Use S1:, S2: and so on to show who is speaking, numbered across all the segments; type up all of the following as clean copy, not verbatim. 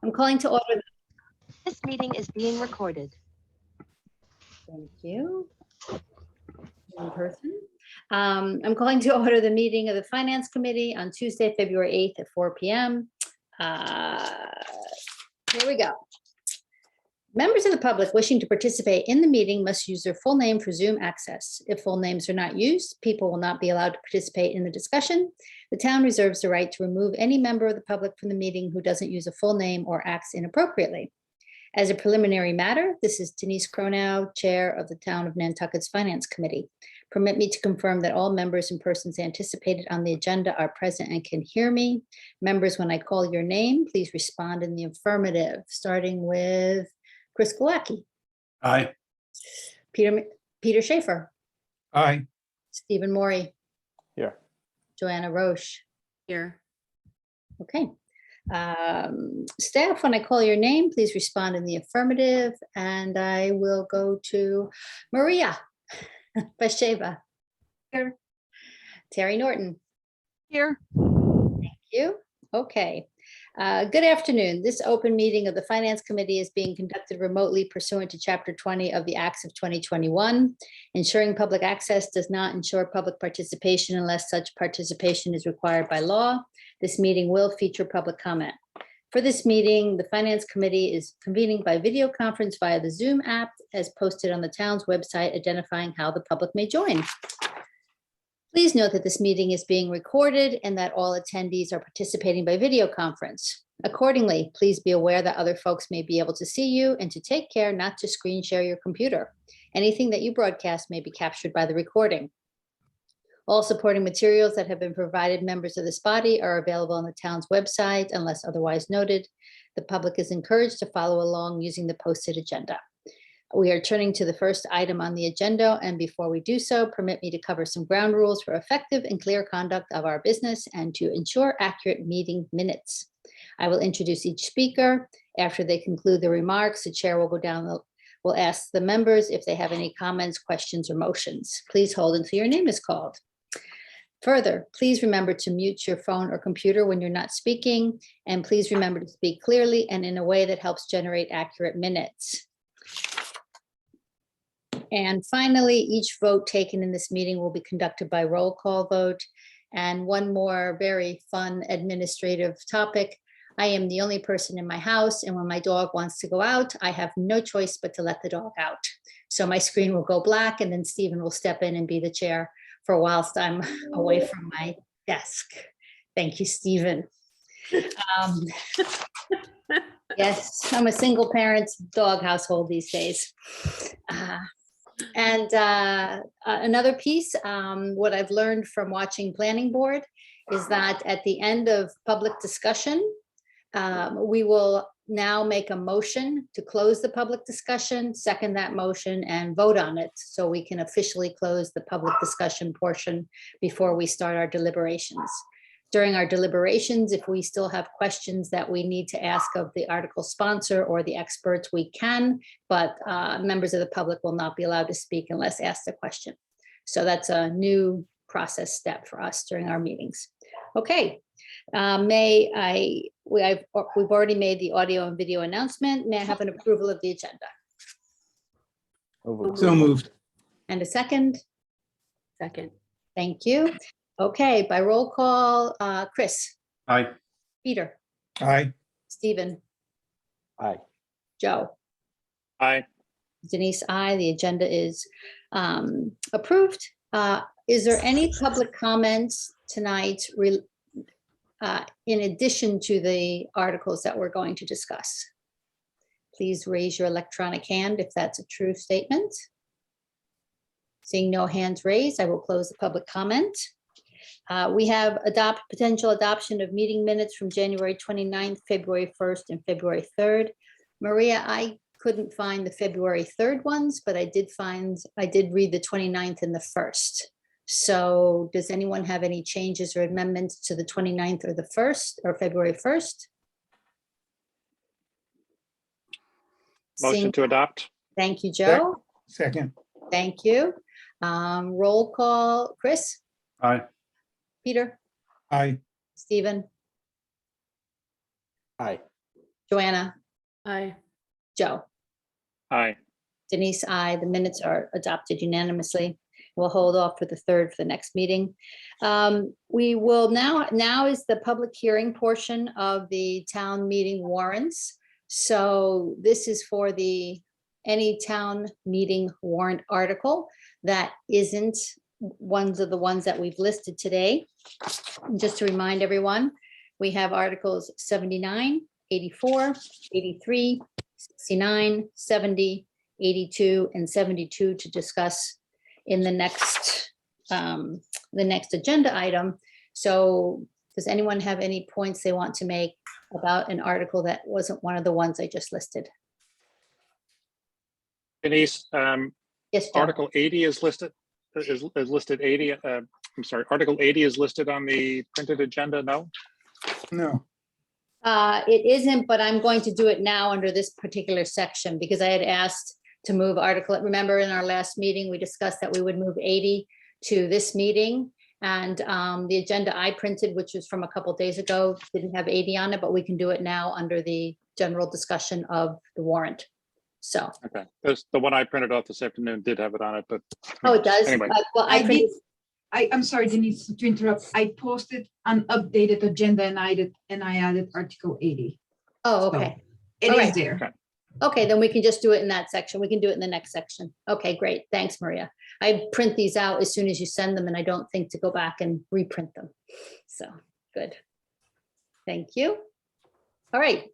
S1: I'm calling to order.
S2: This meeting is being recorded.
S1: Thank you. In person. I'm calling to order the meeting of the Finance Committee on Tuesday, February 8th at 4 p.m. Here we go. Members of the public wishing to participate in the meeting must use their full name for Zoom access. If full names are not used, people will not be allowed to participate in the discussion. The town reserves the right to remove any member of the public from the meeting who doesn't use a full name or acts inappropriately. As a preliminary matter, this is Denise Cronow, Chair of the Town of Nantucket's Finance Committee. Permit me to confirm that all members and persons anticipated on the agenda are present and can hear me. Members, when I call your name, please respond in the affirmative, starting with Chris Glowacki.
S3: Aye.
S1: Peter Schaefer.
S3: Aye.
S1: Stephen Morey.
S3: Here.
S1: Joanna Roche.
S2: Here.
S1: Okay. Staff, when I call your name, please respond in the affirmative, and I will go to Maria Basheva.
S2: Here.
S1: Terry Norton.
S2: Here.
S1: Thank you. Okay. Good afternoon. This open meeting of the Finance Committee is being conducted remotely pursuant to Chapter 20 of the Acts of 2021. Ensuring public access does not ensure public participation unless such participation is required by law. This meeting will feature public comment. For this meeting, the Finance Committee is convening by video conference via the Zoom app as posted on the town's website, identifying how the public may join. Please note that this meeting is being recorded and that all attendees are participating by video conference. Accordingly, please be aware that other folks may be able to see you and to take care not to screen share your computer. Anything that you broadcast may be captured by the recording. All supporting materials that have been provided members of this body are available on the town's website unless otherwise noted. The public is encouraged to follow along using the posted agenda. We are turning to the first item on the agenda, and before we do so, permit me to cover some ground rules for effective and clear conduct of our business and to ensure accurate meeting minutes. I will introduce each speaker. After they conclude their remarks, the chair will go down, will ask the members if they have any comments, questions, or motions. Please hold until your name is called. Further, please remember to mute your phone or computer when you're not speaking, and please remember to speak clearly and in a way that helps generate accurate minutes. And finally, each vote taken in this meeting will be conducted by roll call vote. And one more very fun administrative topic. I am the only person in my house, and when my dog wants to go out, I have no choice but to let the dog out. So my screen will go black, and then Stephen will step in and be the chair for whilst I'm away from my desk. Thank you, Stephen. Yes, I'm a single parent dog household these days. Another piece, what I've learned from watching Planning Board is that at the end of public discussion, we will now make a motion to close the public discussion, second that motion, and vote on it so we can officially close the public discussion portion before we start our deliberations. During our deliberations, if we still have questions that we need to ask of the article sponsor or the experts, we can, but members of the public will not be allowed to speak unless asked a question. So that's a new process step for us during our meetings. Okay, we've already made the audio and video announcement. May I have an approval of the agenda?
S3: So moved.
S1: And a second?
S2: Second.
S1: Thank you. Okay, by roll call, Chris.
S3: Aye.
S1: Peter.
S3: Aye.
S1: Stephen.
S3: Aye.
S1: Joe.
S3: Aye.
S1: Denise, aye. The agenda is approved. Is there any public comments tonight in addition to the articles that we're going to discuss? Please raise your electronic hand if that's a true statement. Seeing no hands raised, I will close the public comment. We have potential adoption of meeting minutes from January 29th, February 1st, and February 3rd. Maria, I couldn't find the February 3rd ones, but I did read the 29th and the 1st. So does anyone have any changes or amendments to the 29th or the 1st or February 1st?
S4: Motion to adopt.
S1: Thank you, Joe.
S3: Second.
S1: Thank you. Roll call, Chris,
S3: Aye.
S1: Peter,
S3: Aye.
S1: Stephen,
S3: Aye.
S1: Joanna,
S2: Aye.
S1: Joe,
S4: Aye.
S1: Denise, I. The minutes are adopted unanimously. We'll hold off for the 3rd for the next meeting. We will now is the public hearing portion of the town meeting warrants. So this is for any town meeting warrant article that isn't ones of the ones that we've listed today. Just to remind everyone, we have articles 79, 84, 83, 69, 70, 82, and 72 to discuss in the next agenda item. So does anyone have any points they want to make about an article that wasn't one of the ones I just listed?
S4: Denise,
S1: Yes, Joe.
S4: Article 80 is listed, is listed 80. I'm sorry, Article 80 is listed on the printed agenda, no?
S3: No.
S1: It isn't, but I'm going to do it now under this particular section because I had asked to move article. Remember in our last meeting, we discussed that we would move 80 to this meeting. And the agenda I printed, which was from a couple days ago, didn't have 80 on it, but we can do it now under the general discussion of the warrant. So,
S4: Okay, the one I printed off this afternoon did have it on it, but.
S1: oh, it does?
S4: Anyway,
S1: Well,
S5: I
S1: printed.
S5: I'm sorry, Denise, to interrupt. I posted an updated agenda and I added Article 80.
S1: Oh,
S5: So
S1: okay.
S5: It
S1: All
S5: is
S1: right.
S5: there.
S1: Okay, then we can just do it in that section. We can do it in the next section. Okay, great. Thanks, Maria. I print these out as soon as you send them and I don't think to go back and reprint them. So, good. Thank you. All right.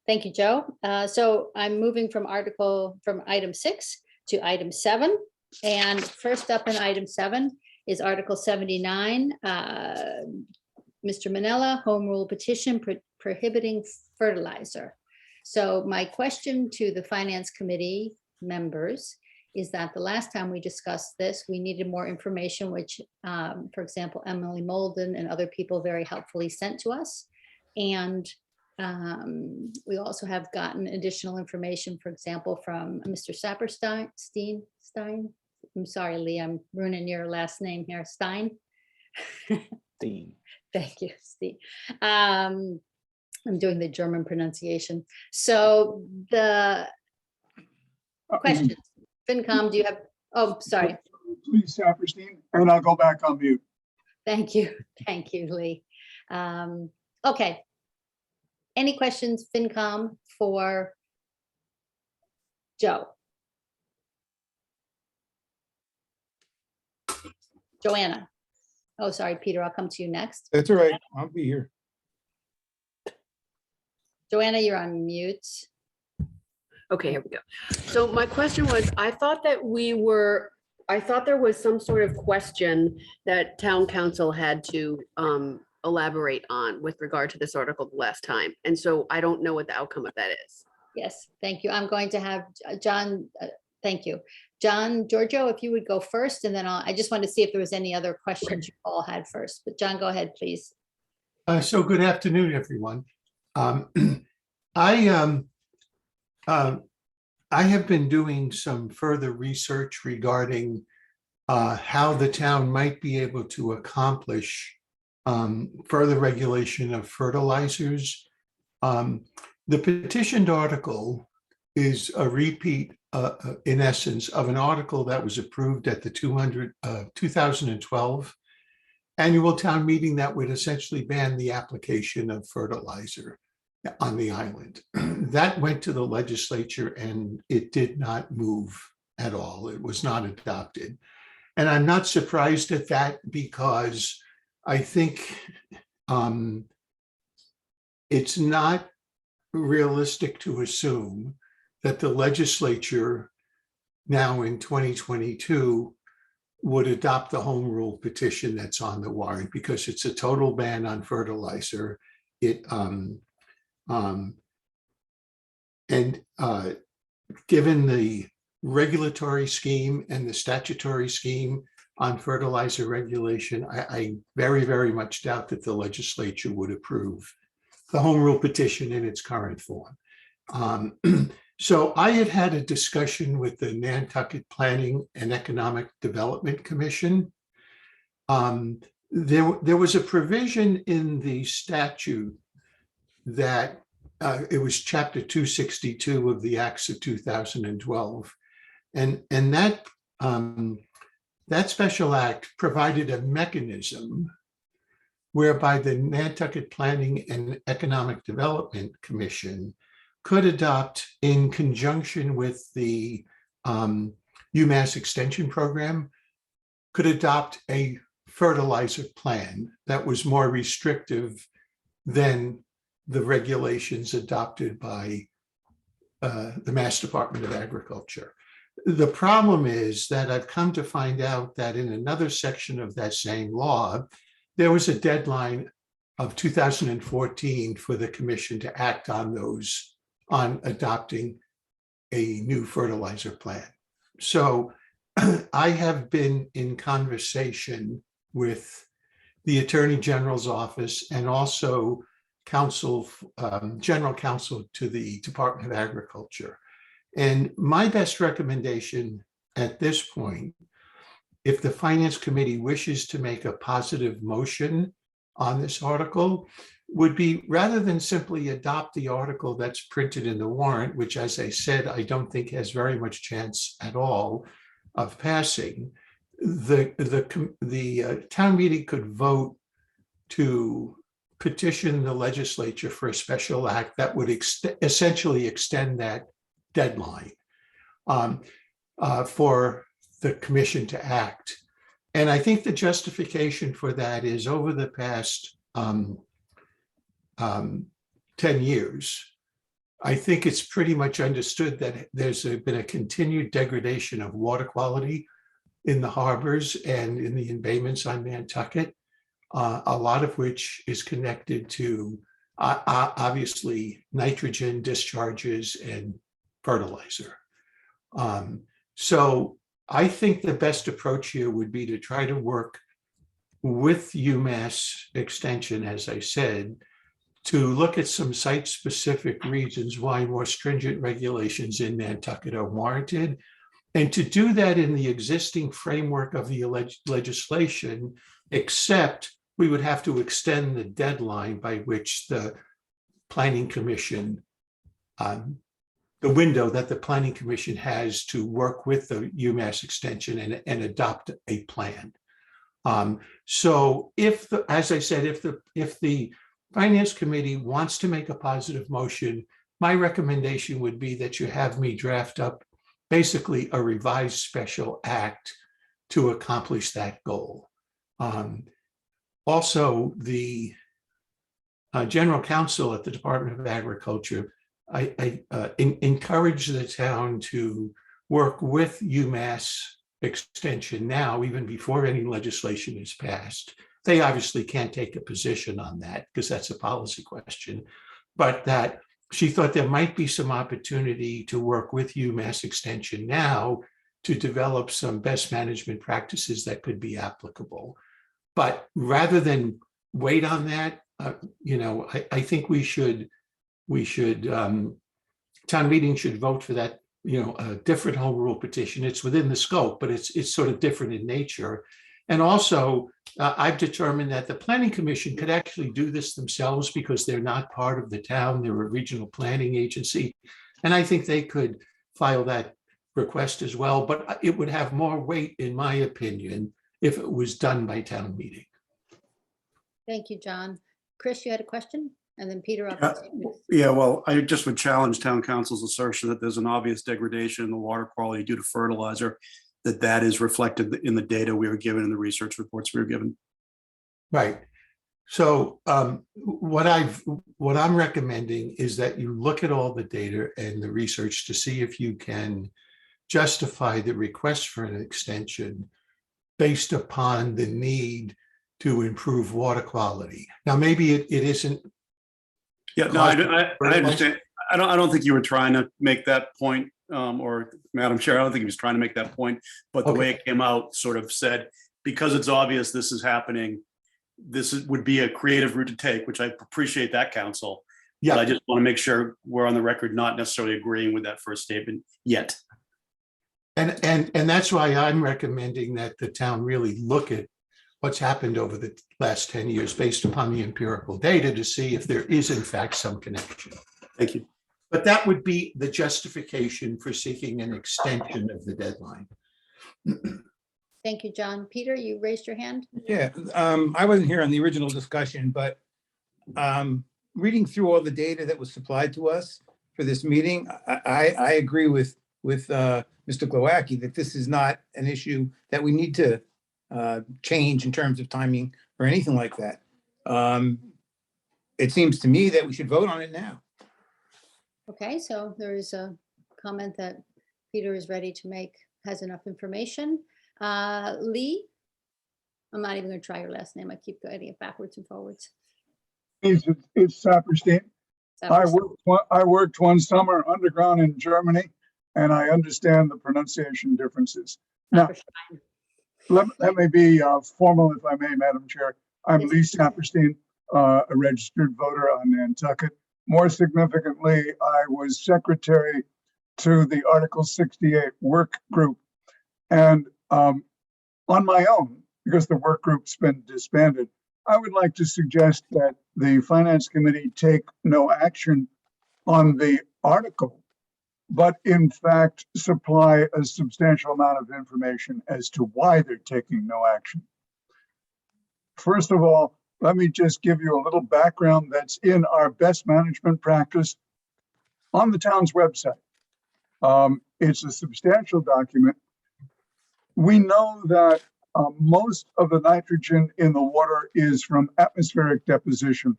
S1: Thank you, Joe. So I'm moving from item 6 to item 7. And first up in item 7 is Article 79. Mr. Manella, home rule petition prohibiting fertilizer. So my question to the Finance Committee members is that the last time we discussed this, we needed more information, which, for example, Emily Molden and other people very helpfully sent to us. And we also have gotten additional information, for example, from Mr. Saperstein. I'm sorry, Lee, I'm ruining your last name here. Stein.
S3: Dean.
S1: Thank you, Steve. I'm doing the German pronunciation. So the questions, FinCom, do you have, oh, sorry.
S6: Please, Saperstein, and I'll go back on mute.
S1: Thank you, Lee. Okay. Any questions, FinCom, for Joe? Joanna? Oh, sorry, Peter, I'll come to you next.
S3: That's all right. I'll be here.
S1: Joanna, you're on mute.
S2: Okay, here we go. So my question was, I thought there was some sort of question that town council had to elaborate on with regard to this article the last time. And so I don't know what the outcome of that is.
S1: Yes, thank you. I'm going to have John, thank you. John, Giorgio, if you would go first, and then I just wanted to see if there was any other questions you all had first, but John, go ahead, please.
S7: So good afternoon, everyone. I have been doing some further research regarding how the town might be able to accomplish further regulation of fertilizers. The petitioned article is a repeat, in essence, of an article that was approved at the 2012 annual town meeting that would essentially ban the application of fertilizer on the island. That went to the legislature and it did not move at all. It was not adopted. And I'm not surprised at that because I think it's not realistic to assume that the legislature now in 2022 would adopt the home rule petition that's on the warrant because it's a total ban on fertilizer. Given the regulatory scheme and the statutory scheme on fertilizer regulation, I very, very much doubt that the legislature would approve the home rule petition in its current form. So I had a discussion with the Nantucket Planning and Economic Development Commission. There was a provision in the statute that it was chapter 262 of the Acts of 2012. And that, that special act provided a mechanism whereby the Nantucket Planning and Economic Development Commission could adopt, in conjunction with the UMass Extension Program, could adopt a fertilizer plan that was more restrictive than the regulations adopted by the Mass Department of Agriculture. The problem is that I've come to find out that in another section of that same law, there was a deadline of 2014 for the commission to act on those, on adopting a new fertilizer plan. So I have been in conversation with the Attorney General's office and also counsel, general counsel to the Department of Agriculture. And my best recommendation at this point, if the Finance Committee wishes to make a positive motion on this article, would be, rather than simply adopt the article that's printed in the warrant, which, as I said, I don't think has very much chance at all of passing, the town meeting could vote to petition the legislature for a special act that would essentially extend that deadline for the commission to act. And I think the justification for that is, over the past 10 years, I think it's pretty much understood that there's been a continued degradation of water quality in the harbors and in the embayments on Nantucket, a lot of which is connected to obviously nitrogen discharges and fertilizer. So I think the best approach here would be to try to work with UMass Extension, as I said, to look at some site-specific reasons why more stringent regulations in Nantucket are warranted, and to do that in the existing framework of the legislation, except we would have to extend the deadline by which the Planning Commission, the window that the Planning Commission has to work with the UMass Extension and adopt a plan. So if, as I said, if the Finance Committee wants to make a positive motion, my recommendation would be that you have me draft up basically a revised special act to accomplish that goal. Also, the General Counsel at the Department of Agriculture, I encourage the town to work with UMass Extension now, even before any legislation is passed. They obviously can't take a position on that because that's a policy question, but that she thought there might be some opportunity to work with UMass Extension now to develop some best management practices that could be applicable. But rather than wait on that, I think town meeting should vote for that, a different home rule petition. It's within the scope, but it's sort of different in nature. And also, I've determined that the Planning Commission could actually do this themselves because they're not part of the town. They're a regional planning agency. And I think they could file that request as well, but it would have more weight, in my opinion, if it was done by town meeting.
S1: Thank you, John. Chris, you had a question? And then Peter.
S8: Yeah, well, I just would challenge town council's assertion that there's an obvious degradation in the water quality due to fertilizer, that is reflected in the data we were given in the research reports we were given.
S7: Right. So what I'm recommending is that you look at all the data and the research to see if you can justify the request for an extension based upon the need to improve water quality. Now, maybe it isn't.
S8: Yeah, no, I understand. I don't think you were trying to make that point, or Madam Chair, I don't think he was trying to make that point, but the way it came out sort of said, because it's obvious this is happening, would be a creative route to take, which I appreciate that, counsel. Yeah, but I just want to make sure we're on the record not necessarily agreeing with that first statement yet.
S7: And that's why I'm recommending that the town really look at what's happened over the last 10 years based upon the empirical data to see if there is in fact some connection.
S8: Thank you.
S7: But that would be the justification for seeking an extension of the deadline.
S1: Thank you, John. Peter, you raised your hand?
S3: Yeah, I wasn't here on the original discussion, but reading through all the data that was supplied to us for this meeting, I agree with Mr. Glowacki that this is not an issue that we need to change in terms of timing or anything like that. It seems to me that we should vote on it now.
S1: Okay, so there is a comment that Peter is ready to make, has enough information. Lee? I'm not even going to try your last name. I keep getting it backwards and forwards.
S6: It's Saperstein. I worked one summer underground in Germany, and I understand the pronunciation differences. Now, let me be formal, if I may, Madam Chair. I'm Lee Saperstein, a registered voter on Nantucket. More significantly, I was secretary to the Article 68 work group. And on my own, because the work group's been disbanded, I would like to suggest that the Finance Committee take no action on the article, but in fact supply a substantial amount of information as to why they're taking no action. First of all, let me just give you a little background that's in our best management practice on the town's website. It's a substantial document. We know that most of the nitrogen in the water is from atmospheric deposition.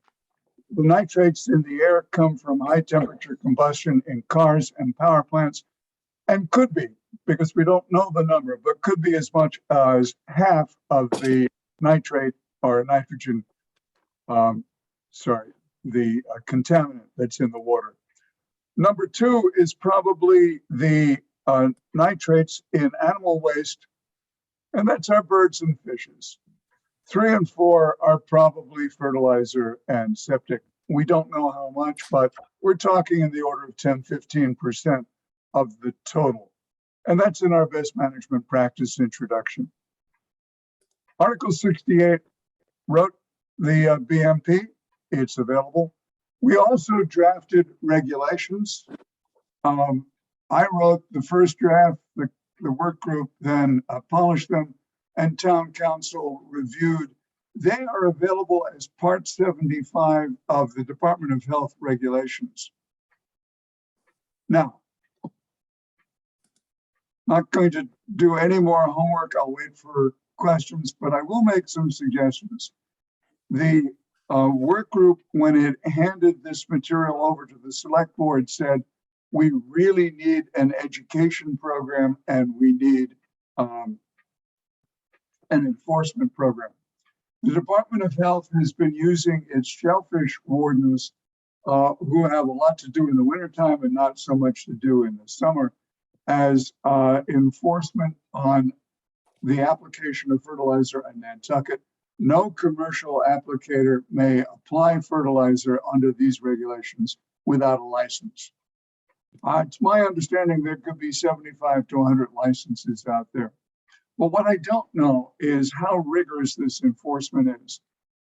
S6: The nitrates in the air come from high temperature combustion in cars and power plants, and could be, because we don't know the number, but could be as much as half of the nitrate or nitrogen, the contaminant that's in the water. Number two is probably the nitrates in animal waste, and that's our birds and fishes. 3 and 4 are probably fertilizer and septic. We don't know how much, but we're talking in the order of 10–15% of the total. And that's in our best management practice introduction. Article 68 wrote the BMP. It's available. We also drafted regulations. I wrote the first draft, the work group then polished them, and town council reviewed. They are available as part 75 of the Department of Health regulations. Now, not going to do any more homework. I'll wait for questions, but I will make some suggestions. The work group, when it handed this material over to the select board, said, we really need an education program and we need an enforcement program. The Department of Health has been using its shellfish wardens, who have a lot to do in the wintertime and not so much to do in the summer, as enforcement on the application of fertilizer in Nantucket. No commercial applicator may apply fertilizer under these regulations without a license. It's my understanding there could be 75 to 100 licenses out there. But what I don't know is how rigorous this enforcement is.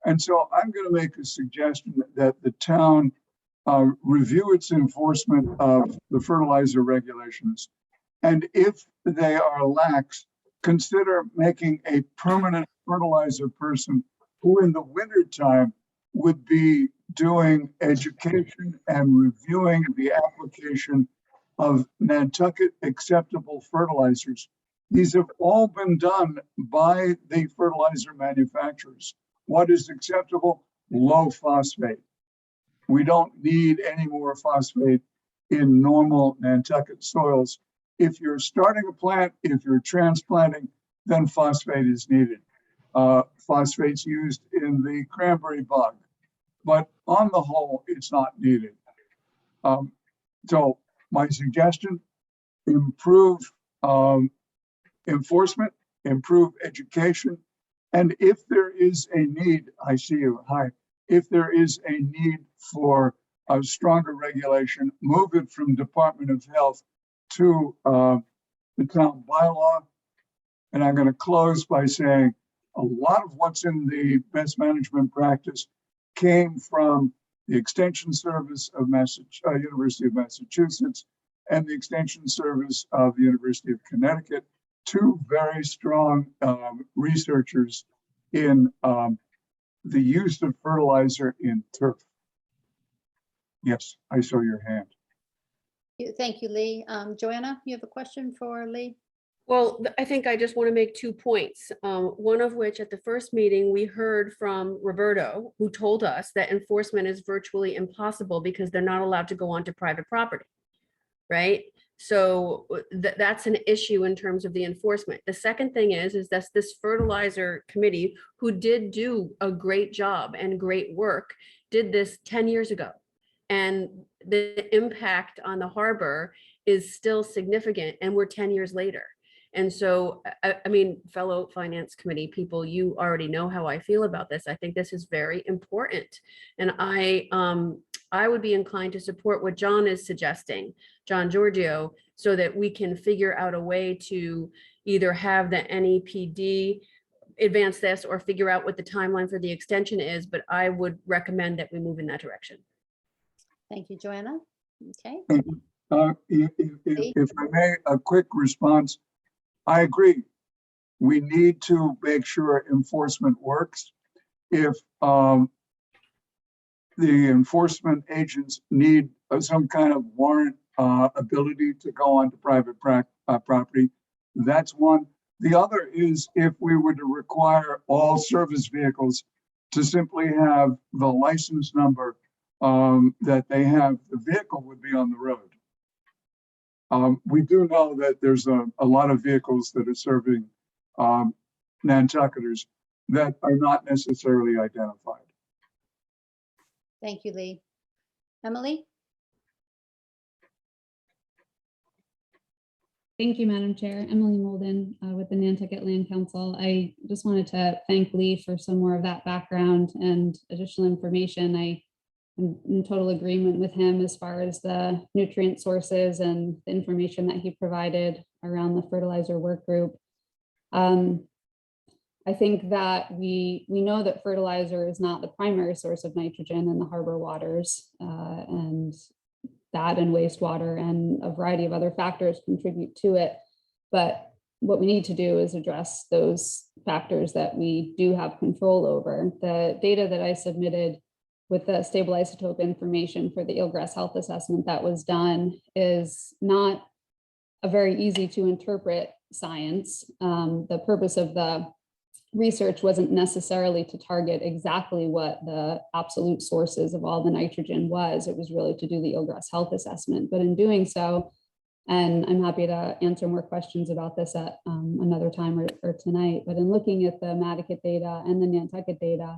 S6: And so I'm going to make a suggestion that the town review its enforcement of the fertilizer regulations. And if they are lax, consider making a permanent fertilizer person who in the wintertime would be doing education and reviewing the application of Nantucket acceptable fertilizers. These have all been done by the fertilizer manufacturers. What is acceptable? Low phosphate. We don't need any more phosphate in normal Nantucket soils. If you're starting a plant, if you're transplanting, then phosphate is needed. Phosphate's used in the cranberry bog, but on the whole, it's not needed. So my suggestion, improve enforcement, improve education, and if there is a need, I see you, hi, if there is a need for a stronger regulation, move it from Department of Health to the town bylaw. And I'm going to close by saying a lot of what's in the best management practice came from the Extension Service of University of Massachusetts, and the Extension Service of the University of Connecticut, two very strong researchers in the use of fertilizer in turf. Yes, I saw your hand.
S1: Thank you, Lee. Joanna, you have a question for Lee?
S2: Well, I think I just want to make 2 points. One of which at the first meeting, we heard from Roberto, who told us that enforcement is virtually impossible because they're not allowed to go onto private property, right? So that's an issue in terms of the enforcement. The second thing is that this fertilizer committee, who did do a great job and great work, did this 10 years ago. And the impact on the harbor is still significant, and we're 10 years later. And so, I mean, fellow finance committee people, you already know how I feel about this. I think this is very important. And I would be inclined to support what John is suggesting, John Giorgio, so that we can figure out a way to either have the NEPD advance this or figure out what the timeline for the extension is. But I would recommend that we move in that direction.
S1: Thank you, Joanna. Okay.
S6: If I may, a quick response. I agree. We need to make sure enforcement works. If the enforcement agents need some kind of warrant ability to go onto private property, that's one. The other is if we were to require all service vehicles to simply have the license number that they have, the vehicle would be on the road. We do know that there's a lot of vehicles that are serving Nantucketers that are not necessarily identified.
S1: Thank you, Lee. Emily?
S9: Thank you, Madam Chair. Emily Molden with the Nantucket Land Council. I just wanted to thank Lee for some more of that background and additional information. I'm in total agreement with him as far as the nutrient sources and the information that he provided around the fertilizer work group. I think that we know that fertilizer is not the primary source of nitrogen in the harbor waters, and that and wastewater and a variety of other factors contribute to it. But what we need to do is address those factors that we do have control over. The data that I submitted with the stable isotope information for the eelgrass health assessment that was done is not a very easy to interpret science. The purpose of the research wasn't necessarily to target exactly what the absolute sources of all the nitrogen was. It was really to do the eelgrass health assessment. But in doing so, and I'm happy to answer more questions about this at another time or tonight, but in looking at the Matticat data and the Nantucket data,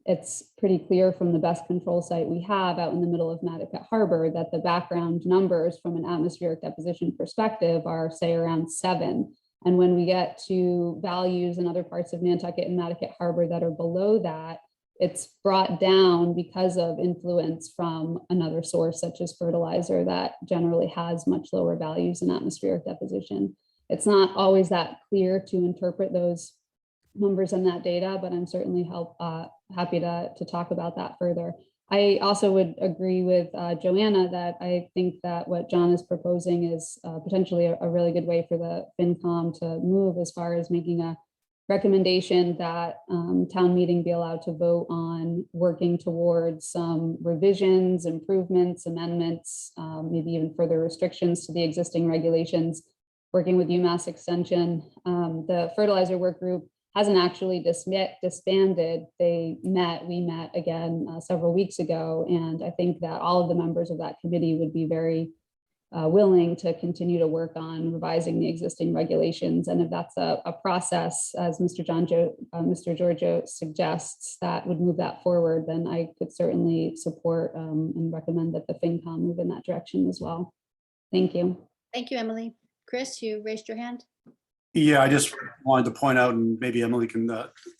S9: it's pretty clear from the best control site we have out in the middle of Matticat Harbor that the background numbers from an atmospheric deposition perspective are, say, around 7. And when we get to values in other parts of Nantucket and Matticat Harbor that are below that, it's brought down because of influence from another source, such as fertilizer, that generally has much lower values in atmospheric deposition. It's not always that clear to interpret those numbers in that data, but I'm certainly happy to talk about that further. I also would agree with Joanna that I think that what John is proposing is potentially a really good way for the FinCom to move as far as making a recommendation that town meeting be allowed to vote on working towards some revisions, improvements, amendments, maybe even further restrictions to the existing regulations, working with UMass Extension. The fertilizer work group hasn't actually disbanded. We met again several weeks ago, and I think that all of the members of that committee would be very willing to continue to work on revising the existing regulations. And if that's a process, as Mr. Giorgio suggests, that would move that forward, then I could certainly support and recommend that the FinCom move in that direction as well. Thank you.
S1: Thank you, Emily. Chris, you raised your hand.
S8: Yeah, I just wanted to point out, and maybe Emily can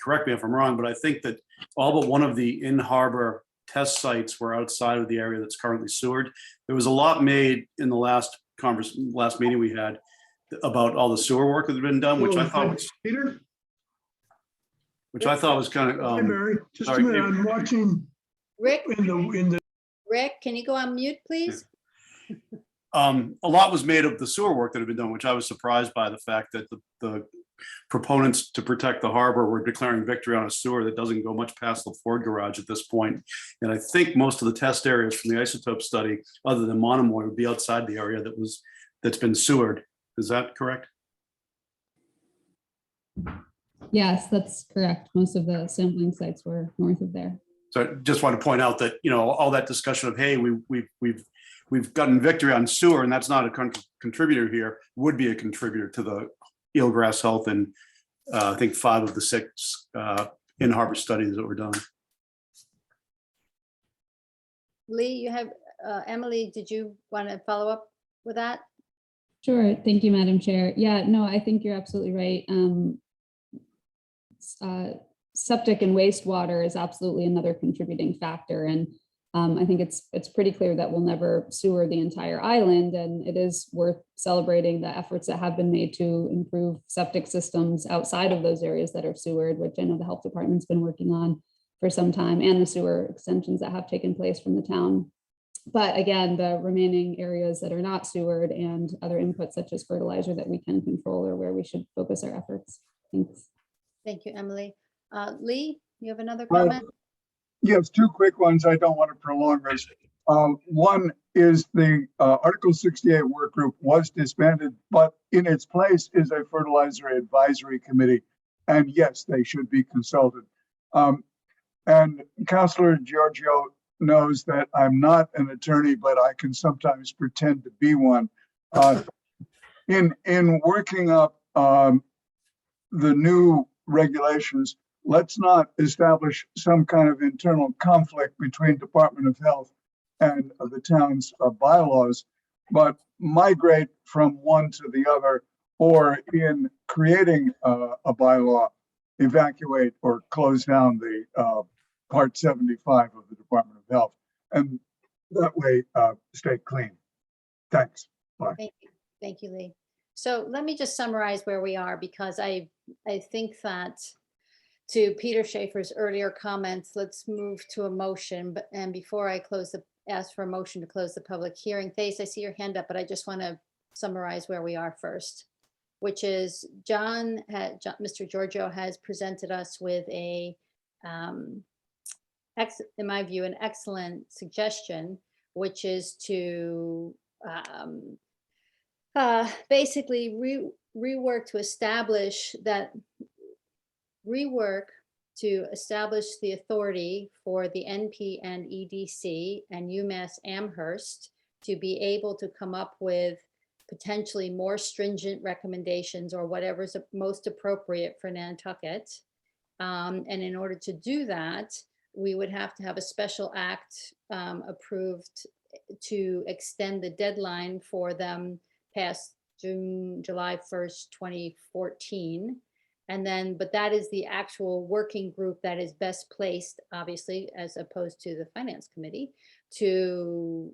S8: correct me if I'm wrong, but I think that all but one of the in-harbor test sites were outside of the area that's currently sewered. There was a lot made in the last meeting we had about all the sewer work that had been done, which I thought was
S10: Peter?
S8: Which I thought was kind of
S10: Hi, Mary. Just a
S8: sorry,
S10: minute. I'm watching
S1: Rick?
S10: in the
S1: Rick, can you go on mute, please?
S8: A lot was made of the sewer work that had been done, which I was surprised by the fact that the proponents to protect the harbor were declaring victory on a sewer that doesn't go much past the Ford garage at this point. And I think most of the test areas from the isotope study, other than Monomoy, would be outside the area that's been sewered. Is that correct?
S9: Yes, that's correct. Most of the sampling sites were north of there.
S8: So I just want to point out that, all that discussion of, hey, we've gotten victory on sewer, and that's not a contributor here, would be a contributor to the eelgrass health and I think 5 of the 6 in-harbor studies that were done.
S1: Lee, you have, Emily, did you want to follow up with that?
S9: Sure. Thank you, Madam Chair. Yeah, no, I think you're absolutely right. Septic and wastewater is absolutely another contributing factor. And I think it's pretty clear that we'll never sewer the entire island. And it is worth celebrating the efforts that have been made to improve septic systems outside of those areas that are sewered, which I know the health department's been working on for some time, and the sewer extensions that have taken place from the town. But again, the remaining areas that are not sewered and other inputs such as fertilizer that we can control are where we should focus our efforts. Thanks.
S1: Thank you, Emily. Lee, you have another comment?
S6: Yes, 2 quick ones. I don't want to prolong this. One is the Article 68 work group was disbanded, but in its place is a fertilizer advisory committee. And yes, they should be consulted. And Councillor Giorgio knows that I'm not an attorney, but I can sometimes pretend to be one. In working up the new regulations, let's not establish some kind of internal conflict between Department of Health and the town's bylaws, but migrate from one to the other, or in creating a bylaw, evacuate or close down the Part 75 of the Department of Health, and that way stay clean. Thanks. Bye.
S1: Thank you, Lee. So let me just summarize where we are, because I think that, to Peter Schaefer's earlier comments, let's move to a motion. And before I ask for a motion to close the public hearing, Thais, I see your hand up, but I just want to summarize where we are first, which is Mr. Giorgio has presented us with a, in my view, an excellent suggestion, which is to basically rework to establish the authority for the NP and EDC and UMass Amherst to be able to come up with potentially more stringent recommendations or whatever's most appropriate for Nantucket. And in order to do that, we would have to have a special act approved to extend the deadline for them past July 1st, 2014. And then, but that is the actual working group that is best placed, obviously, as opposed to the Finance Committee, to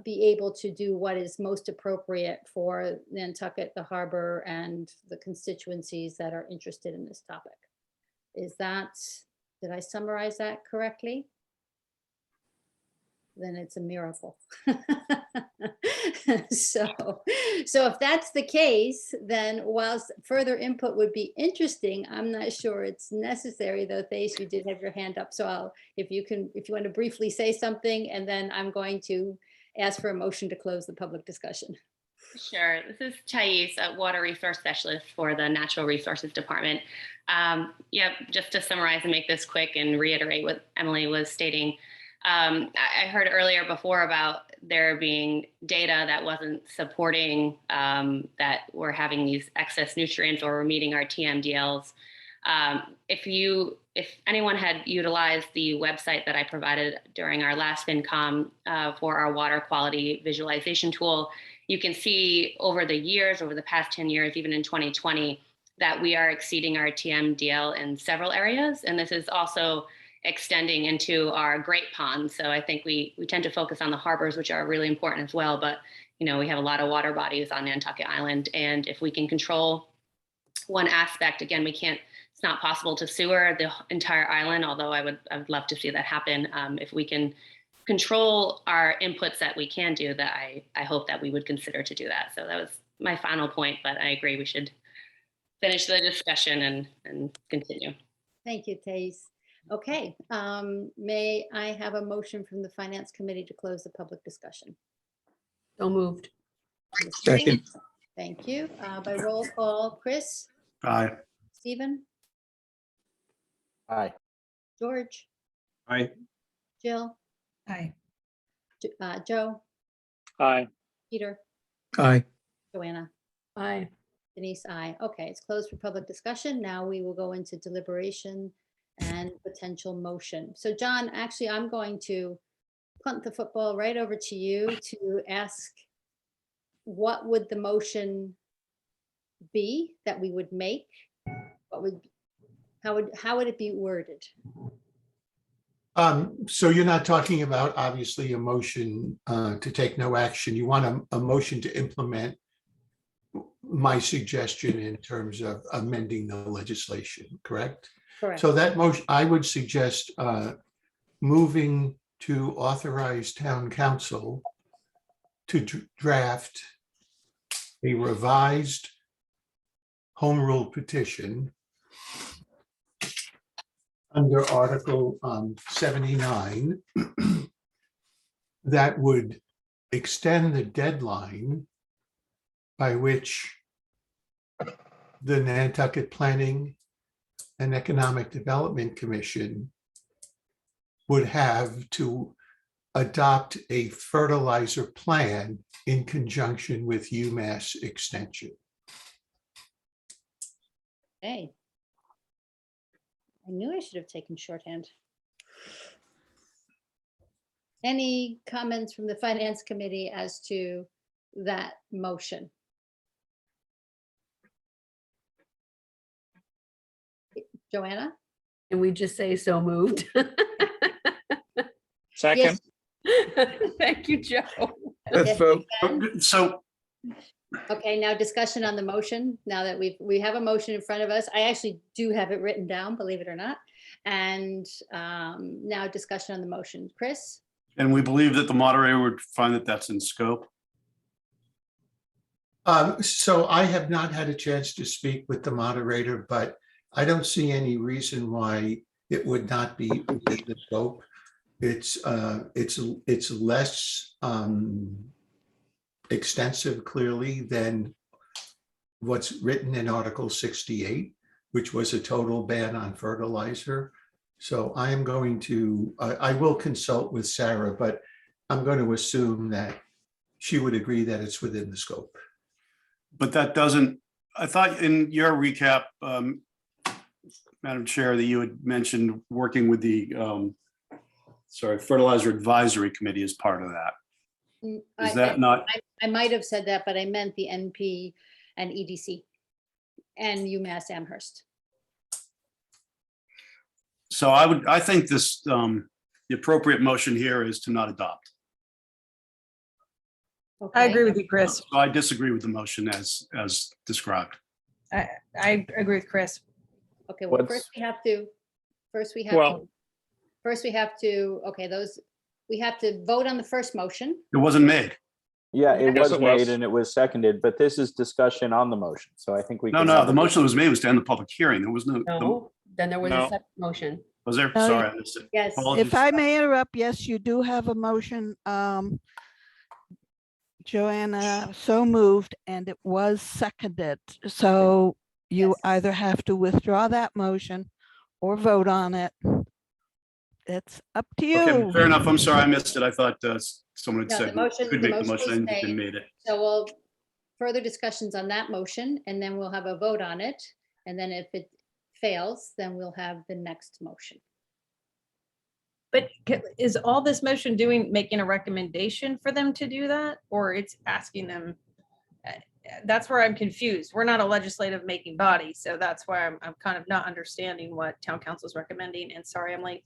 S1: be able to do what is most appropriate for Nantucket, the harbor, and the constituencies that are interested in this topic. Did I summarize that correctly? Then it's a miracle. So if that's the case, then whilst further input would be interesting, I'm not sure it's necessary, though. Thais, you did have your hand up, so if you want to briefly say something, and then I'm going to ask for a motion to close the public discussion.
S10: Sure. This is Thais, a water resource specialist for the Natural Resources Department. Yeah, just to summarize and make this quick and reiterate what Emily was stating. I heard earlier before about there being data that wasn't supporting that we're having these excess nutrients or we're meeting our TMDLs. If anyone had utilized the website that I provided during our last FinCom for our water quality visualization tool, you can see over the past 10 years, even in 2020, that we are exceeding our TMDL in several areas. And this is also extending into our great ponds. So I think we tend to focus on the harbors, which are really important as well. But, we have a lot of water bodies on Nantucket Island. And if we can control one aspect, again, it's not possible to sewer the entire island, although I would love to see that happen. If we can control our inputs that we can do, that I hope that we would consider to do that. So that was my final point, but I agree we should finish the discussion and continue.
S1: Thank you, Thais. Okay, may I have a motion from the Finance Committee to close the public discussion?
S2: So moved.
S3: Second.
S1: Thank you. By roll call, Chris,
S8: Aye.
S1: Stephen,
S11: Aye.
S1: George,
S8: Aye.
S1: Jill,
S5: Aye.
S1: Joe,
S4: Aye.
S1: Peter,
S3: Aye.
S1: Joanna,
S2: Aye.
S1: Denise, aye. Okay, it's closed for public discussion. Now we will go into deliberation and potential motion. So John, actually, I'm going to punt the football right over to you to ask, what would the motion be that we would make? What would, how would it be worded?
S7: So you're not talking about, obviously, a motion to take no action. You want a motion to implement my suggestion in terms of amending the legislation, correct?
S1: Correct.
S7: So that motion, I would suggest moving to authorize town council to draft a revised home rule petition under Article 79 that would extend the deadline by which the Nantucket Planning and Economic Development Commission would have to adopt a fertilizer plan in conjunction with UMass Extension.
S1: Hey. I knew I should have taken shorthand. Any comments from the Finance Committee as to that motion? Joanna?
S2: Can we just say so moved?
S4: Second.
S2: Thank you, Joe.
S3: Let's vote.
S8: So,
S1: Okay, now discussion on the motion. Now that we have a motion in front of us, I actually do have it written down, believe it or not. And now discussion on the motion. Chris?
S8: and we believe that the moderator would find that that's in scope.
S7: So I have not had a chance to speak with the moderator, but I don't see any reason why it would not be within the scope. It's less extensive, clearly, than what's written in Article 68, which was a total ban on fertilizer. So I am going to, I will consult with Sarah, but I'm going to assume that she would agree that it's within the scope.
S8: But that doesn't, I thought in your recap, Madam Chair, that you had mentioned working with the, Fertilizer Advisory Committee as part of that. Is that not?
S1: I might have said that, but I meant the NP and EDC and UMass Amherst.
S8: So I think this, the appropriate motion here is to not adopt.
S1: Okay.
S12: I agree with you, Chris.
S8: So I disagree with the motion as described.
S12: I agree with Chris.
S1: Okay, well,
S11: What's-
S1: first we have to,
S4: Well-
S1: okay, we have to vote on the first motion.
S8: It wasn't made.
S11: Yeah, it
S4: Yes,
S11: was
S4: it was.
S11: made and it was seconded, but this is discussion on the motion. So I think we.
S8: No,
S11: can
S8: no,
S11: have
S8: the
S11: a-
S8: motion that was made was to end the public hearing. There was no,
S2: No, then there was a
S4: No.
S2: separate motion.
S8: was there?
S12: No,
S8: Sorry, I missed it.
S1: Yes.
S8: Apologies.
S12: If I may interrupt, yes, you do have a motion. Joanna so moved and it was seconded. So you
S1: Yes.
S12: either have to withdraw that motion or vote on it. It's up to
S8: Okay,
S12: you.
S8: fair enough. I'm sorry, I missed it. I thought someone had
S1: No, the
S8: said
S1: motion-
S8: could
S1: the
S8: make the
S1: motion
S8: motion.
S1: was
S8: I didn't
S1: made.
S8: made it.
S1: So we'll further discussions on that motion and then we'll have a vote on it. And then if it fails, then we'll have the next motion.
S13: But is all this motion making a recommendation for them to do that? Or it's asking them? That's where I'm confused. We're not a legislative making body. So that's why I'm kind of not understanding what town council is recommending. And sorry, I'm late.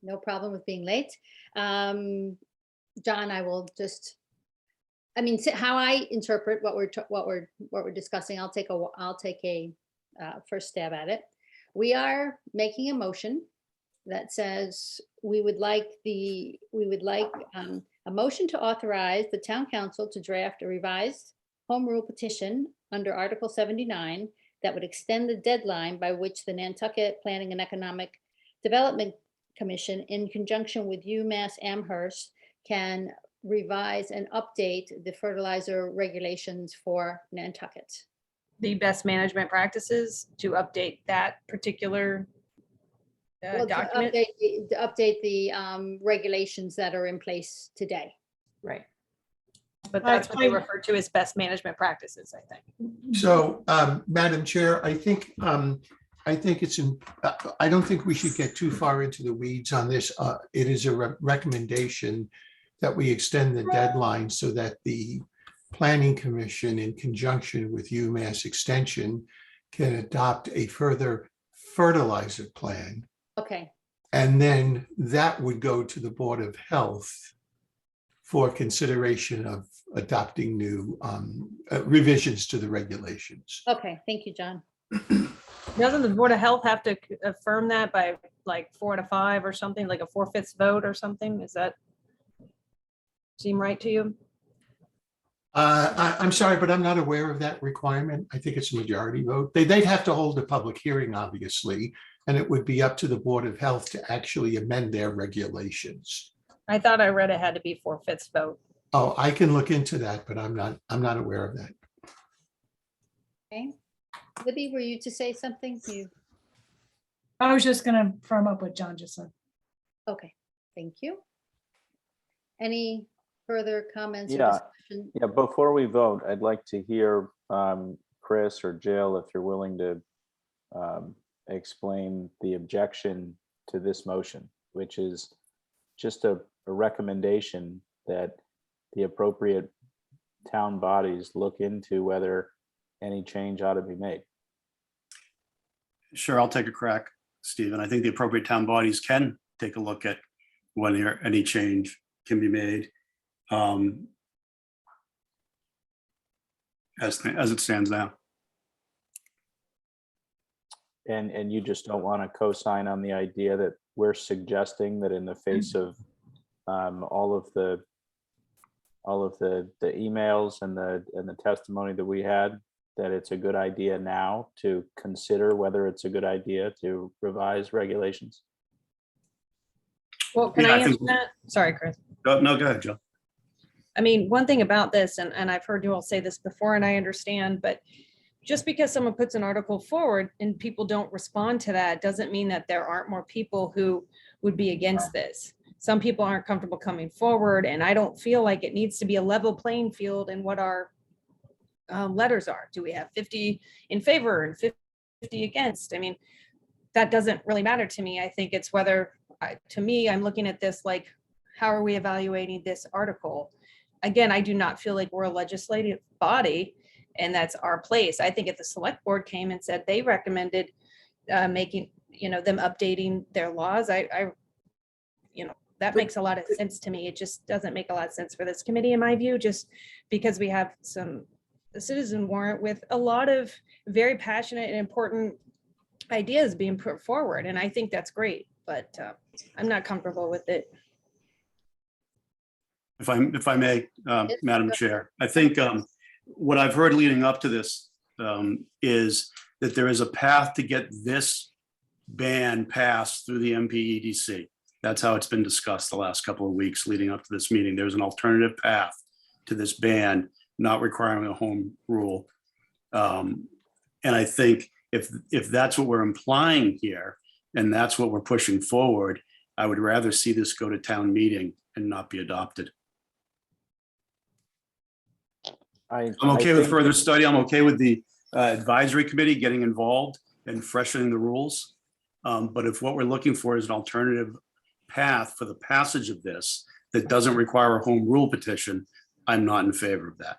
S1: No problem with being late. John, I will just, how I interpret what we're discussing, I'll take a first stab at it. We are making a motion that says we would like a motion to authorize the town council to draft a revised home rule petition under Article 79 that would extend the deadline by which the Nantucket Planning and Economic Development Commission, in conjunction with UMass Amherst, can revise and update the fertilizer regulations for Nantucket.
S13: The best management practices to update that particular
S1: Well,
S13: document.
S1: to update the regulations that are in place today.
S13: Right. But that's what they refer to as best management practices, I think.
S7: So, Madam Chair, I think it's, I don't think we should get too far into the weeds on this. It is a recommendation that we extend the deadline so that the Planning Commission, in conjunction with UMass Extension, can adopt a further fertilizer plan.
S1: Okay,
S7: And then that would go to the Board of Health for consideration of adopting new revisions to the regulations.
S1: okay, thank you, John.
S13: Doesn't the Board of Health have to affirm that by like 4 to 5 or something, like a 4/5 vote or something? Is that seem right to you?
S7: I'm sorry, but I'm not aware of that requirement. I think it's a majority vote. They'd have to hold a public hearing, obviously, and it would be up to the Board of Health to actually amend their regulations.
S13: I thought I read it had to be 4/5 vote.
S7: Oh, I can look into that, but I'm not aware of that.
S1: Okay, Libby, were you to say something?
S14: I was just gonna firm up what John just said.
S1: Okay, thank you. Any further comments? Or
S11: Yeah.
S1: discussion?
S11: Yeah, before we vote, I'd like to hear Chris or Jill, if you're willing to explain the objection to this motion, which is just a recommendation that the appropriate town bodies look into whether any change ought to be made.
S8: Sure, I'll take a crack, Stephen. I think the appropriate town bodies can take a look at whether any change can be made as it stands now.
S11: And you just don't want to co-sign on the idea that we're suggesting that in the face of all of the emails and the testimony that we had, that it's a good idea now to consider whether it's a good idea to revise regulations?
S13: Well, can
S8: Yeah,
S13: I
S8: I
S13: answer
S8: think-
S13: that? Sorry, Chris.
S8: No, go ahead, Jill.
S13: I mean, one thing about this, and I've heard you all say this before, and I understand, but just because someone puts an article forward and people don't respond to that, doesn't mean that there aren't more people who would be against this. Some people aren't comfortable coming forward, and I don't feel like it needs to be a level playing field in what our letters are. Do we have 50 in favor and 50 against? I mean, that doesn't really matter to me. I think it's whether, to me, I'm looking at this like, how are we evaluating this article? Again, I do not feel like we're a legislative body and that's our place. I think if the select board came and said they recommended making, them updating their laws, that makes a lot of sense to me. It just doesn't make a lot of sense for this committee, in my view, just because we have a citizen warrant with a lot of very passionate and important ideas being put forward. And I think that's great, but I'm not comfortable with it.
S8: If I may, Madam Chair, I think what I've heard leading up to this is that there is a path to get this ban passed through the MPEDC. That's how it's been discussed the last couple of weeks leading up to this meeting. There's an alternative path to this ban, not requiring a home rule. And I think if that's what we're implying here, and that's what we're pushing forward, I would rather see this go to town meeting and not be adopted. I'm okay with further study. I'm okay with the advisory committee getting involved and freshening the rules. But if what we're looking for is an alternative path for the passage of this that doesn't require a home rule petition, I'm not in favor of that.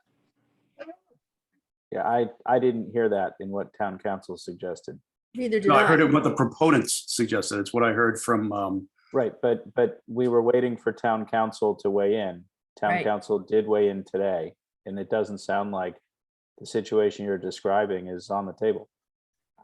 S11: Yeah, I didn't hear that in what town council suggested.
S1: Neither did
S8: No, I
S1: I.
S8: heard it what the proponents suggested. It's what I heard from,
S11: Right, but we were waiting for town council to weigh in. Town
S13: Right.
S11: council did weigh in today, and it doesn't sound like the situation you're describing is on the table.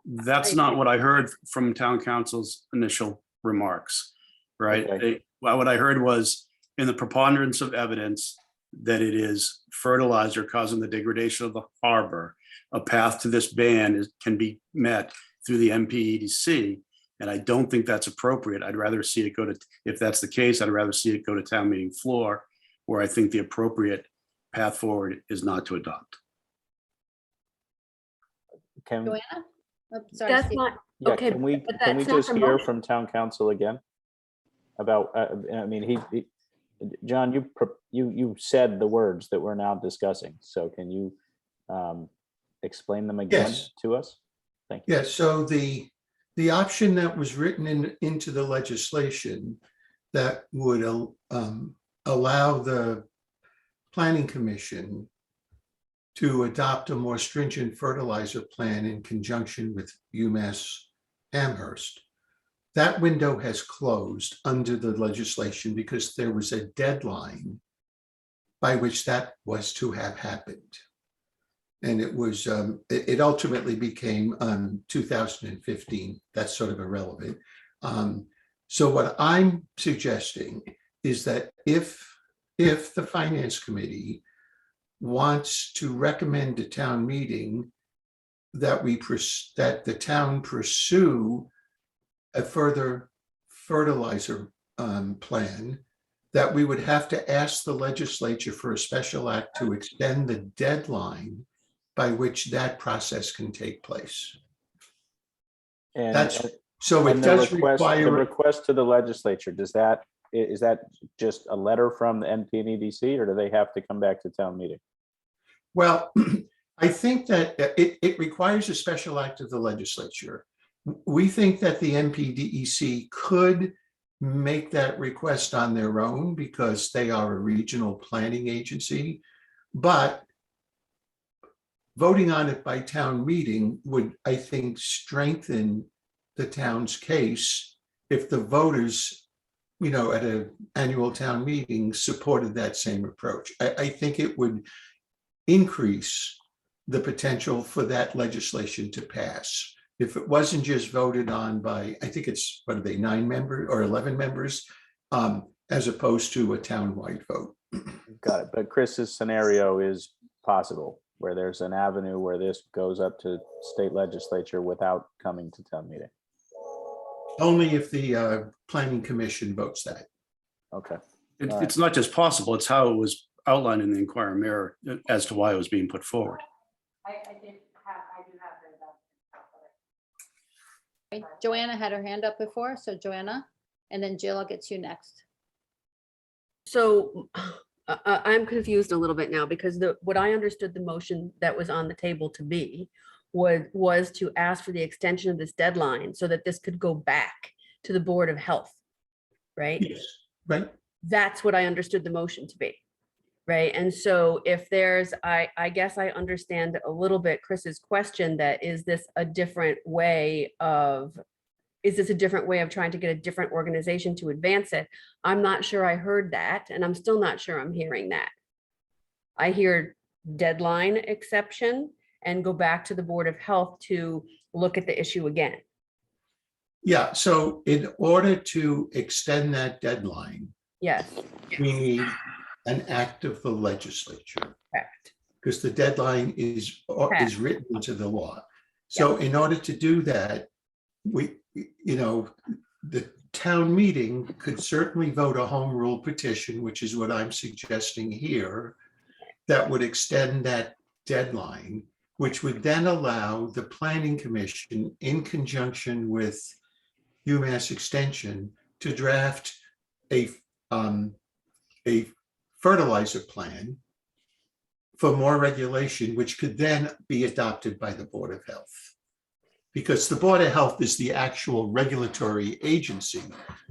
S8: that's not what I heard from town council's initial remarks, right?
S11: Okay.
S8: Well, what I heard was in the preponderance of evidence that it is fertilizer causing the degradation of the harbor, a path to this ban can be met through the MPEDC. And I don't think that's appropriate. I'd rather see it go to, if that's the case, I'd rather see it go to town meeting floor, where I think the appropriate path forward is not to adopt.
S11: Can,
S1: Joanna? Oh, sorry,
S2: That's
S1: Steve.
S2: not,
S11: yeah,
S2: okay,
S11: can we,
S2: but
S11: can we
S2: that's not
S11: just
S2: the
S11: hear
S2: motion.
S11: from town council again? About, I mean, John, you said the words that we're now discussing. So can you explain them again
S7: Yes.
S11: to us? Thank you.
S7: Yeah, so the option that was written into the legislation that would allow the planning commission to adopt a more stringent fertilizer plan in conjunction with UMass Amherst. That window has closed under the legislation because there was a deadline by which that was to have happened. And it was, it ultimately became 2015. That's sort of irrelevant. So what I'm suggesting is that if the Finance Committee wants to recommend to town meeting that that the town pursue a further fertilizer plan, that we would have to ask the legislature for a special act to extend the deadline by which that process can take place.
S11: And,
S7: That's
S11: and-
S7: so it
S11: and the
S7: does
S11: request, the
S7: require.
S11: request to the legislature, is that just a letter from the NPDEC, or do they have to come back to town meeting?
S7: Well, I think that it requires a special act of the legislature. We think that the NPDEC could make that request on their own because they are a regional planning agency, but voting on it by town meeting would, I think, strengthen the town's case if the voters, you know, at an annual town meeting supported that same approach. I think it would increase the potential for that legislation to pass. If it wasn't just voted on by, I think it's, what are they, 9 members or 11 members, as opposed to a town-wide vote.
S11: Got it. But Chris's scenario is possible, where there's an avenue where this goes up to state legislature without coming to town meeting.
S7: Only if the planning commission votes that.
S11: Okay.
S8: It's not just possible, it's how it was outlined in the Inquirer Mirror as to why it was being put forward.
S1: I do have Joanna had her hand up before, so Joanna, and then Jill, I'll get to you next.
S2: So I'm confused a little bit now because what I understood the motion that was on the table to be was to ask for the extension of this deadline so that this could go back to the Board of Health, right?
S7: Yes, right.
S2: That's what I understood the motion to be, right? And so if there's, I guess I understand a little bit Chris's question that is this a different way of trying to get a different organization to advance it? I'm not sure I heard that, and I'm still not sure I'm hearing that. I hear deadline exception and go back to the Board of Health to look at the issue again.
S7: Yeah, so in order to extend that deadline,
S2: Yes,
S7: we need an act of the legislature
S2: correct.
S7: because the deadline is written into the law. So in order to do that, the town meeting could certainly vote a home rule petition, which is what I'm suggesting here, that would extend that deadline, which would then allow the planning commission in conjunction with UMass Extension to draft a fertilizer plan for more regulation, which could then be adopted by the Board of Health. Because the Board of Health is the actual regulatory agency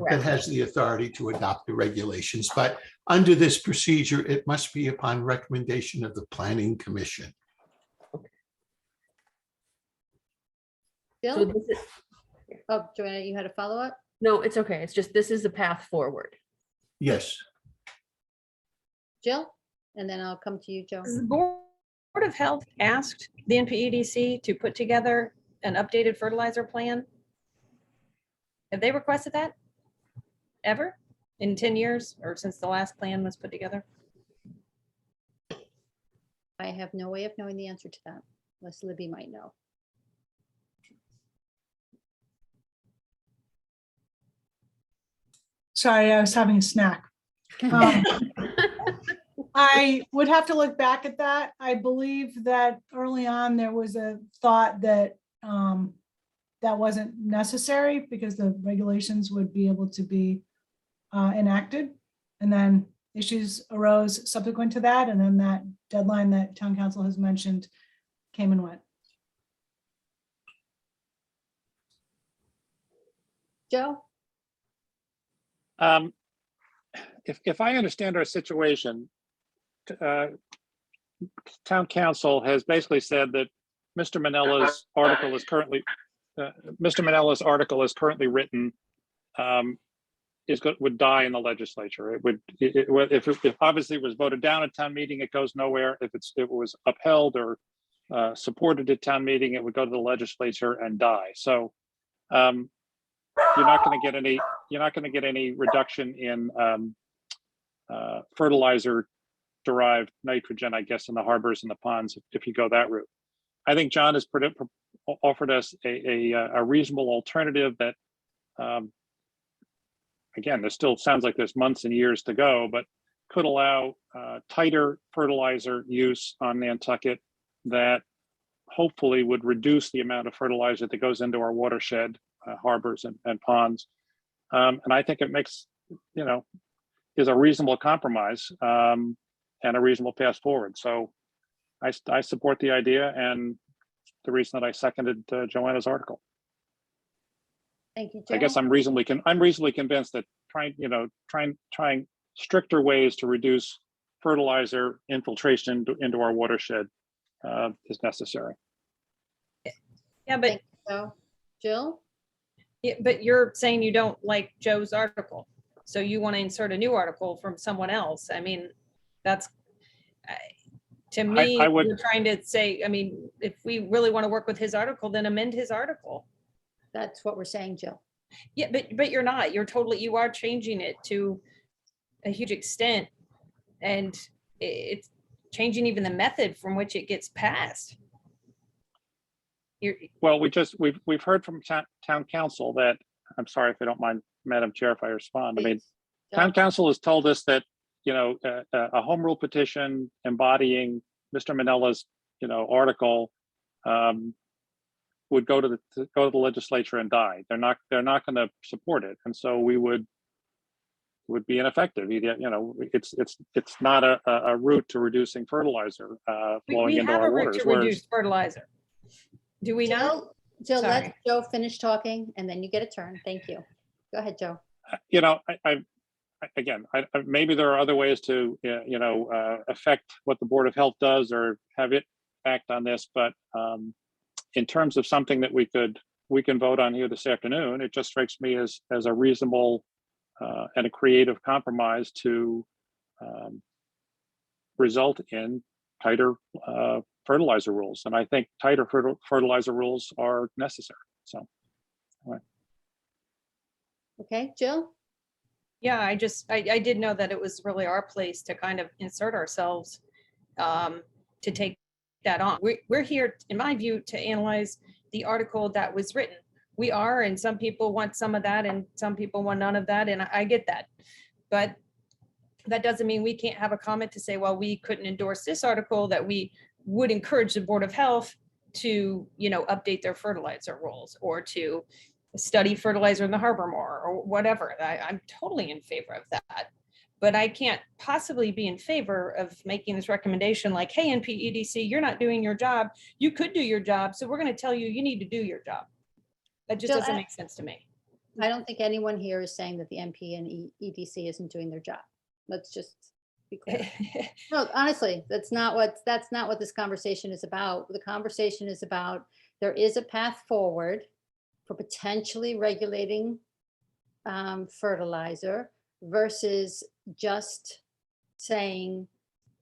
S7: that has the authority to adopt the regulations. But under this procedure, it must be upon recommendation of the Planning Commission.
S1: Jill?
S2: So this is,
S1: Oh, Joanna, you had a follow-up?
S2: no, it's okay. It's just, this is the path forward.
S7: Yes.
S1: Jill? And then I'll come to you, Joe.
S13: Has the Board of Health asked the NPEDC to put together an updated fertilizer plan? Have they requested that? ever in 10 years or since the last plan was put together?
S1: I have no way of knowing the answer to that, unless Libby might know.
S14: Sorry, I was having a snack. I would have to look back at that. I believe that early on, there was a thought that that wasn't necessary because the regulations would be able to be enacted. And then issues arose subsequent to that. And then that deadline that town council has mentioned came and went.
S1: Joe?
S4: If I understand our situation, town council has basically said that Mr. Manella's article is currently written, would die in the legislature. It would, if obviously it was voted down at town meeting, it goes nowhere. If it was upheld or supported at town meeting, it would go to the legislature and die. So you're not going to get any reduction in fertilizer derived nitrogen, I guess, in the harbors and the ponds if you go that route. I think John has offered us a reasonable alternative that, again, there still sounds like there's months and years to go, but could allow tighter fertilizer use on Nantucket that hopefully would reduce the amount of fertilizer that goes into our watershed, harbors and ponds. And I think it makes, is a reasonable compromise and a reasonable path forward. So I support the idea, and the reason that I seconded Joanna's article.
S1: Thank you, Joe.
S4: I guess I'm reasonably convinced that trying stricter ways to reduce fertilizer infiltration into our watershed is necessary.
S13: Yeah, but
S1: Thank you, Joe. Jill?
S13: yeah, but you're saying you don't like Joe's article, so you want to insert a new article from someone else. I mean, that's to me,
S4: I would-
S13: you're trying to say, I mean, if we really want to work with his article, then amend his article.
S1: That's what we're saying, Jill.
S13: Yeah, but you're not. You are changing it to a huge extent, and it's changing even the method from which it gets passed.
S4: Well, we've heard from town council that, I'm sorry if I don't mind, Madam Chair, if I respond. I mean, town council has told us that, a home rule petition embodying Mr. Manella's, article would go to the legislature and die. They're not going to support it, and so we would be ineffective. It's not a route to reducing fertilizer flowing into our waters.
S13: To reduce fertilizer. Do we not?
S1: Jill, let
S13: Sorry.
S1: Joe finish talking and then you get a turn. Thank you. Go ahead, Joe. Maybe there are other ways to, affect what the Board of Health does or have it act on this, but in terms of something that we can vote on here this afternoon, it just strikes me as a reasonable and a creative compromise to result in tighter fertilizer rules. And I think tighter fertilizer rules are necessary. So, anyway. Okay, Jill?
S13: Yeah, I did know that it was really our place to kind of insert ourselves to take that on. We're here, in my view, to analyze the article that was written. We are, and some people want some of that and some people want none of that, and I get that. But that doesn't mean we can't have a comment to say, well, we couldn't endorse this article, that we would encourage the Board of Health to, update their fertilizer rules or to study fertilizer in the harbor more or whatever. I'm totally in favor of that. But I can't possibly be in favor of making this recommendation like, hey, NPEDC, you're not doing your job. You could do your job. So we're going to tell you, you need to do your job. That just
S1: Jill,
S13: doesn't make sense to me.
S1: I don't think anyone here is saying that the MP and EDC isn't doing their job. Let's just be clear. No, honestly, that's not what this conversation is about. The conversation is about, there is a path forward for potentially regulating fertilizer versus just saying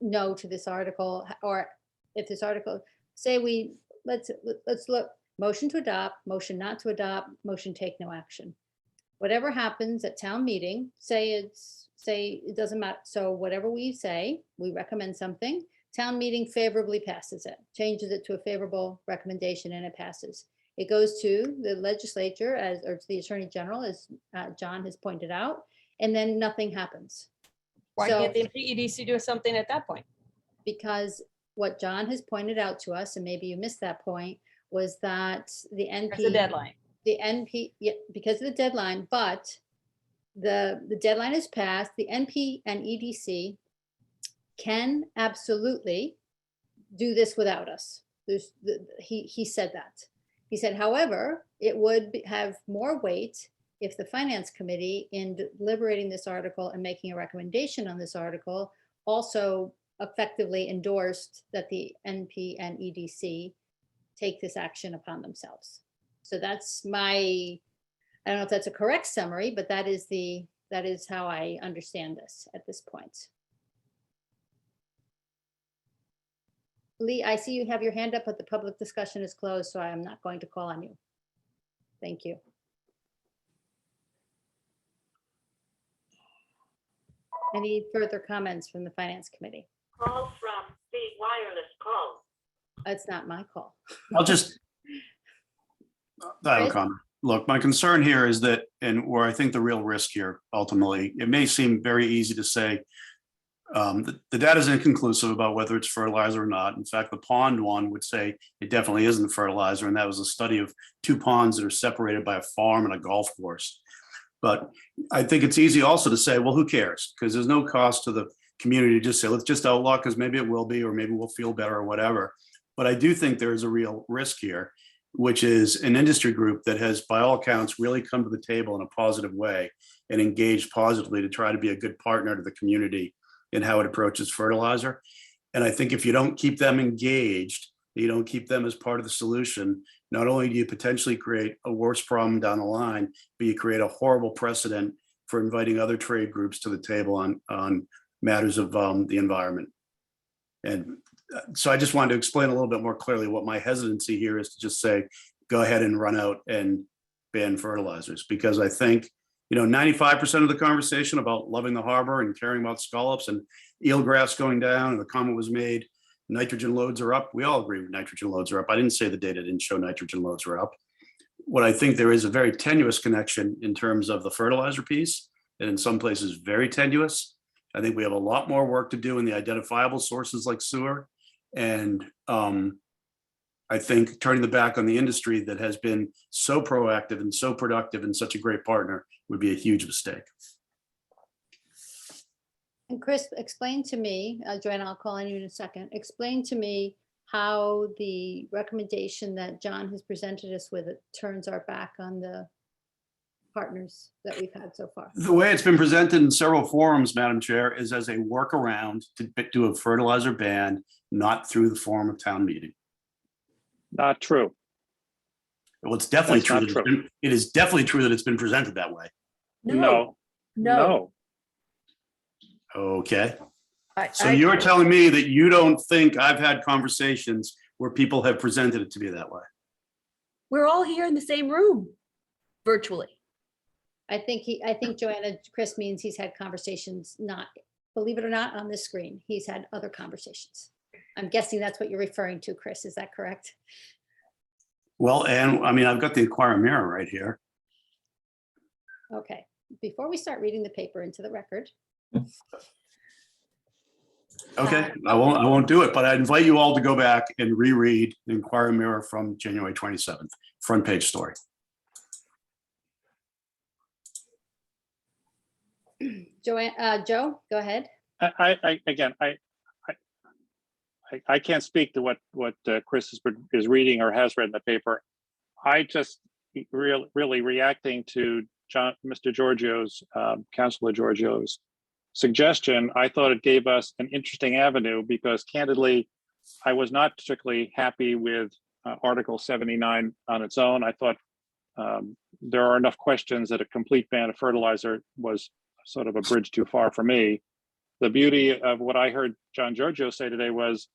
S1: no to this article. Or if this article, say let's look, motion to adopt, motion not to adopt, motion take no action. whatever happens at town meeting, say it doesn't matter. So whatever we say, we recommend something, town meeting favorably passes it, changes it to a favorable recommendation and it passes. It goes to the legislature or to the Attorney General, as John has pointed out, and then nothing happens.
S13: Why
S1: So-
S13: can't the PEDC do something at that point?
S1: Because what John has pointed out to us, and maybe you missed that point, was that the NP.
S13: There's a deadline.
S1: The NP, yeah, because of the deadline, but the deadline is passed, the NP and EDC can absolutely do this without us. He said that. He said, however, it would have more weight if the Finance Committee, in deliberating this article and making a recommendation on this article, also effectively endorsed that the NP and EDC take this action upon themselves. So that's I don't know if that's a correct summary, but that is how I understand this at this point. Lee, I see you have your hand up, but the public discussion is closed, so I am not going to call on you. Thank you. Any further comments from the Finance Committee?
S15: Call from the wireless call.
S1: It's not my call.
S8: I'll just, I have a comment. Look, my concern here is that, and where I think the real risk here, ultimately, it may seem very easy to say, the data is inconclusive about whether it's fertilizer or not. In fact, the pond one would say it definitely isn't fertilizer, and that was a study of 2 ponds that are separated by a farm and a golf course. But I think it's easy also to say, well, who cares? Because there's no cost to the community to just say, let's just outlaw, because maybe it will be, or maybe we'll feel better or whatever. But I do think there is a real risk here, which is an industry group that has, by all accounts, really come to the table in a positive way and engaged positively to try to be a good partner to the community in how it approaches fertilizer. And I think if you don't keep them engaged, you don't keep them as part of the solution, not only do you potentially create a worse problem down the line, but you create a horrible precedent for inviting other trade groups to the table on matters of the environment. And so I just wanted to explain a little bit more clearly what my hesitancy here is, to just say, go ahead and run out and ban fertilizers, because I think, 95% of the conversation about loving the harbor and caring about scallops and eelgrass going down, and the comment was made, nitrogen loads are up. We all agree nitrogen loads are up. I didn't say the data didn't show nitrogen loads are up. What I think there is a very tenuous connection in terms of the fertilizer piece, and in some places very tenuous. I think we have a lot more work to do in the identifiable sources like sewer. And I think turning the back on the industry that has been so proactive and so productive and such a great partner would be a huge mistake.
S1: And Chris, explain to me, Joanna, I'll call on you in a second. Explain to me how the recommendation that John has presented us with, it turns our back on the partners that we've had so far.
S8: The way it's been presented in several forums, Madam Chair, is as a workaround to do a fertilizer ban, not through the form of town meeting.
S4: Not true.
S8: Well, it's definitely
S4: That's
S8: true.
S4: not
S8: That it's been, it is definitely true that it's been presented that way.
S4: No.
S8: Okay. So
S13: I-
S8: you're telling me that you don't think I've had conversations where people have presented it to me that way?
S13: We're all here in the same room, virtually.
S1: I think Joanna, Chris means he's had conversations, not, believe it or not, on this screen. He's had other conversations. I'm guessing that's what you're referring to, Chris. Is that correct?
S8: Well, and I mean, I've got the Inquirer Mirror right here.
S1: Okay. Before we start reading the paper into the record.
S8: Okay, I won't do it, but I invite you all to go back and reread the Inquirer Mirror from January 27th, front page story.
S1: Joe, go ahead.
S4: I can't speak to what Chris is reading or has read in the paper. I just really reacting to Mr. Giorgio's, Councilor Giorgio's suggestion. I thought it gave us an interesting avenue, because candidly, I was not particularly happy with Article 79 on its own. I thought there are enough questions that a complete ban of fertilizer was sort of a bridge too far for me. The beauty of what I heard John Giorgio say today was,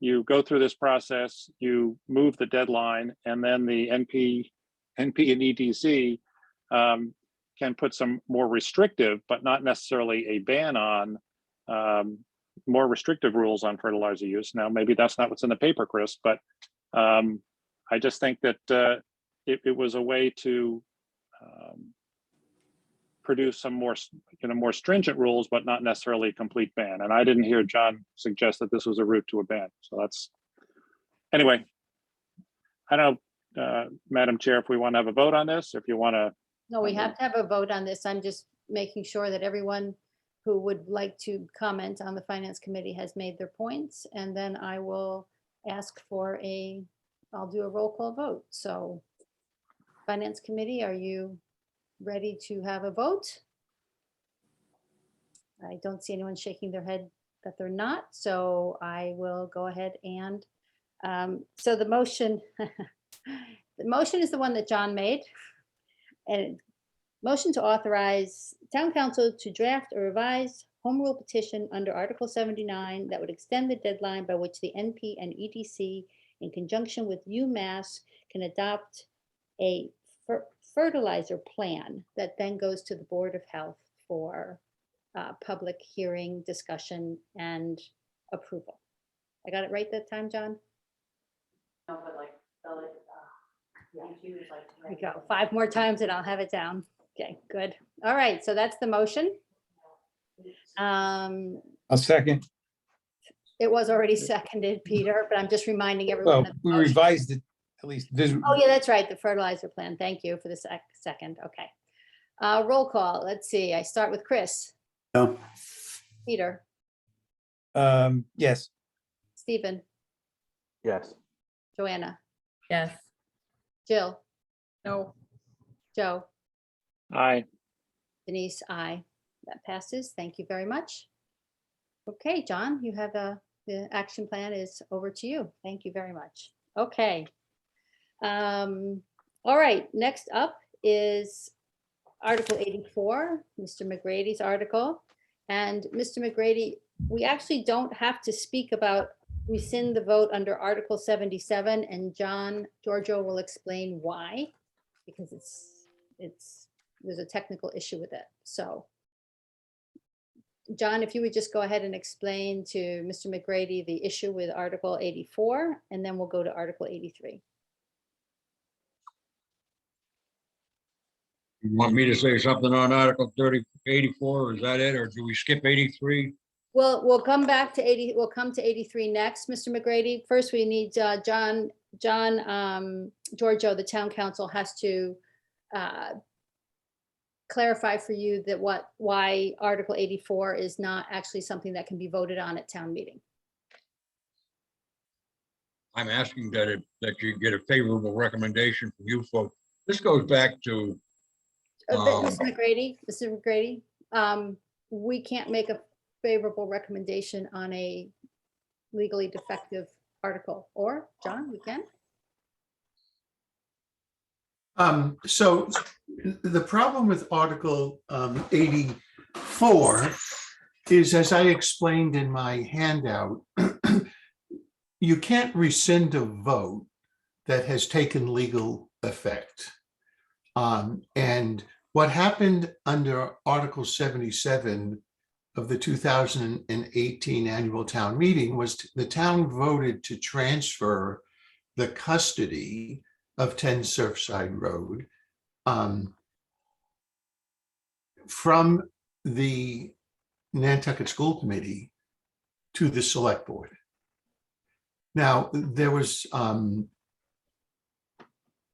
S4: you go through this process, you move the deadline, and then the NP and EDC can put some more restrictive, but not necessarily a ban on, more restrictive rules on fertilizer use. Now, maybe that's not what's in the paper, Chris, but I just think that it was a way to produce some more, more stringent rules, but not necessarily a complete ban. And I didn't hear John suggest that this was a route to a ban. So that's, anyway, I don't know, Madam Chair, if we want to have a vote on this, if you want to.
S1: No, we have to have a vote on this. I'm just making sure that everyone who would like to comment on the Finance Committee has made their points, and then I will ask for I'll do a roll call vote. So Finance Committee, are you ready to have a vote? I don't see anyone shaking their head that they're not, so I will go ahead and, so the motion, the motion is the one that John made. And motion to authorize town council to draft a revised home rule petition under Article 79 that would extend the deadline by which the NP and EDC, in conjunction with UMass, can adopt a fertilizer plan that then goes to the Board of Health for public hearing, discussion, and approval. I got it right that time, John?
S10: No, but like,
S1: There we go. 5 more times and I'll have it down. Okay, good. All right, so that's the motion.
S3: I'll second.
S1: It was already seconded, Peter, but I'm just reminding everyone.
S3: Well,
S1: of the
S3: we
S1: motion.
S3: revised it at least.
S1: Oh, yeah, that's right. The fertilizer plan. Thank you for the second. Okay. Roll call. Let's see. I start with Chris.
S8: No.
S1: Peter,
S3: Yes.
S1: Stephen,
S11: Yes.
S1: Joanna,
S13: Yes.
S1: Jill,
S13: No.
S1: Joe,
S4: Aye.
S1: Denise, aye. That passes. Thank you very much. Okay, John, you have the action plan is over to you. Thank you very much. Okay. All right, next up is Article 84, Mr. McGrady's article. And Mr. McGrady, we actually don't have to speak about rescind the vote under Article 77, and John Giorgio will explain why, because there's a technical issue with it. So John, if you would just go ahead and explain to Mr. McGrady the issue with Article 84, and then we'll go to Article 83.
S16: You want me to say something on Article 84? Is that it, or do we skip 83?
S1: Well, we'll come back to 80. We'll come to 83 next, Mr. McGrady. First, we need John Giorgio, the town council, has to clarify for you that why Article 84 is not actually something that can be voted on at town meeting.
S16: I'm asking that you get a favorable recommendation from you folks. This goes back to
S1: Mr. McGrady, we can't make a favorable recommendation on a legally defective article, or John, we can?
S7: So the problem with Article 84 is, as I explained in my handout, you can't rescind a vote that has taken legal effect. And what happened under Article 77 of the 2018 annual town meeting was the town voted to transfer the custody of 10 Surfside Road from the Nantucket School Committee to the Select Board. Now, there was,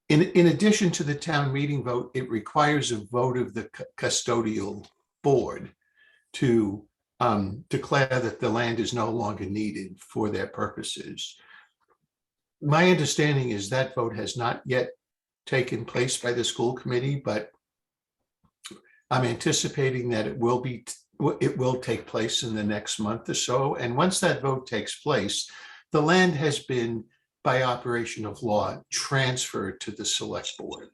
S7: in addition to the town meeting vote, it requires a vote of the custodial board to declare that the land is no longer needed for their purposes. My understanding is that vote has not yet taken place by the school committee, but I'm anticipating that it will take place in the next month or so. And once that vote takes place, the land has been, by operation of law, transferred to the select board.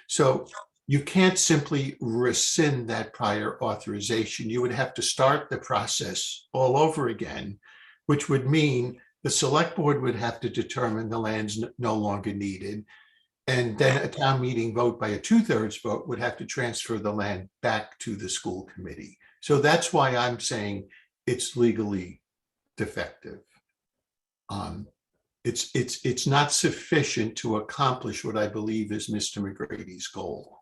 S7: So you can't simply rescind that prior authorization. You would have to start the process all over again, which would mean the select board would have to determine the land's no longer needed. And then a town meeting vote by a 2/3 vote would have to transfer the land back to the school committee. So that's why I'm saying it's legally defective. It's not sufficient to accomplish what I believe is Mr. McGrady's goal.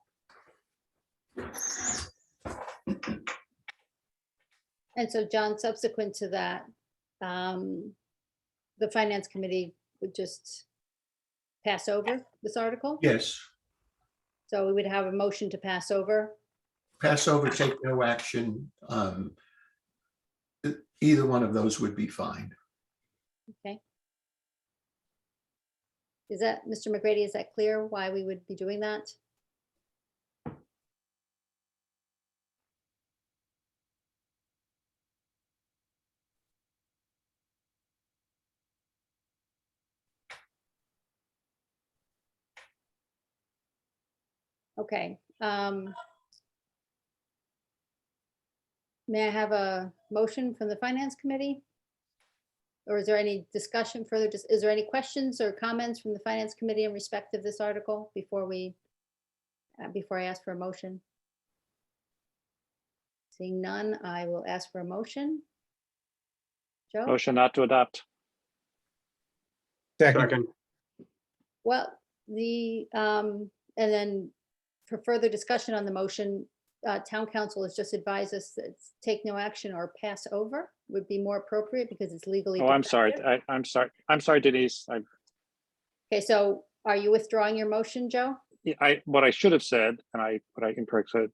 S1: And so, John, subsequent to that, the finance committee would just pass over this article?
S7: Yes,
S1: So we would have a motion to pass over.
S7: pass over, take no action. Either one of those would be fine.
S1: Okay. Is that, Mr. McGrady, is that clear why we would be doing that? Okay. May I have a motion from the finance committee? Or is there any discussion further? Is there any questions or comments from the finance committee in respect of this article before we, before I ask for a motion? Seeing none, I will ask for a motion. Joe?
S4: Motion not to adopt.
S3: Second.
S1: Well, and then for further discussion on the motion, town council has just advised us that take no action or pass over would be more appropriate because it's legally.
S4: Oh, I'm sorry.
S1: defective.
S4: I'm sorry. I'm sorry, Denise.
S1: Okay, so are you withdrawing your motion, Joe?
S4: What I should have said, and what I incorrect said,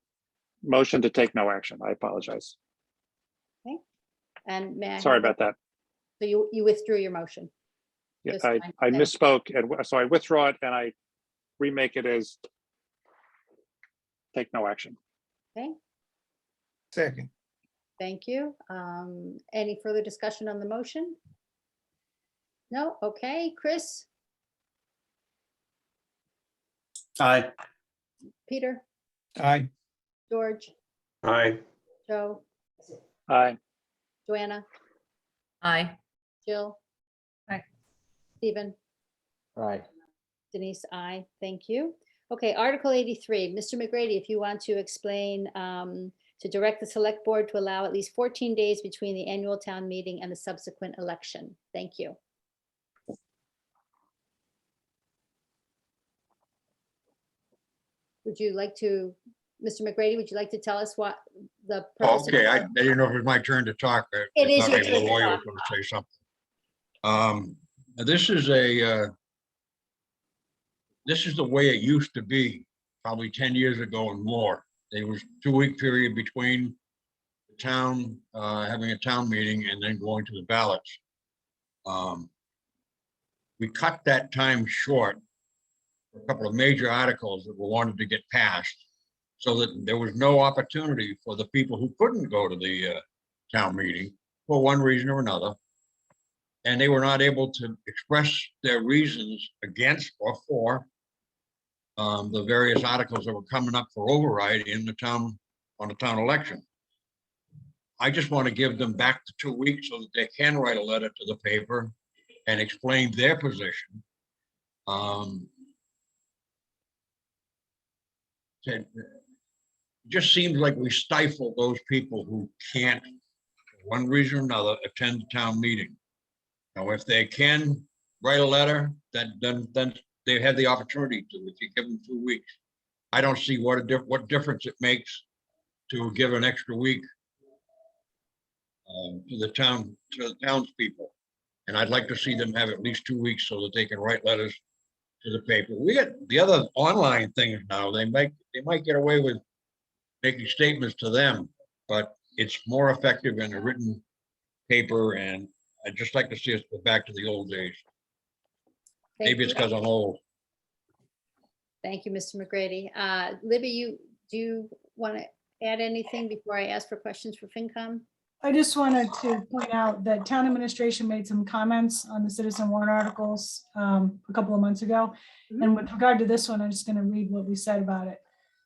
S4: motion to take no action. I apologize.
S1: Okay. And may I?
S4: Sorry
S1: have a-
S4: about that.
S1: So you withdrew your motion?
S4: Yeah,
S1: Just
S4: I
S1: fine.
S4: misspoke, and so I withdraw it and I remake it as take no action.
S1: Okay,
S3: Second.
S1: thank you. Any further discussion on the motion? No, okay, Chris,
S8: Aye.
S1: Peter,
S3: Aye.
S1: George,
S8: Aye.
S1: Joe,
S4: Aye.
S1: Joanna,
S13: Aye.
S1: Jill.
S13: Aye.
S1: Stephen,
S11: Right.
S1: Denise, aye, thank you. Okay, Article 83, Mr. McGrady, if you want to explain, to direct the select board to allow at least 14 days between the annual town meeting and the subsequent election. Thank you. Would you like to, Mr. McGrady, would you like to tell us what the purpose of?
S16: Okay, I didn't know if it was my turn to talk.
S1: It is
S16: I thought
S1: your
S16: maybe
S1: turn
S16: the
S1: to
S16: lawyer was
S1: talk.
S16: going to say something. This is the way it used to be, probably 10 years ago and more. There was a 2-week period between the town having a town meeting and then going to the ballots. We cut that time short for a couple of major articles that we wanted to get passed, so that there was no opportunity for the people who couldn't go to the town meeting for one reason or another. And they were not able to express their reasons against or for the various articles that were coming up for override in the town, on the town election. I just want to give them back the 2 weeks so that they can write a letter to the paper and explain their position. It just seems like we stifle those people who can't, for one reason or another, attend the town meeting. Now, if they can write a letter, then they have the opportunity to, if you give them 2 weeks. I don't see what difference it makes to give an extra week to the townspeople. And I'd like to see them have at least 2 weeks so that they can write letters to the paper. We get the other online things now. They might get away with making statements to them, but it's more effective in a written paper. And I'd just like to see us go back to the old days.
S1: Thank
S16: Maybe it's
S1: you.
S16: because I'm old.
S1: Thank you, Mr. McGrady. Libby, do you want to add anything before I ask for questions for FinCom?
S14: I just wanted to point out that town administration made some comments on the citizen warrant articles a couple of months ago. And with regard to this one, I'm just going to read what we said about it.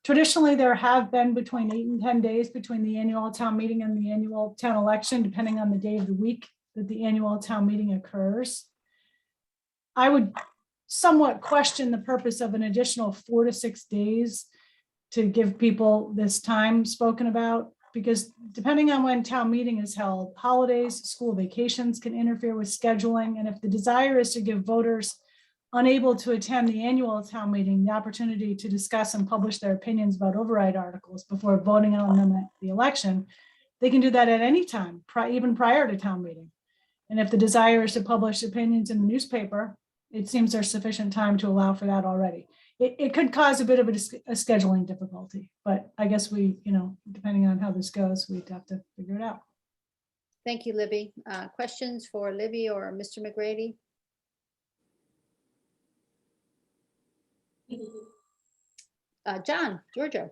S14: Traditionally, there have been between 8 and 10 days between the annual town meeting and the annual town election, depending on the day of the week that the annual town meeting occurs. I would somewhat question the purpose of an additional 4 to 6 days to give people this time spoken about, because depending on when town meeting is held, holidays, school vacations can interfere with scheduling. And if the desire is to give voters unable to attend the annual town meeting the opportunity to discuss and publish their opinions about override articles before voting on them at the election, they can do that at any time, even prior to town meeting. And if the desire is to publish opinions in the newspaper, it seems there's sufficient time to allow for that already. It could cause a bit of a scheduling difficulty, but I guess we, depending on how this goes, we'd have to figure it out.
S1: Thank you, Libby. Questions for Libby or Mr. McGrady? John, Giorgio.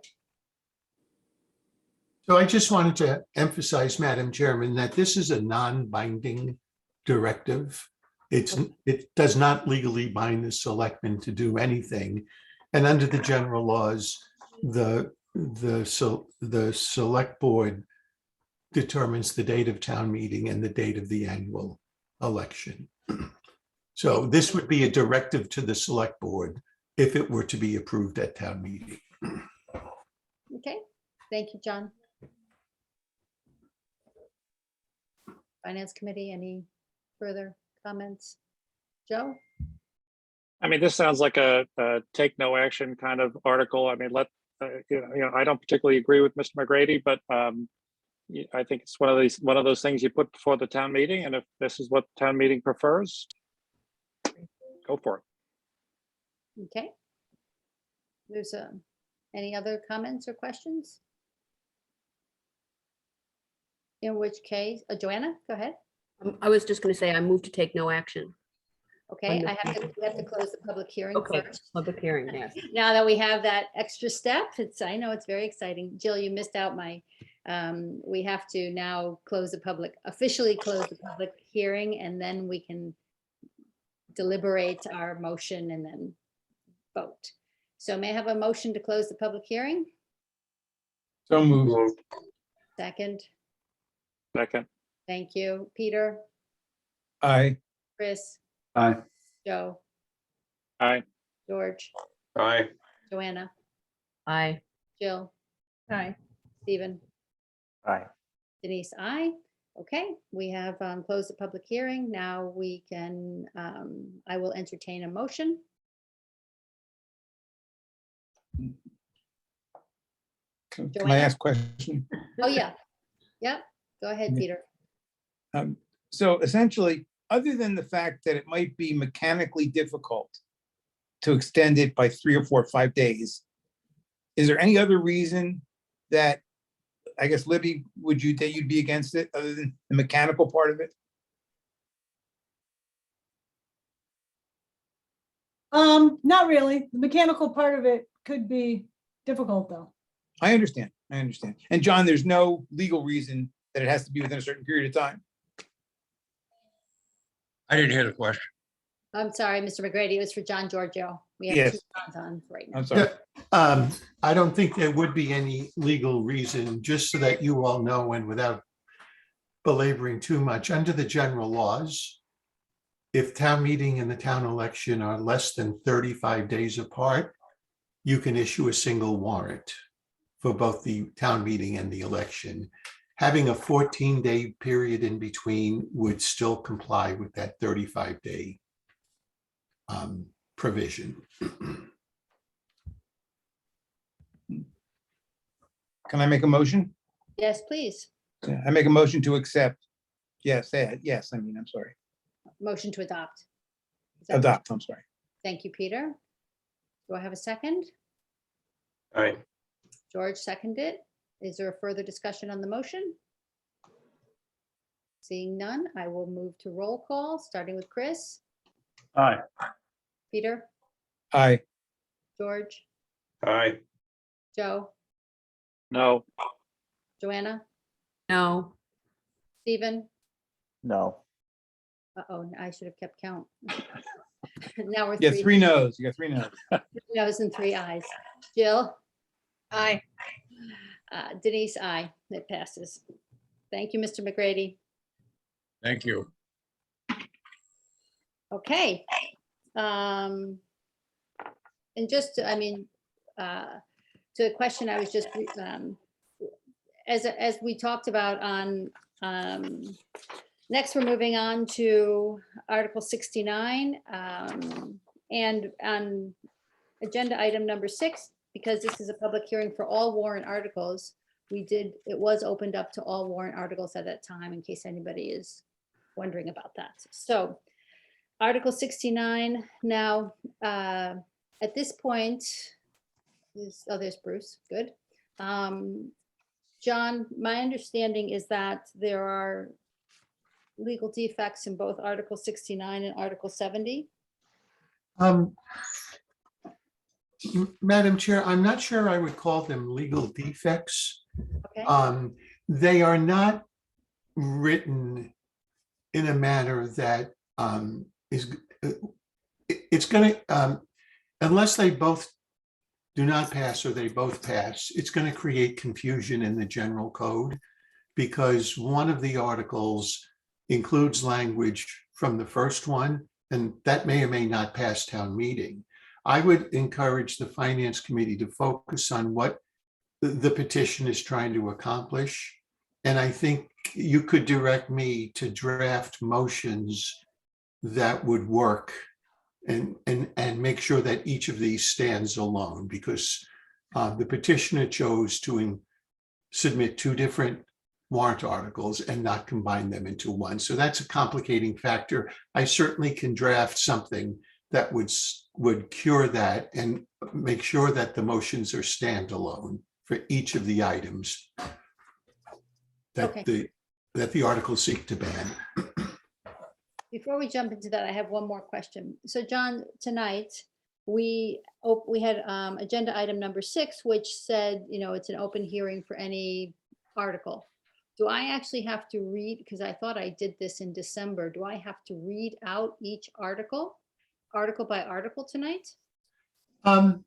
S7: So I just wanted to emphasize, Madam Chairman, that this is a non-binding directive. It does not legally bind the selectmen to do anything. And under the general laws, the select board determines the date of town meeting and the date of the annual election. So this would be a directive to the select board if it were to be approved at town meeting.
S1: Okay, thank you, John. Finance Committee, any further comments? Joe?
S4: I mean, this sounds like a take no action kind of article. I mean, I don't particularly agree with Mr. McGrady, but I think it's one of those things you put before the town meeting, and if this is what town meeting prefers, go for it.
S1: Okay. There's any other comments or questions? In which case, Joanna, go ahead.
S2: I was just going to say, I move to take no action.
S1: Okay, we have to close the public hearing
S2: Okay,
S1: first.
S2: public hearing, yes.
S1: Now that we have that extra step, I know it's very exciting. Jill, you missed out we have to now officially close the public hearing, and then we can deliberate our motion and then vote. So may I have a motion to close the public hearing?
S3: So moved.
S1: Second.
S4: Second.
S1: Thank you. Peter,
S3: Aye.
S1: Chris,
S8: Aye.
S1: Joe,
S4: Aye.
S1: George,
S16: Aye.
S1: Joanna,
S2: Aye.
S1: Jill,
S13: Aye.
S1: Stephen,
S11: Aye.
S1: Denise, aye. Okay, we have closed the public hearing. Now we can, I will entertain a motion.
S3: Can I
S1: Joanna?
S3: ask a question?
S1: Oh, yeah. Yep. Go ahead,
S3: Yeah.
S1: Peter.
S3: So essentially, other than the fact that it might be mechanically difficult to extend it by 3 or 4 or 5 days, is there any other reason that, I guess, Libby, that you'd be against it other than the mechanical part of it?
S14: Not really. The mechanical part of it could be difficult, though.
S3: I understand. And John, there's no legal reason that it has to be within a certain period of time.
S16: I didn't hear the question.
S1: I'm sorry, Mr. McGrady. It was for John Giorgio. We have
S3: Yes.
S1: 2 Johns on right now.
S3: I'm sorry.
S7: I don't think there would be any legal reason, just so that you all know, and without belaboring too much, under the general laws, if town meeting and the town election are less than 35 days apart, you can issue a single warrant for both the town meeting and the election. Having a 14-day period in between would still comply with that 35-day provision.
S3: Can I make a motion?
S1: Yes, please.
S3: I make a motion to accept. Yes, yes, I'm sorry.
S1: Motion to adopt. Is that-
S3: Adopt, I'm sorry.
S1: Thank you, Peter. Do I have a second?
S16: Aye.
S1: George seconded. Is there a further discussion on the motion? Seeing none, I will move to roll call, starting with Chris,
S8: Aye.
S1: Peter,
S3: Aye.
S1: George,
S16: Aye.
S1: Joe,
S4: No.
S1: Joanna,
S2: No.
S1: Stephen.
S11: No.
S1: Uh-oh, I should have kept count. Now we're
S3: Yeah,
S1: 3
S3: 3 no's. You got 3 no's.
S1: no's and 3 ayes. Jill,
S13: Aye.
S1: Denise, aye. It passes. Thank you, Mr. McGrady.
S16: Thank you.
S1: Okay. And just, I mean, to a question I was just, as we talked about on, next we're moving on to Article 69. And on agenda item number 6, because this is a public hearing for all warrant articles, it was opened up to all warrant articles at that time, in case anybody is wondering about that. So Article 69, now, at this point, there's Bruce, good. John, my understanding is that there are legal defects in both Article 69 and Article 70.
S7: Madam Chair, I'm not sure I would call them legal defects.
S1: Okay.
S7: They are not written in a manner that it's going to, unless they both do not pass or they both pass, it's going to create confusion in the general code, because one of the articles includes language from the first one, and that may or may not pass town meeting. I would encourage the Finance Committee to focus on what the petition is trying to accomplish. And I think you could direct me to draft motions that would work and make sure that each of these stands alone, because the petitioner chose to submit 2 different warrant articles and not combine them into one. So that's a complicating factor. I certainly can draft something that would cure that and make sure that the motions are standalone for each of the items that the articles seek to ban.
S1: Before we jump into that, I have one more question. So John, tonight, we had agenda item number 6, which said, it's an open hearing for any article. Do I actually have to read, because I thought I did this in December, do I have to read out each article by article tonight?
S7: I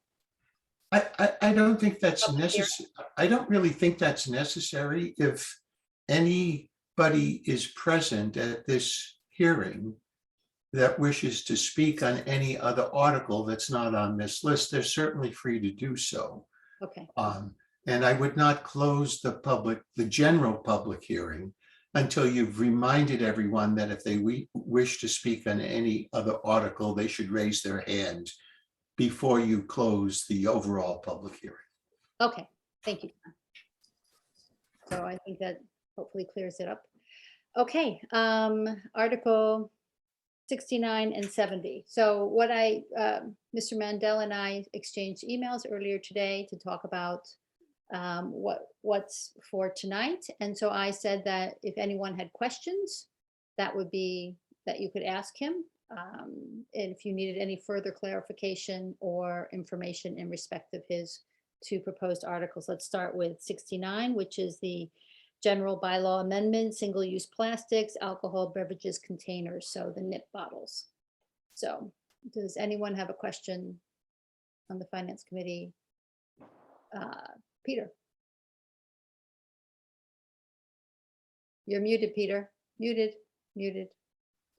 S7: don't think that's necessary. I don't really think that's necessary. If anybody is present at this hearing that wishes to speak on any other article that's not on this list, they're certainly free to do so.
S1: Okay.
S7: And I would not close the general public hearing until you've reminded everyone that if they wish to speak on any other article, they should raise their hand before you close the overall public hearing.
S1: Okay, thank you. So I think that hopefully clears it up. Okay, Article 69 and 70. So what Mr. Mandel and I exchanged emails earlier today to talk about what's for tonight. And so I said that if anyone had questions, that you could ask him. And if you needed any further clarification or information in respect of his 2 proposed articles, let's start with 69, which is the general bylaw amendment, single-use plastics, alcohol beverages containers, so the nip bottles. So does anyone have a question on the Finance Committee? Peter. You're muted, Peter. Muted.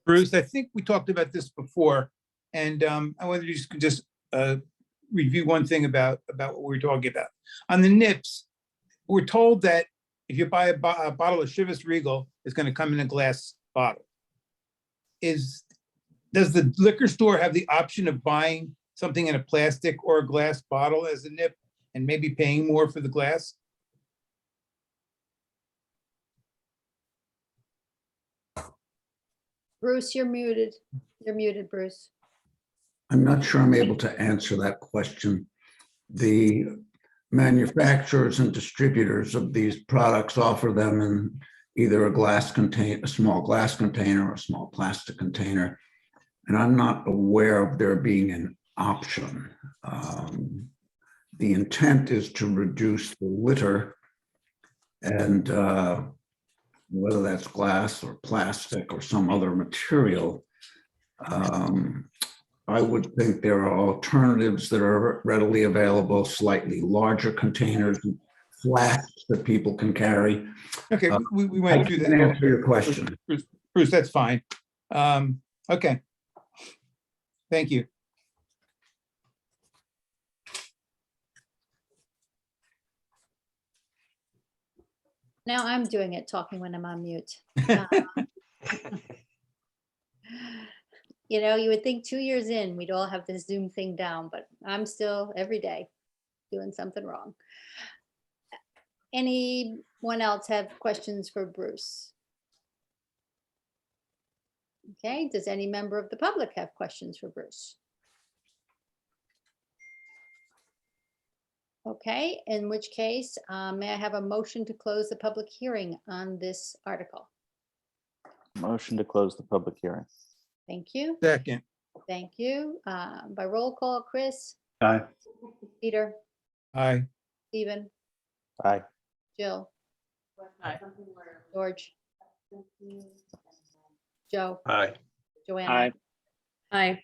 S3: Bruce, I think we talked about this before, and I wonder if you could just review one thing about what we were talking about. On the nips, we're told that if you buy a bottle of Chivas Regal, it's going to come in a glass bottle. Does the liquor store have the option of buying something in a plastic or a glass bottle as a nip and maybe paying more for the glass?
S1: Bruce, you're muted. You're muted, Bruce.
S16: I'm not sure I'm able to answer that question. The manufacturers and distributors of these products offer them in either a small glass container or a small plastic container. And I'm not aware of there being an option. The intent is to reduce the litter, and whether that's glass or plastic or some other material, I would think there are alternatives that are readily available, slightly larger containers, flasks that people can carry.
S3: Okay, we went through that.
S16: Answer your question.
S3: Bruce, that's fine. Okay. Thank you.
S1: Now I'm doing it, talking when I'm on mute. You know, you would think 2 years in, we'd all have this Zoom thing down, but I'm still every day doing something wrong. Anyone else have questions for Bruce? Okay, does any member of the public have questions for Bruce? Okay, in which case, may I have a motion to close the public hearing on this article?
S11: Motion to close the public hearing.
S1: Thank you.
S3: Second.
S1: Thank you. By roll call, Chris,
S8: Aye.
S1: Peter,
S3: Aye.
S1: Stephen,
S11: Aye.
S1: Jill,
S13: Aye.
S1: George, Joe,
S8: Aye.
S1: Joanna.
S4: Aye.
S13: Aye.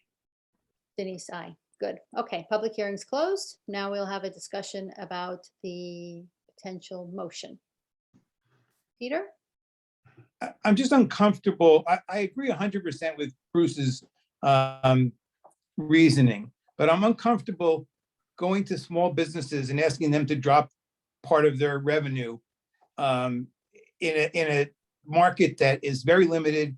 S1: Denise, aye. Good. Okay, public hearing's closed. Now we'll have a discussion about the potential motion. Peter?
S3: I'm just uncomfortable. I agree 100% with Bruce's reasoning, but I'm uncomfortable going to small businesses and asking them to drop part of their revenue in a market that is very limited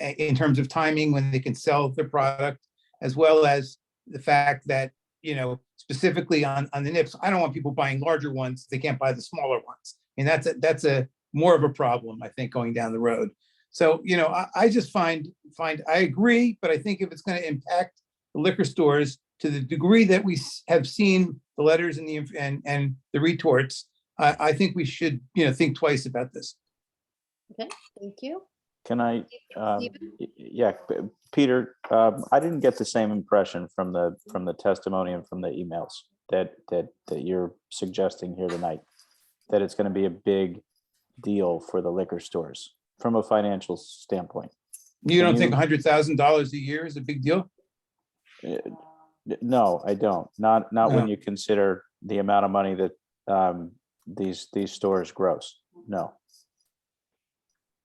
S3: in terms of timing when they can sell their product, as well as the fact that, you know, specifically on the nips, I don't want people buying larger ones. They can't buy the smaller ones. And that's a more of a problem, I think, going down the road. So, you know, I just find I agree, but I think if it's going to impact the liquor stores to the degree that we have seen the letters and the retorts, I think we should, you know, think twice about this.
S1: Okay, thank you.
S11: Can I,
S1: Stephen?
S11: yeah, Peter, I didn't get the same impression from the testimony and from the emails that you're suggesting here tonight, that it's going to be a big deal for the liquor stores from a financial standpoint.
S3: You don't think $100,000 a year is a big deal?
S11: No, I don't. Not when you consider the amount of money that these stores gross. No.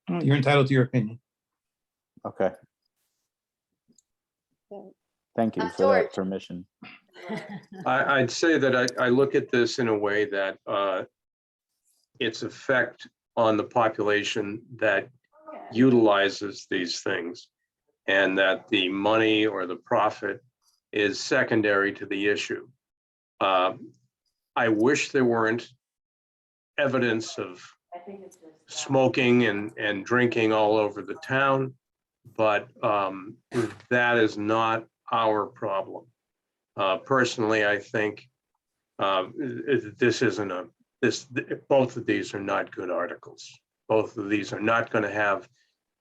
S3: You're entitled to your opinion.
S11: Okay. Thank you for
S1: George.
S11: that permission.
S17: I'd say that I look at this in a way that its effect on the population that utilizes these things, and that the money or the profit is secondary to the issue. I wish there weren't evidence of smoking and drinking all over the town, but that is not our problem. Personally, I think both of these are not good articles. Both of these are not going to have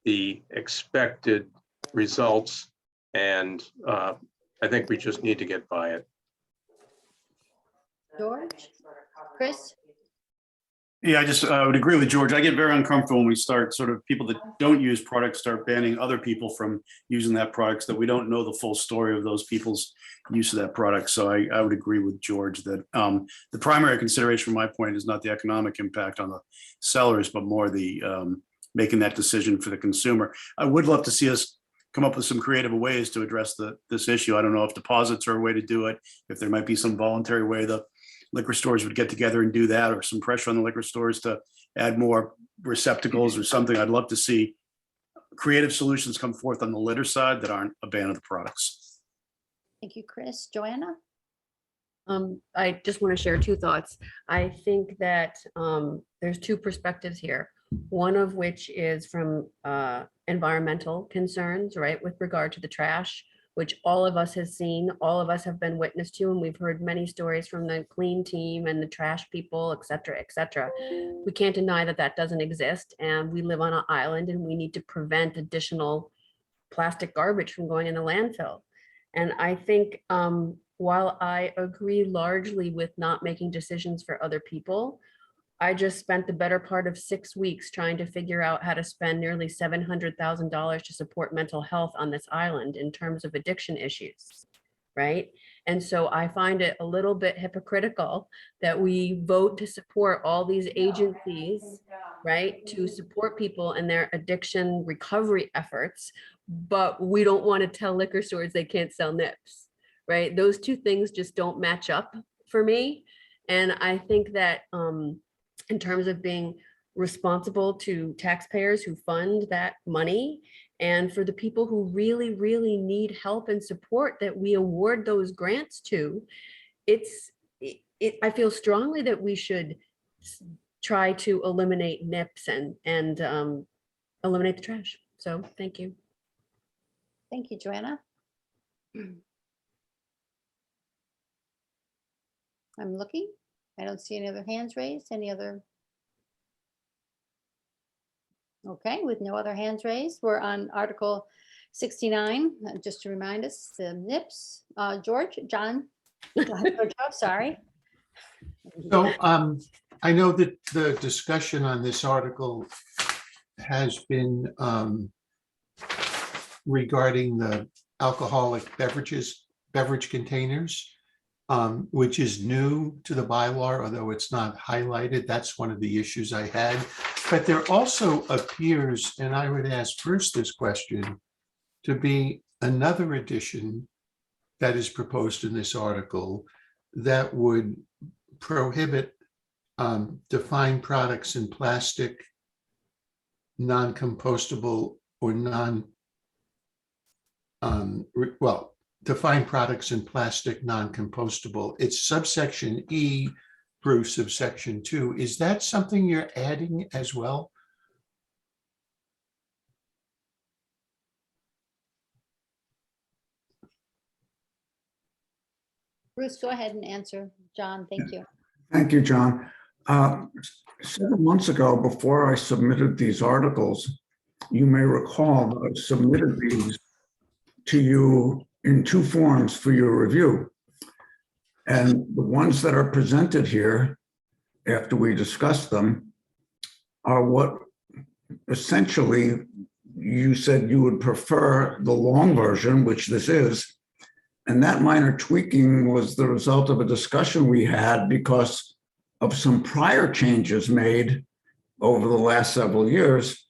S17: the expected results, and I think we just need to get by it.
S1: George? Chris?
S8: Yeah, I would agree with George. I get very uncomfortable when we start sort of people that don't use products start banning other people from using that product, so that we don't know the full story of those people's use of that product. So I would agree with George that the primary consideration from my point is not the economic impact on the sellers, but more the making that decision for the consumer. I would love to see us come up with some creative ways to address this issue. I don't know if deposits are a way to do it, if there might be some voluntary way the liquor stores would get together and do that, or some pressure on the liquor stores to add more receptacles or something. I'd love to see creative solutions come forth on the litter side that aren't a ban of the products.
S1: Thank you, Chris. Joanna?
S2: I just want to share two thoughts. I think that there's two perspectives here. One of which is from environmental concerns, right, with regard to the trash, which all of us has seen, all of us have been witness to, and we've heard many stories from the clean team and the trash people, et cetera, et cetera. We can't deny that that doesn't exist, and we live on an island, and we need to prevent additional plastic garbage from going in the landfill. And I think while I agree largely with not making decisions for other people, I just spent the better part of 6 weeks trying to figure out how to spend nearly $700,000 to support mental health on this island in terms of addiction issues. right? And so I find it a little bit hypocritical that we vote to support all these agencies, right? To support people in their addiction recovery efforts, but we don't want to tell liquor stores they can't sell nips, right? Those two things just don't match up for me. And I think that in terms of being responsible to taxpayers who fund that money, and for the people who really, really need help and support that we award those grants to, I feel strongly that we should try to eliminate nips and eliminate the trash. So thank you.
S1: Thank you, Joanna. I'm looking. I don't see any other hands raised. Any other? Okay, with no other hands raised, we're on Article 69. Just to remind us, the NIPS. John, sorry.
S7: So I know that the discussion on this article has been regarding the alcoholic beverage containers, which is new to the bylaw, although it's not highlighted. That's one of the issues I had. But there also appears, and I would ask Bruce this question, to be another addition that is proposed in this article that would prohibit defined products in plastic, non-compostable or defined products in plastic, non-compostable. It's subsection E, Bruce, of section 2. Is that something you're adding as well?
S1: Bruce, go ahead and answer. John, thank you.
S18: Thank you, John. Several months ago, before I submitted these articles, you may recall that I submitted these to you in two forms for your review. And the ones that are presented here, after we discuss them, are what essentially you said you would prefer the long version, which this is. And that minor tweaking was the result of a discussion we had because of some prior changes made over the last several years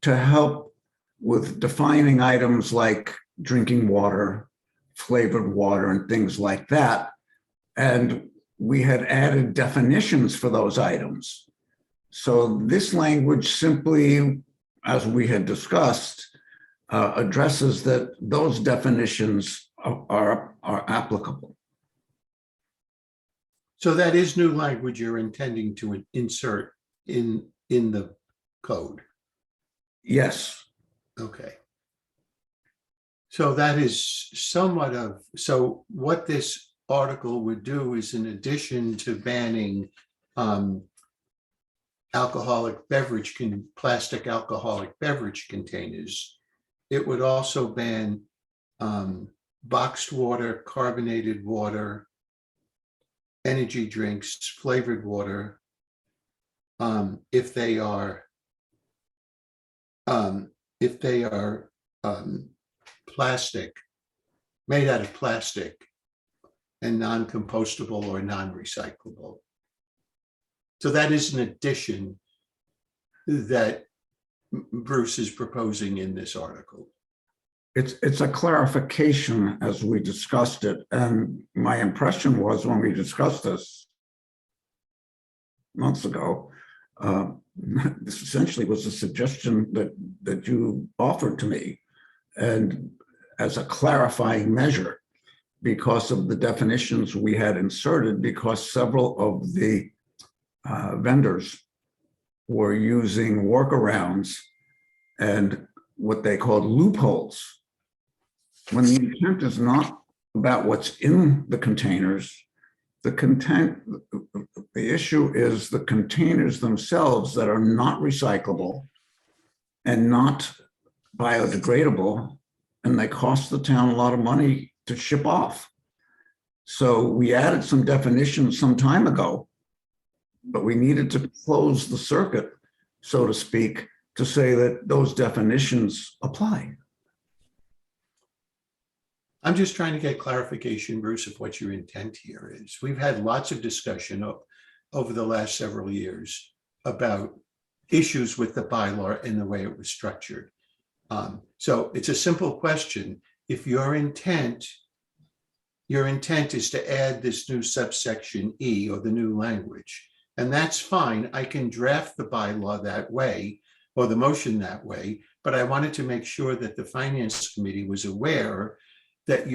S18: to help with defining items like drinking water, flavored water, and things like that. And we had added definitions for those items. So this language simply, as we had discussed, addresses that those definitions are applicable.
S7: So that is new language you're intending to insert in the code?
S18: Yes.
S7: Okay. So that is somewhat of, so what this article would do is, in addition to banning plastic alcoholic beverage containers, it would also ban boxed water, carbonated water, energy drinks, flavored water, if they are plastic, made out of plastic and non-compostable or non-recyclable. So that is an addition that Bruce is proposing in this article.
S18: It's a clarification as we discussed it. And my impression was when we discussed this months ago, this essentially was a suggestion that you offered to me, and as a clarifying measure because of the definitions we had inserted, because several of the vendors were using workarounds and what they called loopholes. When the intent is not about what's in the containers, the issue is the containers themselves that are not recyclable and not biodegradable, and they cost the town a lot of money to ship off. So we added some definitions some time ago, but we needed to close the circuit, so to speak, to say that those definitions apply.
S7: I'm just trying to get clarification, Bruce, of what your intent here is. We've had lots of discussion over the last several years about issues with the bylaw and the way it was structured. So it's a simple question. If your intent is to add this new subsection E or the new language, and that's fine, I can draft the bylaw that way or the motion that way, but I wanted to make sure that the Finance Committee was aware that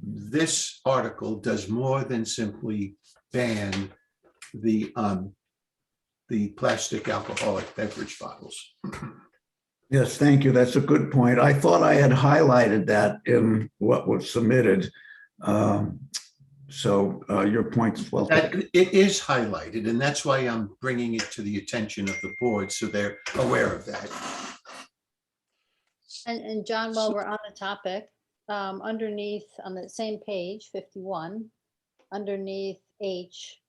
S7: this article does more than simply ban the plastic alcoholic beverage bottles.
S18: Yes, thank you. That's a good point. I thought I had highlighted that in what was submitted. So your point is well taken.
S7: It is highlighted, and that's why I'm bringing it to the attention of the board, so they're aware of that.
S1: And John, while we're on the topic, underneath on the same page, 51, underneath H,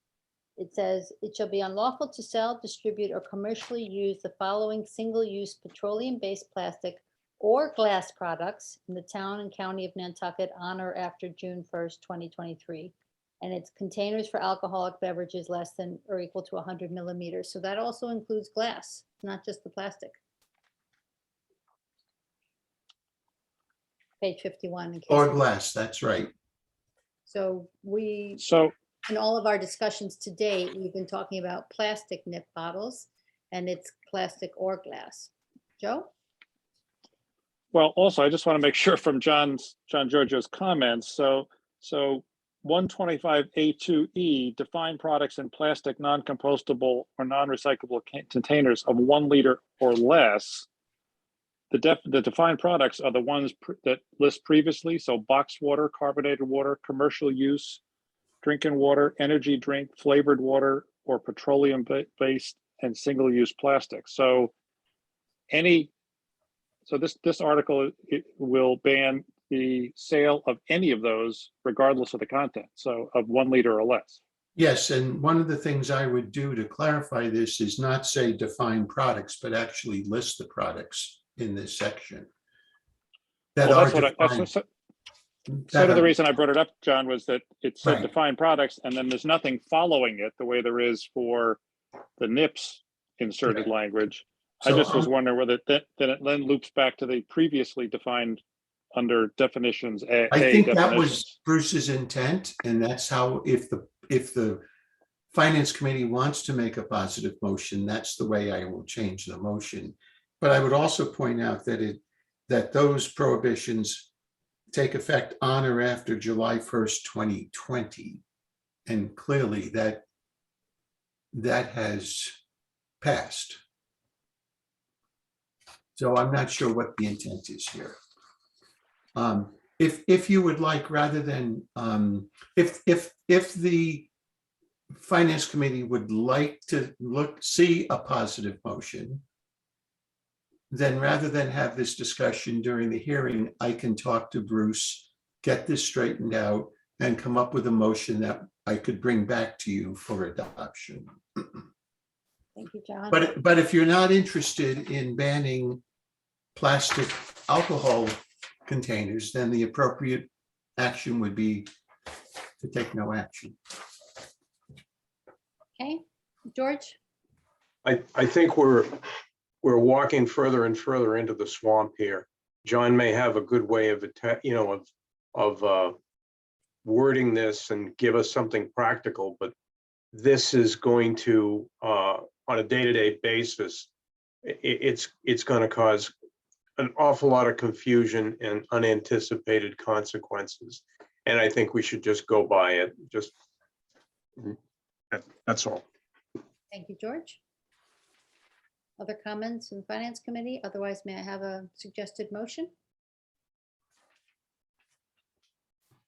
S1: it says, it shall be unlawful to sell, distribute, or commercially use the following single-use petroleum-based plastic or glass products in the town and county of Nantucket on or after June 1st, 2023. And it's containers for alcoholic beverages less than or equal to 100 millimeters. So that also includes glass, not just the plastic. Page 51. In case
S7: Or glass, that's right.
S1: So in all of our discussions to date, we've been talking about plastic nip bottles, and it's plastic or glass. Joe?
S4: Well, also, I just want to make sure from John Giorgio's comments. So 125A2E, define products in plastic, non-compostable or non-recyclable containers of 1 liter or less. The defined products are the ones that list previously. So boxed water, carbonated water, commercial use, drinking water, energy drink, flavored water, or petroleum-based and single-use plastic. So this article will ban the sale of any of those, regardless of the content. So of 1 liter or less.
S7: Yes, and one of the things I would do to clarify this is not say define products, but actually list the products in this section.
S4: Sort of the reason I brought it up, John, was that it said define products, and then there's nothing following it the way there is for the NIPS inserted language. So I just was wondering whether it then loops back to the previously defined under definitions.
S7: I think that was Bruce's intent, and that's how, if the Finance Committee wants to make a positive motion, that's the way I will change the motion. But I would also point out that those prohibitions take effect on or after July 1st, 2020. And clearly that has passed. So I'm not sure what the intent is here. If you would like, rather than, if the Finance Committee would like to see a positive motion, then rather than have this discussion during the hearing, I can talk to Bruce, get this straightened out, and come up with a motion that I could bring back to you for adoption.
S1: Thank you, John.
S7: But if you're not interested in banning plastic alcohol containers, then the appropriate action would be to take no action.
S1: Okay, George?
S17: I think we're walking further and further into the swamp here. John may have a good way of wording this and give us something practical, but this is going to, on a day-to-day basis, it's going to cause an awful lot of confusion and unanticipated consequences. And I think we should just go by it. That's all.
S1: Thank you, George. Other comments in the Finance Committee? Otherwise, may I have a suggested motion?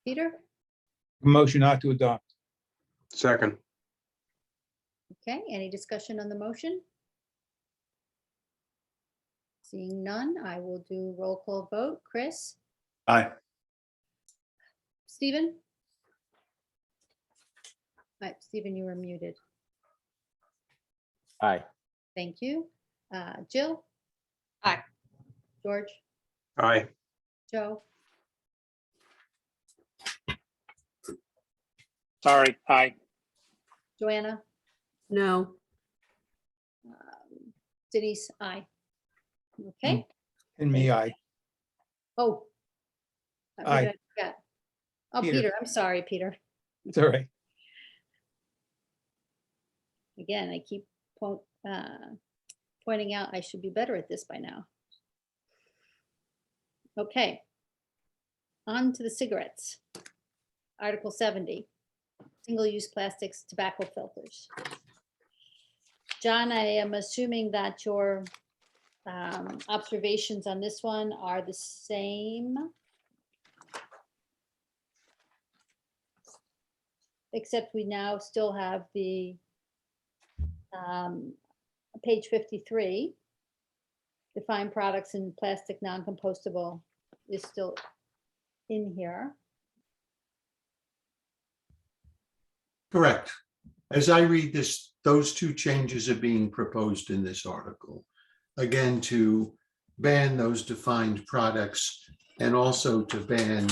S1: Peter?
S3: Motion not to adopt.
S17: Second.
S1: Okay, any discussion on the motion? Seeing none, I will do roll call vote. Chris?
S8: Aye.
S1: Stephen? All right, Stephen, you were muted.
S11: Aye.
S1: Thank you. Jill?
S13: Aye.
S1: George?
S17: Aye.
S1: Joe?
S4: Sorry, aye.
S1: Joanna,
S2: No.
S1: Denise, aye. Okay.
S3: And me, I.
S1: Oh. Who did
S3: Aye.
S1: I forget? Oh,
S3: Peter.
S1: Peter, I'm sorry, Peter.
S3: It's all right.
S1: Again, I keep pointing out I should be better at this by now. Okay. On to the cigarettes. Article 70, single-use plastics, tobacco filters. John, I am assuming that your observations on this one are the same. Except we now still have the page 53. Define products in plastic non-compostable is still in here.
S7: Correct. As I read this, those two changes are being proposed in this article. Again, to ban those defined products and also to ban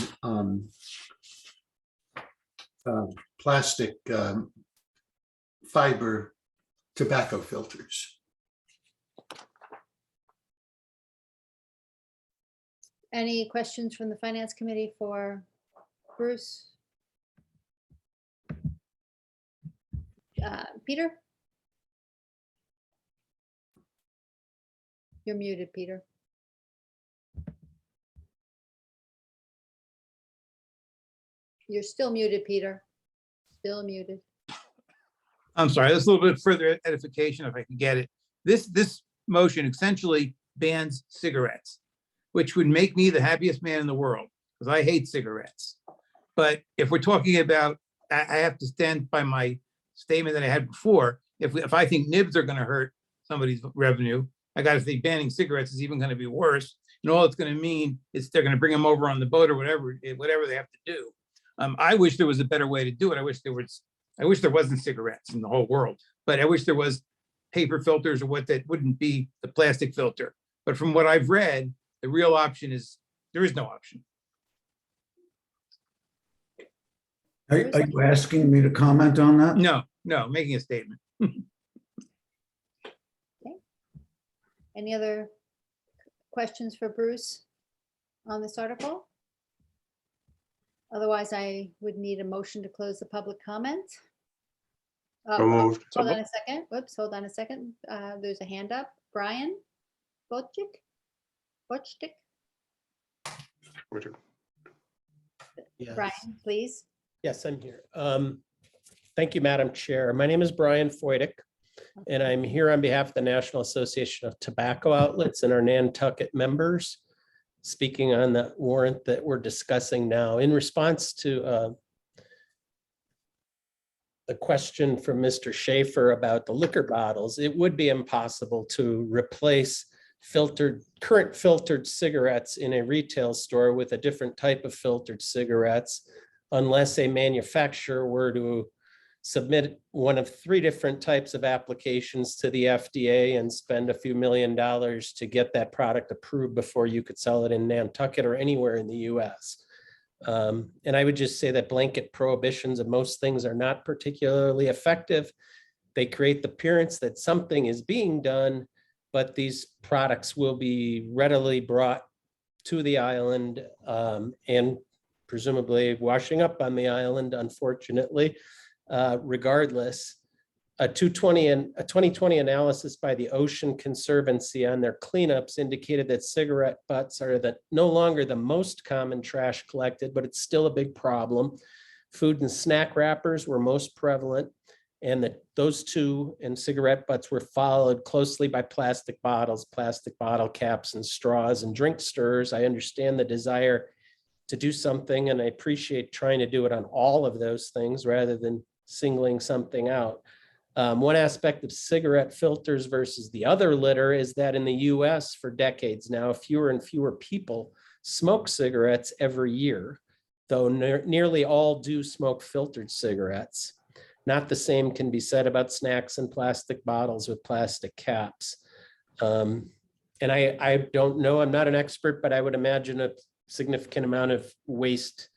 S7: plastic fiber tobacco filters.
S1: Any questions from the Finance Committee for Bruce? Peter? You're muted, Peter. You're still muted, Peter. Still muted.
S3: I'm sorry, that's a little bit further edification if I can get it. This motion essentially bans cigarettes, which would make me the happiest man in the world because I hate cigarettes. But if we're talking about, I have to stand by my statement that I had before. If I think nibs are going to hurt somebody's revenue, I got to think banning cigarettes is even going to be worse. And all it's going to mean is they're going to bring them over on the boat or whatever they have to do. I wish there was a better way to do it. I wish there wasn't cigarettes in the whole world, but I wish there was paper filters or what that wouldn't be the plastic filter. But from what I've read, the real option is there is no option.
S18: Are you asking me to comment on that?
S3: No, making a statement.
S1: Any other questions for Bruce on this article? Otherwise, I would need a motion to close the public comment.
S17: So moved.
S1: Hold on a second. Whoops, hold on a second. There's a hand up. Brian Bocek?
S19: Yes.
S1: Brian, please.
S19: Yes, I'm here. Thank you, Madam Chair. My name is Brian Foydick, and I'm here on behalf of the National Association of Tobacco Outlets and our Nantucket members, speaking on the warrant that we're discussing now. In response to the question from Mr. Schaefer about the liquor bottles, it would be impossible to replace current filtered cigarettes in a retail store with a different type of filtered cigarettes unless a manufacturer were to submit one of 3 different types of applications to the FDA and spend a few $1 million to get that product approved before you could sell it in Nantucket or anywhere in the US. And I would just say that blanket prohibitions of most things are not particularly effective. They create the appearance that something is being done, but these products will be readily brought to the island and presumably washing up on the island, unfortunately, regardless. A 2020 analysis by the Ocean Conservancy on their cleanups indicated that cigarette butts are no longer the most common trash collected, but it's still a big problem. Food and snack wrappers were most prevalent, and those two and cigarette butts were followed closely by plastic bottles, plastic bottle caps, and straws and drink stirrers. I understand the desire to do something, and I appreciate trying to do it on all of those things rather than singling something out. One aspect of cigarette filters versus the other litter is that in the US for decades now, fewer and fewer people smoke cigarettes every year, though nearly all do smoke filtered cigarettes. Not the same can be said about snacks and plastic bottles with plastic caps. And I don't know, I'm not an expert, but I would imagine a significant amount of waste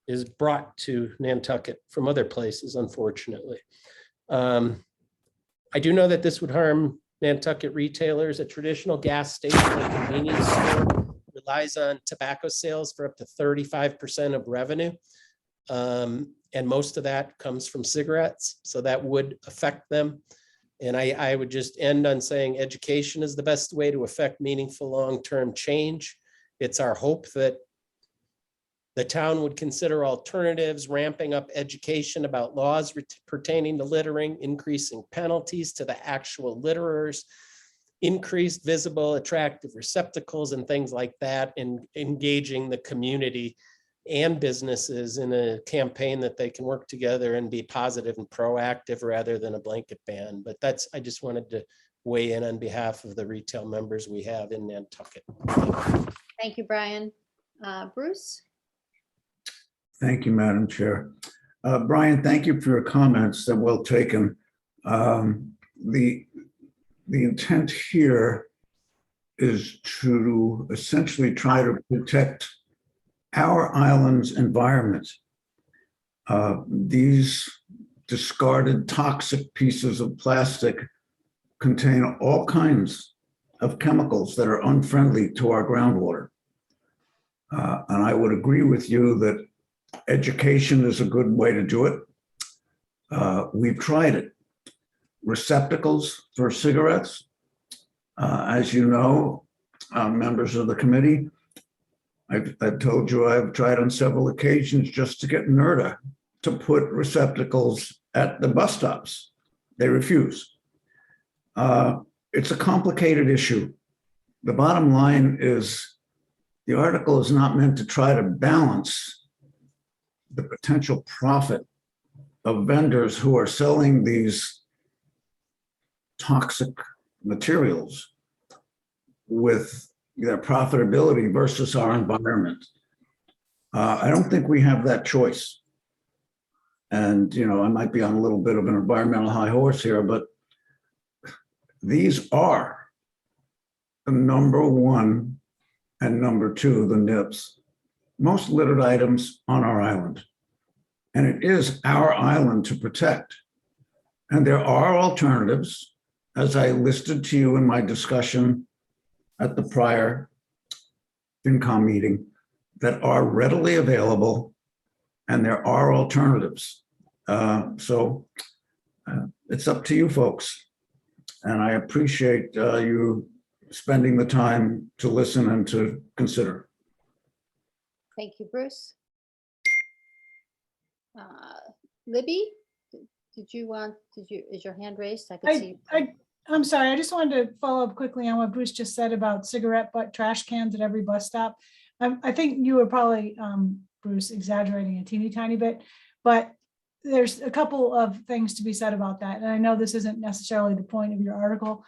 S19: is brought to Nantucket from other places, unfortunately. I do know that this would harm Nantucket retailers. A traditional gas station or convenience store relies on tobacco sales for up to 35% of revenue. And most of that comes from cigarettes, so that would affect them. And I would just end on saying education is the best way to affect meaningful long-term change. It's our hope that the town would consider alternatives, ramping up education about laws pertaining to littering, increasing penalties to the actual litterers, increased visible, attractive receptacles and things like that, and engaging the community and businesses in a campaign that they can work together and be positive and proactive rather than a blanket ban. But I just wanted to weigh in on behalf of the retail members we have in Nantucket.
S1: Thank you, Brian. Bruce?
S18: Thank you, Madam Chair. Brian, thank you for your comments. They're well taken. The intent here is to essentially try to protect our island's environment. These discarded toxic pieces of plastic contain all kinds of chemicals that are unfriendly to our groundwater. And I would agree with you that education is a good way to do it. We've tried it. Receptacles for cigarettes. As you know, members of the committee, I've told you I've tried on several occasions just to get NERDA to put receptacles at the bus stops. They refuse. It's a complicated issue. The bottom line is the article is not meant to try to balance the potential profit of vendors who are selling these toxic materials with their profitability versus our environment. I don't think we have that choice. And, you know, I might be on a little bit of an environmental high horse here, but these are the number one and number two, the NIPS, most littered items on our island. And it is our island to protect. And there are alternatives, as I listed to you in my discussion at the prior FinCom meeting, that are readily available, and there are alternatives. So it's up to you folks. And I appreciate you spending the time to listen and to consider.
S1: Thank you, Bruce. Libby, is your hand raised? I could see.
S14: I'm sorry, I just wanted to follow up quickly on what Bruce just said about cigarette butt trash cans at every bus stop. I think you were probably, Bruce, exaggerating a teeny tiny bit, but there's a couple of things to be said about that. And I know this isn't necessarily the point of your article.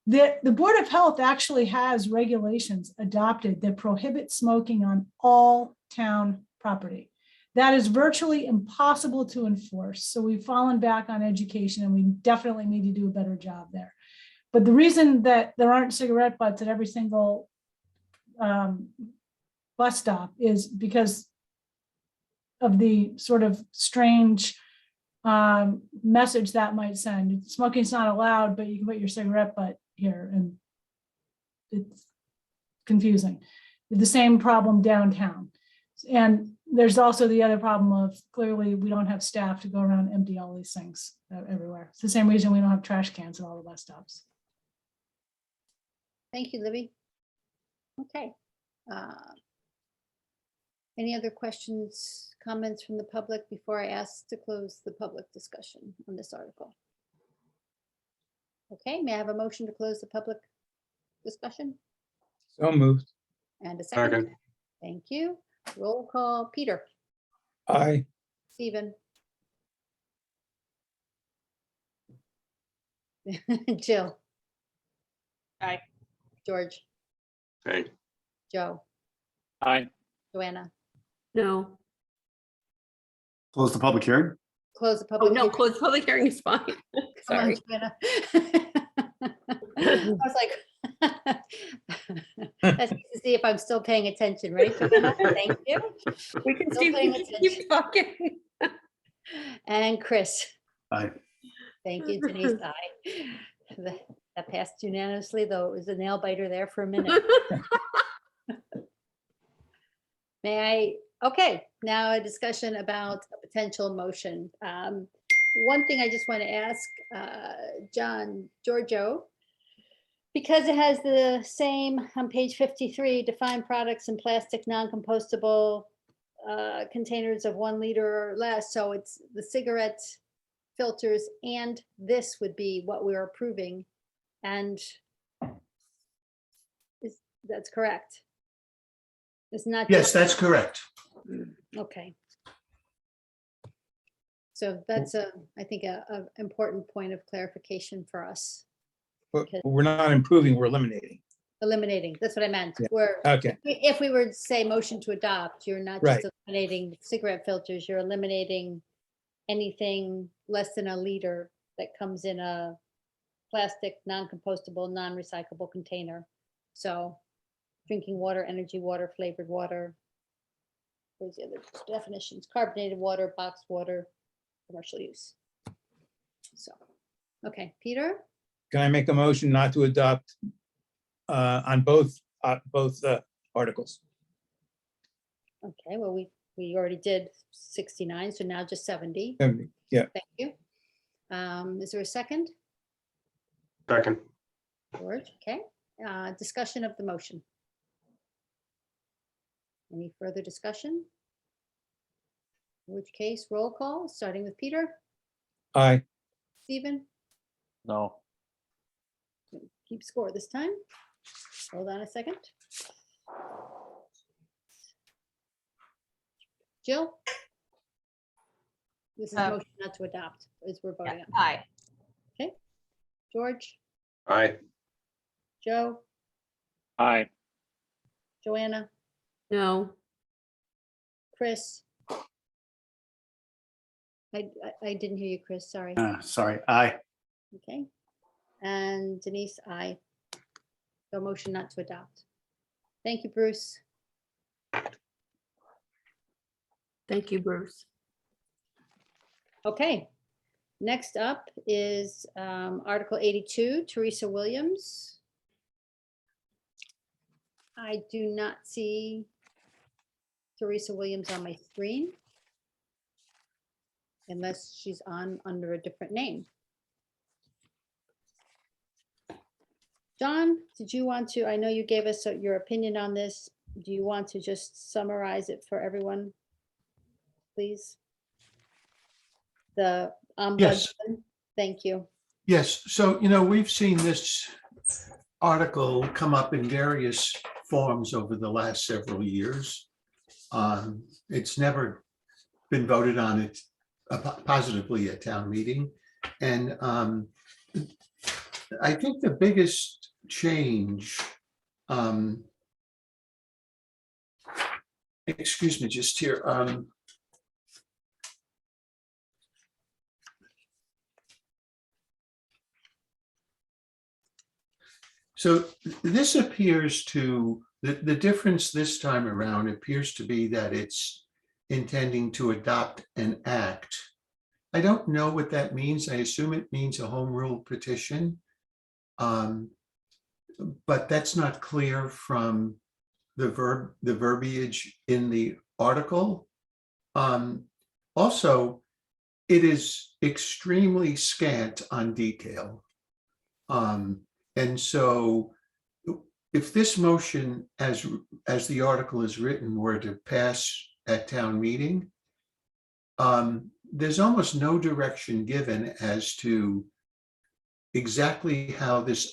S14: The Board of Health actually has regulations adopted that prohibit smoking on all town property. That is virtually impossible to enforce. So we've fallen back on education, and we definitely need to do a better job there. But the reason that there aren't cigarette butts at every single bus stop is because of the sort of strange message that might send. Smoking's not allowed, but you can put your cigarette butt here, and it's confusing. The same problem downtown. And there's also the other problem of clearly we don't have staff to go around and empty all these things everywhere. It's the same reason we don't have trash cans at all the bus stops.
S1: Thank you, Libby. Okay. Any other questions, comments from the public before I ask to close the public discussion on this article? Okay, may I have a motion to close the public discussion?
S3: So moved.
S1: And a second. Thank you. Roll call. Peter.
S3: Aye.
S1: Stephen. Jill.
S13: Aye.
S1: George.
S17: Aye.
S1: Joe.
S4: Aye.
S1: Joanna.
S2: No.
S8: Close the public hearing.
S1: Close the
S2: Oh,
S1: public.
S2: no,
S1: hearing.
S2: close public hearing is fine.
S1: Come on,
S2: Sorry.
S1: Joanna. I was like, That's to see if I'm still paying attention, right? Joanna? Thank you.
S2: We can
S1: Still
S2: see
S1: paying
S2: if you
S1: attention.
S2: keep talking.
S1: And Chris.
S8: Aye.
S1: Thank you, Denise. Aye. That passed unanimously, though it was a nail biter there for a minute. May I, okay, now a discussion about a potential motion. One thing I just want to ask John Giorgio, because it has the same on page 53, defined products in plastic non-compostable containers of 1 liter or less. So it's the cigarette filters and this would be what we're approving. And that's correct. It's not.
S7: Yes, that's correct.
S1: Okay. So that's I think a important point of clarification for us.
S3: But we're not improving, we're eliminating.
S1: Eliminating, that's what I meant.
S3: Yeah.
S1: We're,
S3: Okay.
S1: if we were to say motion to adopt, you're not
S3: Right.
S1: just eliminating cigarette filters, you're eliminating anything less than a liter that comes in a plastic, non-compostable, non-recyclable container. So drinking water, energy water, flavored water. Where's the other definitions? Carbonated water, boxed water, commercial use. So, okay, Peter?
S3: Can I make a motion not to adopt on both articles?
S1: Okay, well, we already did 69, so now just 70.
S3: Yeah.
S1: Thank you. Is there a second?
S17: Second.
S1: George, okay. Discussion of the motion. Any further discussion? In which case, roll call, starting with Peter,
S3: Aye.
S1: Stephen,
S11: No.
S1: keep score this time. Hold on a second. Jill? This is a motion not to adopt, as we're voting on.
S13: Aye.
S1: Okay. George,
S17: Aye.
S1: Joe,
S4: Aye.
S1: Joanna,
S2: No.
S1: Chris? I didn't hear you, Chris, sorry.
S8: Sorry, aye.
S1: Okay. And Denise, aye. So motion not to adopt. Thank you, Bruce.
S2: Thank you, Bruce.
S1: Okay. Next up is Article 82, Teresa Williams. I do not see Teresa Williams on my screen, unless she's on under a different name. John, did you want to, I know you gave us your opinion on this. Do you want to just summarize it for everyone, please? The
S7: Yes.
S1: ombudsman, thank you.
S7: Yes, so, we've seen this article come up in various forms over the last several years. It's never been voted on it positively at town meeting. And I think the biggest change, excuse me, just here. So this appears to, the difference this time around appears to be that it's intending to adopt an act. I don't know what that means. I assume it means a home rule petition. But that's not clear from the verbiage in the article. Also, it is extremely scant on detail. And so if this motion, as the article is written, were to pass at town meeting, there's almost no direction given as to exactly how this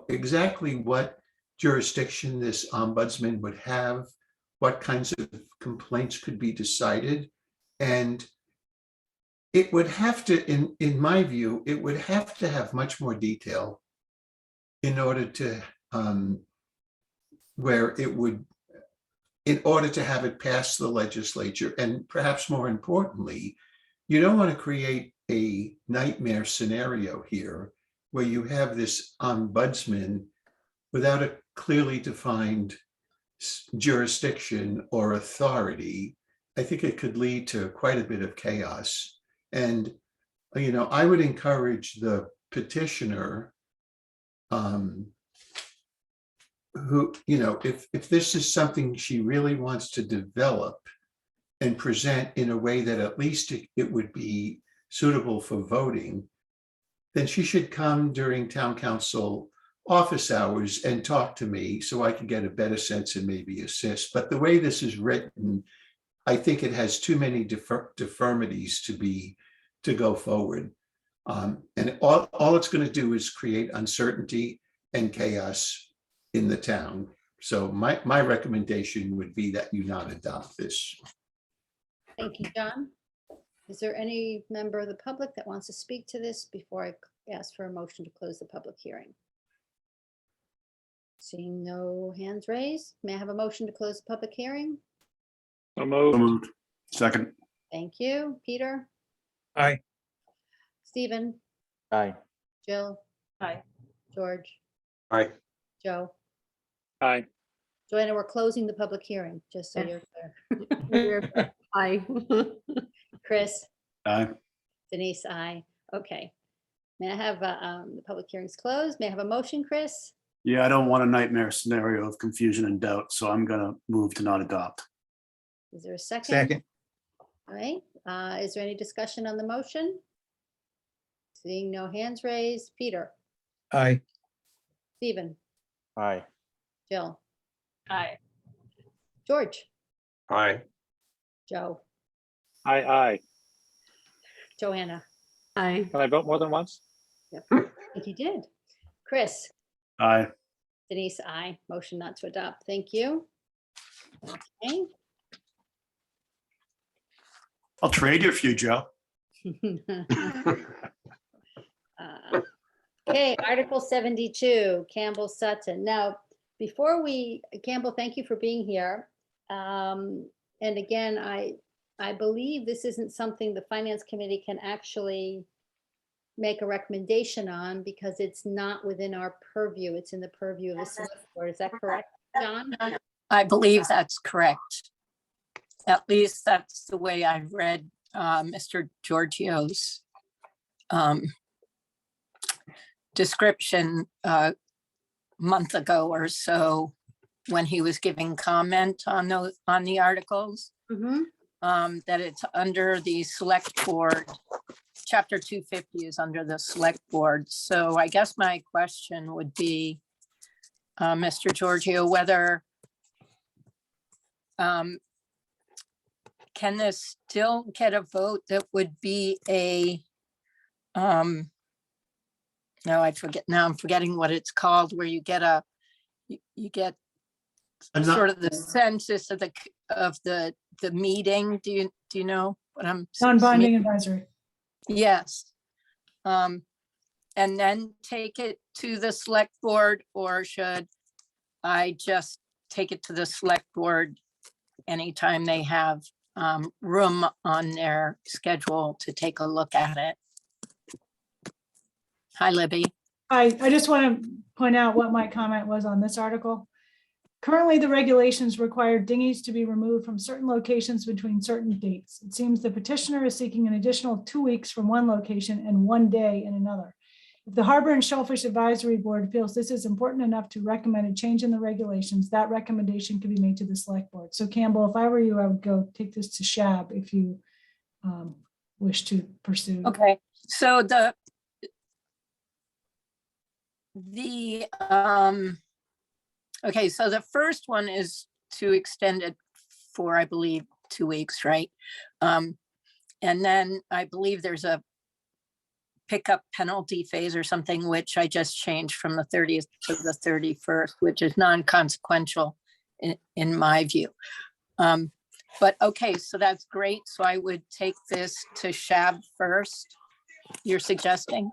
S7: exactly what jurisdiction this ombudsman would have, what kinds of complaints could be decided. And it would have to, in my view, it would have to have much more detail in order to, where it would, in order to have it pass the legislature. And perhaps more importantly, you don't want to create a nightmare scenario here where you have this ombudsman without a clearly defined jurisdiction or authority, I think it could lead to quite a bit of chaos. And, I would encourage the petitioner who, if this is something she really wants to develop and present in a way that at least it would be suitable for voting, then she should come during town council office hours and talk to me so I can get a better sense and maybe assist. But the way this is written, I think it has too many deformities to go forward. And all it's going to do is create uncertainty and chaos in the town. So my recommendation would be that you not adopt this.
S1: Thank you, John. Is there any member of the public that wants to speak to this before I ask for a motion to close the public hearing? Seeing no hands raised, may I have a motion to close the public hearing?
S4: So
S8: So
S4: moved.
S8: moved. Second.
S1: Thank you. Peter,
S3: Aye.
S1: Stephen,
S11: Aye.
S1: Jill,
S13: Aye.
S1: George,
S17: Aye.
S1: Joe.
S4: Aye.
S1: Joanna, we're closing the public hearing, just so
S2: Yeah.
S1: you're clear.
S2: Aye.
S1: Chris,
S8: Aye.
S1: Denise, aye. Okay. May I have the public hearings closed? May I have a motion, Chris?
S8: Yeah, I don't want a nightmare scenario of confusion and doubt, so I'm gonna move to not adopt.
S1: Is there a second?
S3: Second.
S1: All right. Is there any discussion on the motion? Seeing no hands raised. Peter,
S3: Aye.
S1: Stephen,
S11: Aye.
S1: Jill,
S13: Aye.
S1: George,
S17: Aye.
S1: Joe,
S4: Aye, aye.
S1: Joanna.
S2: Aye.
S4: Can I vote more than once?
S1: Yep, I think you did. Chris,
S8: Aye.
S1: Denise, aye. Motion not to adopt. Thank you. Okay.
S8: I'll trade you a few, Joe.
S1: Okay, Article 72, Campbell Sutton. Now, before Campbell, thank you for being here. And again, I believe this isn't something the Finance Committee can actually make a recommendation on because it's not within our purview. It's in the purview of the Select Board. Is that correct, John?
S20: I believe that's correct. At least that's the way I've read Mr. Giorgio's description a month ago or so when he was giving comment on the articles. That it's under the Select Board. Chapter 250 is under the Select Board. So I guess my question would be, Mr. Giorgio, whether can this still get a vote that would be a, no, I forget, now I'm forgetting what it's called, where you get you get sort of the census of the meeting. Do you know what I'm?
S14: Non-binding advisory.
S20: Yes. And then take it to the Select Board, or should I just take it to the Select Board anytime they have room on their schedule to take a look at it? Hi, Libby.
S14: I just want to point out what my comment was on this article. Currently, the regulations require dinghies to be removed from certain locations between certain dates. It seems the petitioner is seeking an additional 2 weeks from one location and 1 day in another. If the Harbor and Shellfish Advisory Board feels this is important enough to recommend a change in the regulations, that recommendation can be made to the Select Board. So Campbell, if I were you, I would go take this to Shab if you wish to pursue.
S20: Okay, so okay, so the first one is to extend it for, I believe, 2 weeks, right? And then I believe there's a pickup penalty phase or something, which I just changed from the 30th to the 31st, which is non-consequential in my view. But okay, so that's great. So I would take this to Shab first, you're suggesting?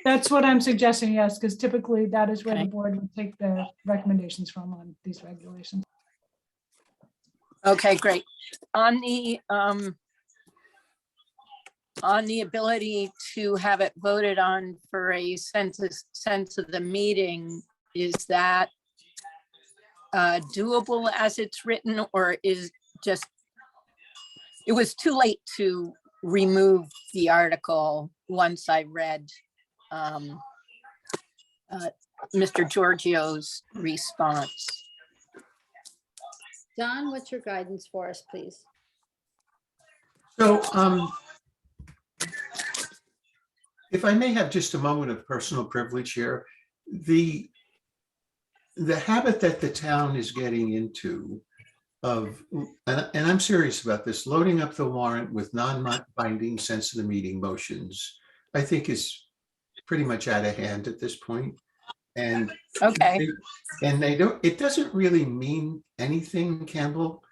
S14: That's what I'm suggesting, yes, because typically that is where the board would take the recommendations from on these regulations.
S20: Okay, great. On the ability to have it voted on for a sense of the meeting, is that doable as it's written, or is just, it was too late to remove the article once I read Mr. Giorgio's response.
S1: John, what's your guidance for us, please?
S7: So, if I may have just a moment of personal privilege here, the habit that the town is getting into of, and I'm serious about this, loading up the warrant with non-binding sense of the meeting motions, I think is pretty much out of hand at this point. And
S20: okay,
S7: it doesn't really mean anything, Campbell,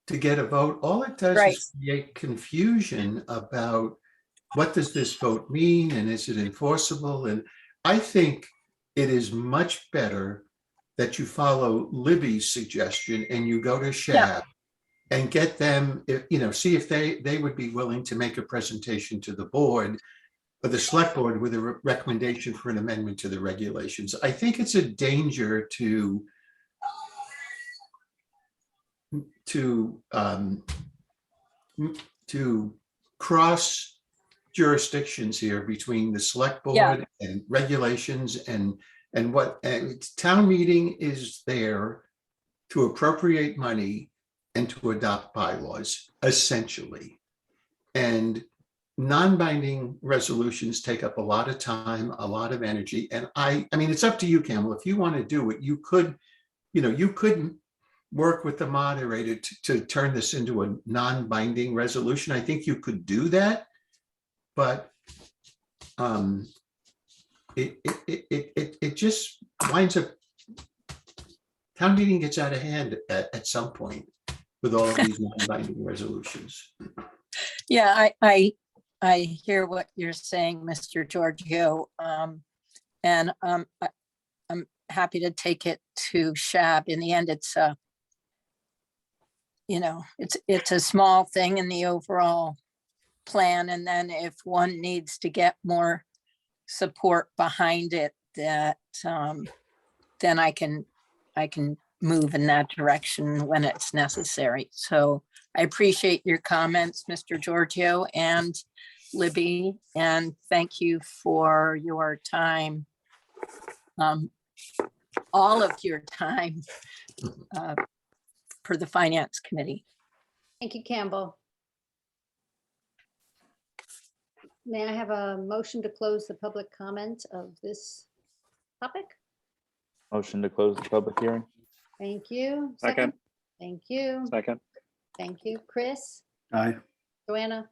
S7: to get a vote. All it does is create confusion about what does this vote mean and is it enforceable? And I think it is much better that you follow Libby's suggestion and you go to SHAB and get them, see if they would be willing to make a presentation to the board or the select board with a recommendation for an amendment to the regulations. I think it's a danger to cross jurisdictions here between the select board and regulations and town meeting is there to appropriate money and to adopt bylaws, essentially. And non-binding resolutions take up a lot of time, a lot of energy. And I mean, it's up to you, Campbell. If you want to do it, you could work with the moderator to turn this into a non-binding resolution. I think you could do that, but it just winds up, town meeting gets out of hand at some point with all of these non-binding resolutions.
S20: Yeah, I hear what you're saying, Mr. Giorgio, and I'm happy to take it to SHAB. In the end, it's it's a small thing in the overall plan, and then if one needs to get more support behind it, that then I can move in that direction when it's necessary. So I appreciate your comments, Mr. Giorgio and Libby, and thank you for your time, all of your time for the Finance Committee.
S1: Thank you, Campbell. May I have a motion to close the public comment of this topic?
S11: Motion to close the public hearing.
S1: Thank you.
S4: Second.
S1: Thank you.
S4: Second.
S1: Thank you. Chris,
S8: Aye.
S1: Joanna,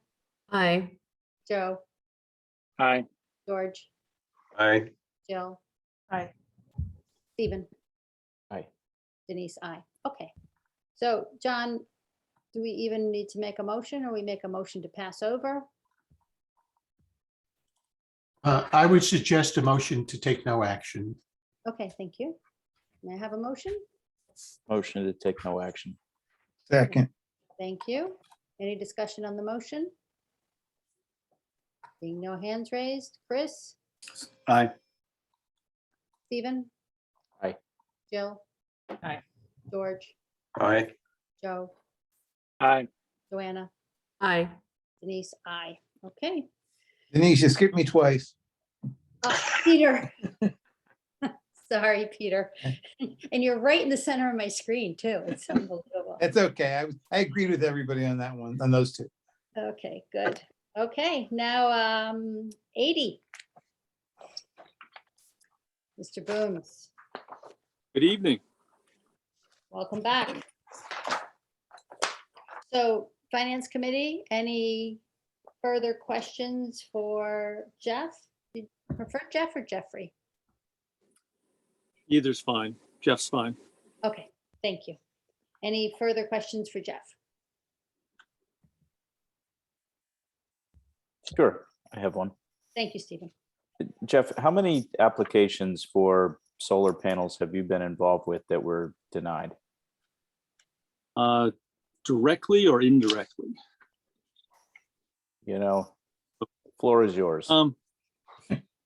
S2: Aye.
S1: Joe,
S4: Aye.
S1: George,
S17: Aye.
S1: Jill,
S20: Aye.
S1: Stephen.
S11: Aye.
S1: Denise, aye. Okay. So John, do we even need to make a motion, or we make a motion to pass over?
S7: I would suggest a motion to take no action.
S1: Okay, thank you. May I have a motion?
S11: Motion to take no action.
S3: Second.
S1: Thank you. Any discussion on the motion? Seeing no hands raised. Chris,
S8: Aye.
S1: Stephen?
S11: Aye.
S1: Jill?
S20: Aye.
S1: George?
S17: Aye.
S1: Joe?
S4: Aye.
S1: Joanna?
S2: Aye.
S1: Denise? Aye. Okay.
S3: Denise, you skipped me twice.
S1: Oh, Peter. Sorry, Peter. And you're right in the center of my screen too. It's unbelievable.
S3: It's okay. I agreed with everybody on that one, on those two.
S1: Okay, good. Okay, now 80. Mr. Boones,
S21: Good evening.
S1: welcome back. So Finance Committee, any further questions for Jeff? Do you prefer Jeff or Jeffrey?
S21: Either's fine. Jeff's fine.
S1: Okay, thank you. Any further questions for Jeff?
S11: Sure, I have one.
S1: Thank you, Stephen.
S11: Jeff, how many applications for solar panels have you been involved with that were denied?
S21: Directly or indirectly?
S11: The floor is yours.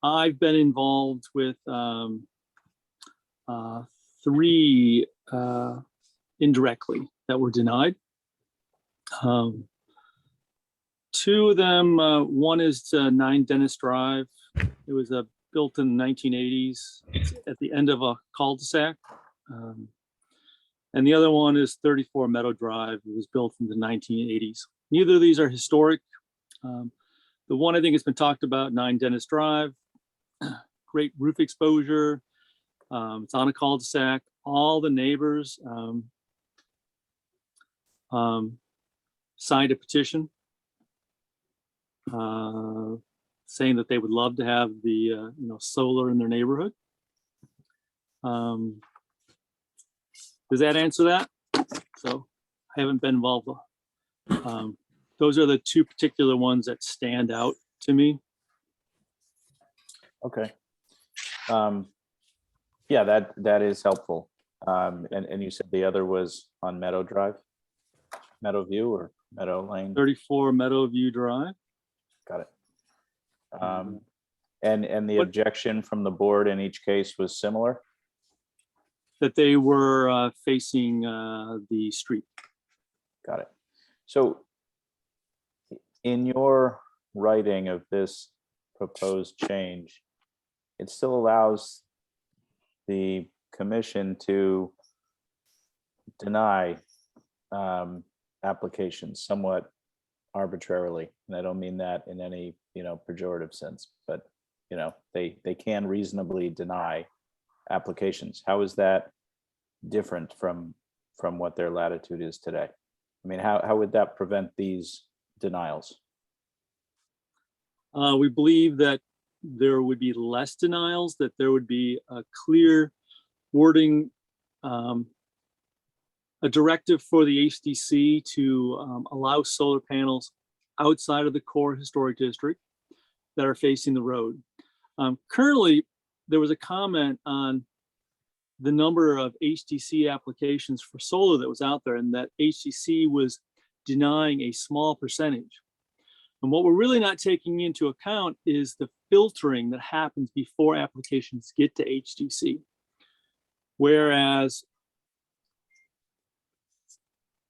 S21: I've been involved with 3 indirectly that were denied. 2 of them, one is 9 Dennis Drive. It was built in the 1980s. It's at the end of a cul-de-sac. And the other one is 34 Meadow Drive. It was built in the 1980s. Neither of these are historic. The one I think has been talked about, 9 Dennis Drive, great roof exposure. It's on a cul-de-sac. All the neighbors signed a petition saying that they would love to have the solar in their neighborhood. Does that answer that? So I haven't been involved. Those are the 2 particular ones that stand out to me.
S11: Okay. Yeah, that is helpful. And you said the other was on Meadow Drive, Meadow View or Meadow Lane?
S21: 34 Meadow View Drive.
S11: Got it. And the objection from the board in each case was similar?
S21: That they were facing the street.
S11: Got it. So in your writing of this proposed change, it still allows the commission to deny applications somewhat arbitrarily. And I don't mean that in any, pejorative sense, but, they can reasonably deny applications. How is that different from what their latitude is today? I mean, how would that prevent these denials?
S21: We believe that there would be less denials, that there would be a clear wording, a directive for the HDC to allow solar panels outside of the core historic district that are facing the road. Currently, there was a comment on the number of HDC applications for solar that was out there, and that HDC was denying a small percentage. And what we're really not taking into account is the filtering that happens before applications get to HDC. Whereas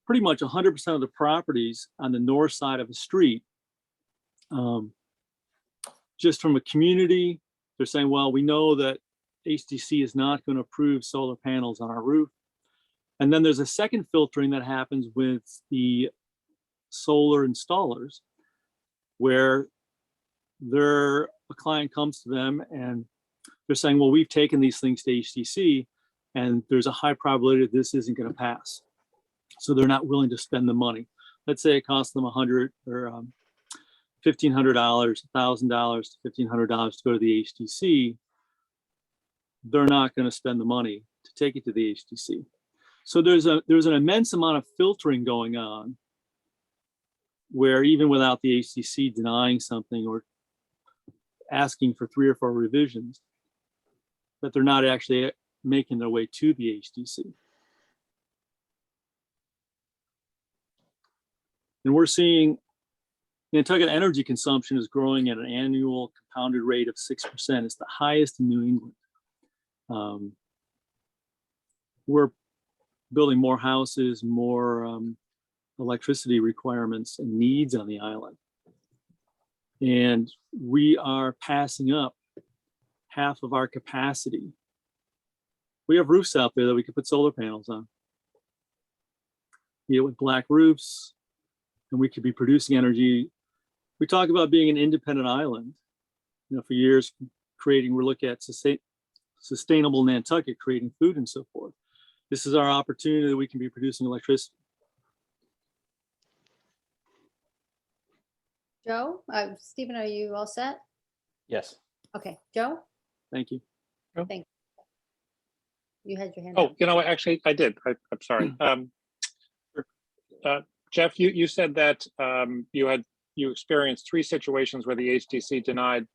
S21: pretty much 100% of the properties on the north side of the street, just from a community, they're saying, well, we know that HDC is not going to approve solar panels on our roof. And then there's a second filtering that happens with the solar installers, where a client comes to them and they're saying, well, we've taken these things to HDC and there's a high probability that this isn't going to pass. So they're not willing to spend the money. Let's say it costs them $100 or $1,500, $1,000 to $1,500 to go to the HDC. They're not going to spend the money to take it to the HDC. So there's an immense amount of filtering going on, where even without the HDC denying something or asking for 3 or 4 revisions, that they're not actually making their way to the HDC. And we're seeing Nantucket energy consumption is growing at an annual compounded rate of 6%. It's the highest in New England. We're building more houses, more electricity requirements and needs on the island. And we are passing up half of our capacity. We have roofs out there that we could put solar panels on. With black roofs, and we could be producing energy. We talk about being an independent island. For years, we're looking at sustainable Nantucket, creating food and so forth. This is our opportunity that we can be producing electricity.
S1: Joe, Stephen, are you all set?
S11: Yes.
S1: Okay, Joe?
S21: Thank you.
S1: Thank you. You had your hand
S4: Oh,
S1: up.
S4: actually, I did. I'm sorry. Jeff, you said that you experienced 3 situations where the HDC denied.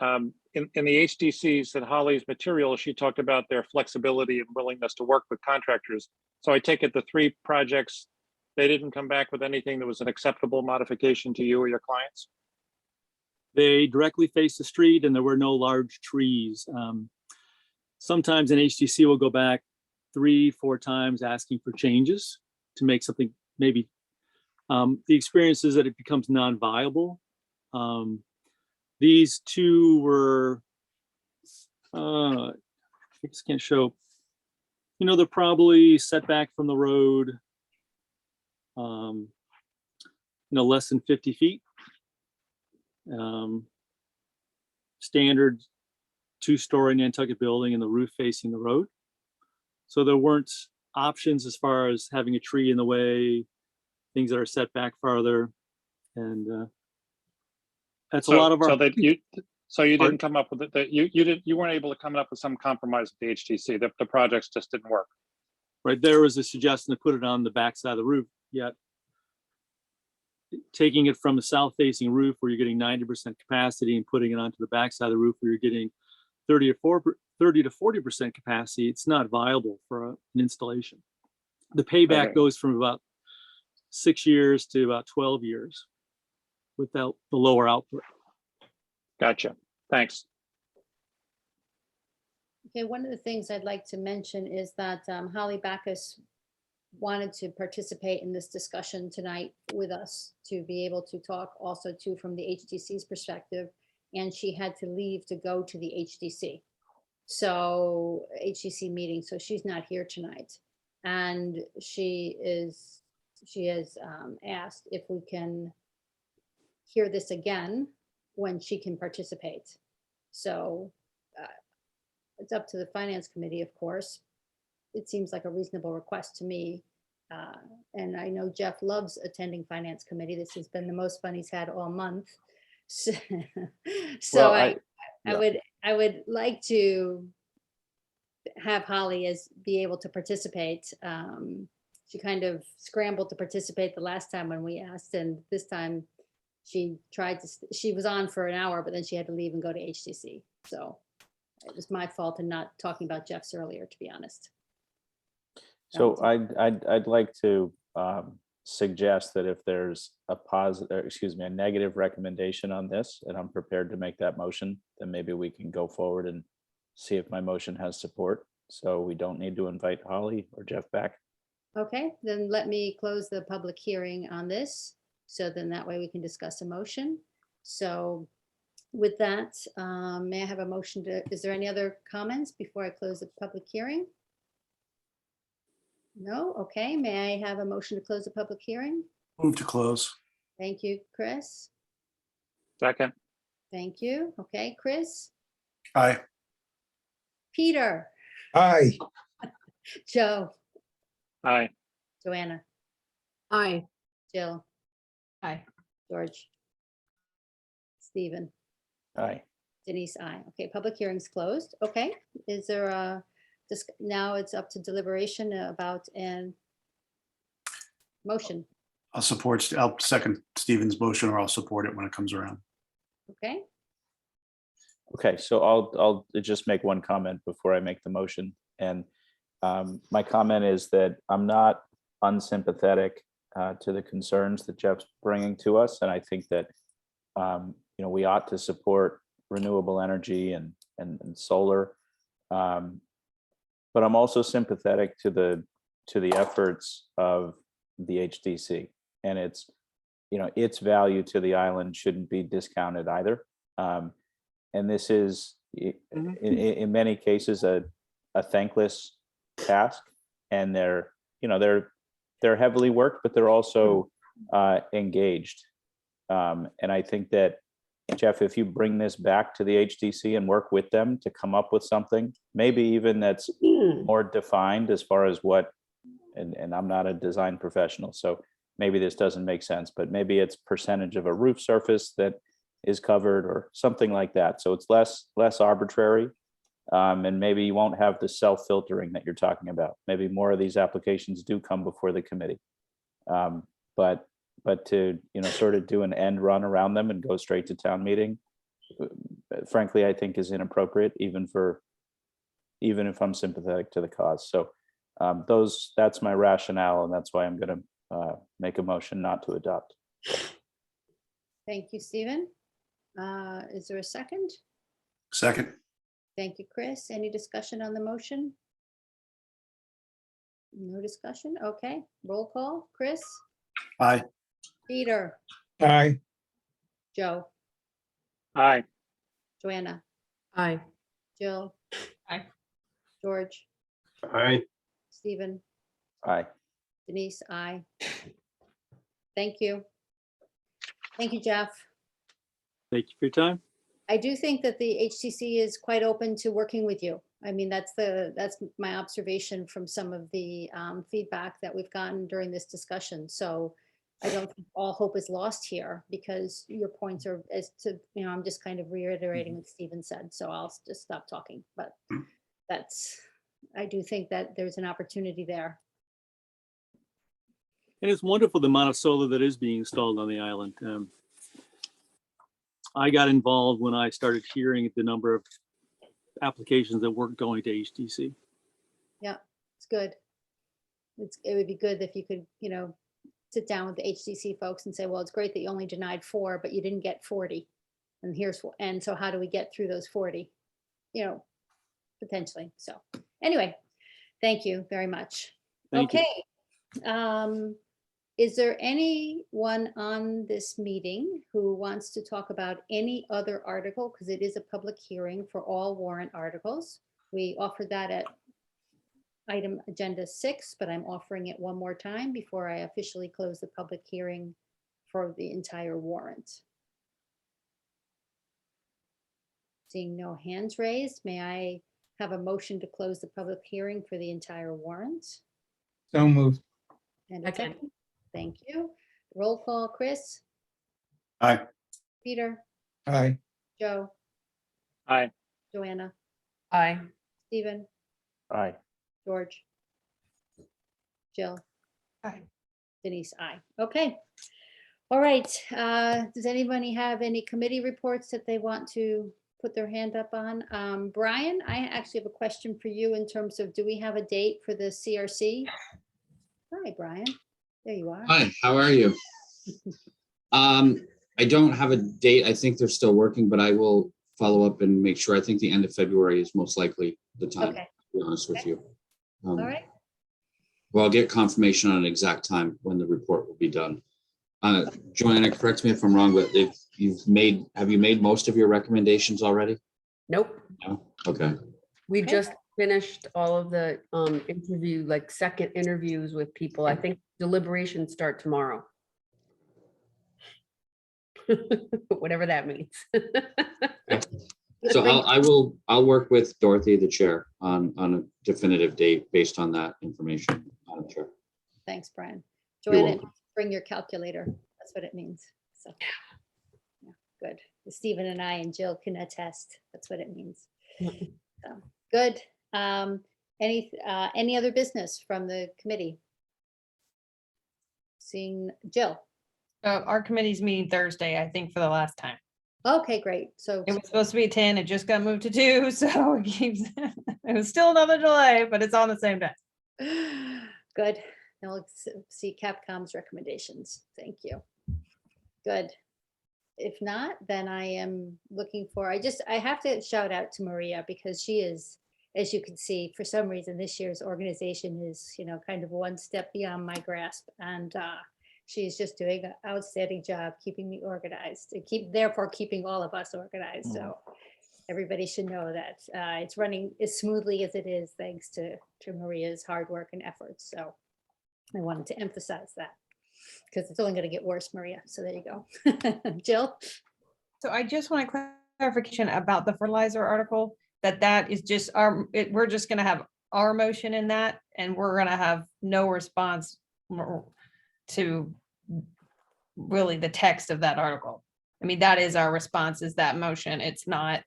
S4: In the HDCs at Holly's material, she talked about their flexibility and willingness to work with contractors. So I take it the 3 projects, they didn't come back with anything that was an acceptable modification to you or your clients?
S21: They directly faced the street and there were no large trees. Sometimes an HTC will go back 3-4 times asking for changes to make something maybe. The experience is that it becomes non-viable. These two were, I just can't show, they're probably set back from the road, less than 50 feet. Standard 2-story Nantucket building and the roof facing the road. So there weren't options as far as having a tree in the way, things that are set back farther. And that's a lot of our.
S4: So you didn't come up with it, you weren't able to come up with some compromise with the HTC. The projects just didn't work.
S21: Right, there was a suggestion to put it on the backside of the roof, yet taking it from a south facing roof where you're getting 90% capacity and putting it onto the backside of the roof where you're getting 30 to 40% capacity, it's not viable for an installation. The payback goes from about 6 years to about 12 years without the lower output.
S4: Gotcha. Thanks.
S1: Okay, one of the things I'd like to mention is that Holly Backus wanted to participate in this discussion tonight with us to be able to talk also too from the HTC's perspective, and she had to leave to go to the HTC. So HTC meeting, so she's not here tonight. And she has asked if we can hear this again when she can participate. So it's up to the Finance Committee, of course. It seems like a reasonable request to me. And I know Jeff loves attending Finance Committee. This has been the most fun he's had all month. So,
S11: Well,
S1: I would like to have Holly be able to participate. She kind of scrambled to participate the last time when we asked, and this time she was on for an hour, but then she had to leave and go to HTC. So it was my fault in not talking about Jeff's earlier, to be honest.
S11: So I'd like to suggest that if there's a negative recommendation on this, and I'm prepared to make that motion, then maybe we can go forward and see if my motion has support. So we don't need to invite Holly or Jeff back.
S1: Okay, then let me close the public hearing on this. So then that way we can discuss a motion. So with that, may I have a motion is there any other comments before I close the public hearing? No? Okay, may I have a motion to close the public hearing?
S8: Move to close.
S1: Thank you, Chris.
S4: Second.
S1: Thank you. Okay, Chris?
S8: Aye.
S1: Peter?
S3: Aye.
S1: Joe?
S4: Aye.
S1: Joanna?
S20: Aye.
S1: Jill?
S13: Aye.
S1: George? Stephen?
S11: Aye.
S1: Denise, aye. Okay, public hearing's closed. Okay, is there a, now it's up to deliberation about an motion.
S8: I'll second Stephen's motion, or I'll support it when it comes around.
S1: Okay,
S11: Okay, so I'll just make one comment before I make the motion. And my comment is that I'm not unsympathetic to the concerns that Jeff's bringing to us. And I think that, we ought to support renewable energy and solar. But I'm also sympathetic to the efforts of the HDC, and its value to the island shouldn't be discounted either. And this is in many cases a thankless task, and they're heavily worked, but they're also engaged. And I think that, Jeff, if you bring this back to the HDC and work with them to come up with something, maybe even that's more defined as far as what, and I'm not a design professional, so maybe this doesn't make sense, but maybe it's percentage of a roof surface that is covered or something like that. So it's less arbitrary. And maybe you won't have the self-filtering that you're talking about. Maybe more of these applications do come before the committee. But to sort of do an end run around them and go straight to town meeting, frankly, I think is inappropriate, even if I'm sympathetic to the cause. So that's my rationale, and that's why I'm going to make a motion not to adopt.
S1: thank you, Stephen. Is there a second?
S8: Second.
S1: Thank you, Chris. Any discussion on the motion? No discussion? Okay, roll call. Chris,
S8: Aye.
S1: Peter,
S3: Aye.
S1: Joe,
S4: Aye.
S1: Joanna,
S2: Aye.
S1: Jill.
S13: Aye.
S1: George,
S17: Aye.
S1: Stephen,
S11: Aye.
S1: Denise, aye. Thank you. Thank you, Jeff.
S21: Thank you for your time.
S1: I do think that the HTC is quite open to working with you. I mean, that's my observation from some of the feedback that we've gotten during this discussion. So I don't think all hope is lost here, because your points are as to, I'm just kind of reiterating what Stephen said. So I'll just stop talking, but I do think that there's an opportunity there.
S21: And it's wonderful the amount of solar that is being installed on the island. I got involved when I started hearing the number of applications that weren't going to HTC.
S1: Yeah, it's good. It would be good if you could, sit down with the HTC folks and say, well, it's great that you only denied 4, but you didn't get 40. And so how do we get through those 40? Potentially. So anyway, thank you very much.
S21: Thank you.
S1: Okay. Is there anyone on this meeting who wants to talk about any other article? Because it is a public hearing for all warrant articles. We offered that at item agenda 6, but I'm offering it one more time before I officially close the public hearing for the entire warrant. Seeing no hands raised, may I have a motion to close the public hearing for the entire warrant?
S3: So moved.
S1: And a second. Thank you. Roll call, Chris,
S8: Aye.
S1: Peter,
S3: Aye.
S1: Joe,
S4: Aye.
S1: Joanna,
S2: Aye.
S1: Stephen,
S11: Aye.
S1: George, Jill.
S5: Aye.
S1: Denise, aye. Okay. All right. Does anybody have any committee reports that they want to put their hand up on? Brian, I actually have a question for you in terms of, do we have a date for the CRC? Hi, Brian. There you are.
S9: Hi, how are you? I don't have a date. I think they're still working, but I will follow up and make sure. I think the end of February is most likely the time,
S1: Okay.
S9: to be honest with you.
S1: All right.
S9: Well, I'll get confirmation on an exact time when the report will be done. Joanna, correct me if I'm wrong, but have you made most of your recommendations already?
S2: Nope.
S9: No? Okay.
S2: We just finished all of the second interviews with people. I think deliberations start tomorrow. Whatever that means.
S9: So I'll work with Dorothy, the chair, on a definitive date based on that information. Madam Chair.
S1: Thanks, Brian.
S9: You're
S1: Joanna,
S9: welcome.
S1: bring your calculator. That's what it means. So, yeah, good. Stephen and I and Jill can attest. That's what it means. So, good. Any other business from the committee? Seeing Jill.
S13: Our committee's meeting Thursday, I think, for the last time.
S1: Okay, great. So
S13: it was supposed to be 10. It just got moved to 2. So it keeps, it was still another delay, but it's on the same day.
S1: Good. Now let's see Capcom's recommendations. Thank you. Good. If not, then I am looking for, I have to shout out to Maria, because she is, as you can see, for some reason, this year's organization is, kind of one step beyond my grasp. And she's just doing an outstanding job keeping me organized and therefore keeping all of us organized. So everybody should know that it's running as smoothly as it is thanks to Maria's hard work and efforts. So I wanted to emphasize that, because it's only going to get worse, Maria. So there you go. Jill?
S13: So I just want a clarification about the fertilizer article, that is just we're just going to have our motion in that, and we're going to have no response to really the text of that article. I mean, that is our response, is that motion. It's not,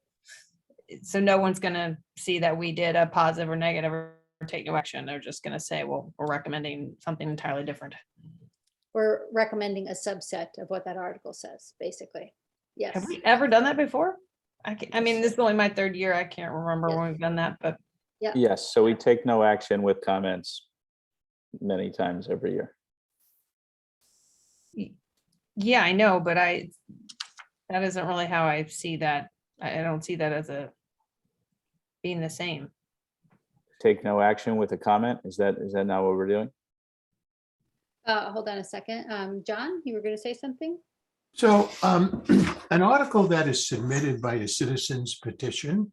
S13: so no one's going to see that we did a positive or negative or take no action. They're just going to say, well, we're recommending something entirely different.
S1: We're recommending a subset of what that article says, basically. Yes.
S13: Have we ever done that before? I mean, this is only my 3rd year. I can't remember when we've done that, but.
S1: Yeah.
S11: Yes, so we take no action with comments many times every year.
S13: Yeah, I know, but that isn't really how I see that. I don't see that as being the same.
S11: Take no action with a comment? Is that not what we're doing?
S1: Hold on a second. John, you were going to say something?
S7: So an article that is submitted by a citizen's petition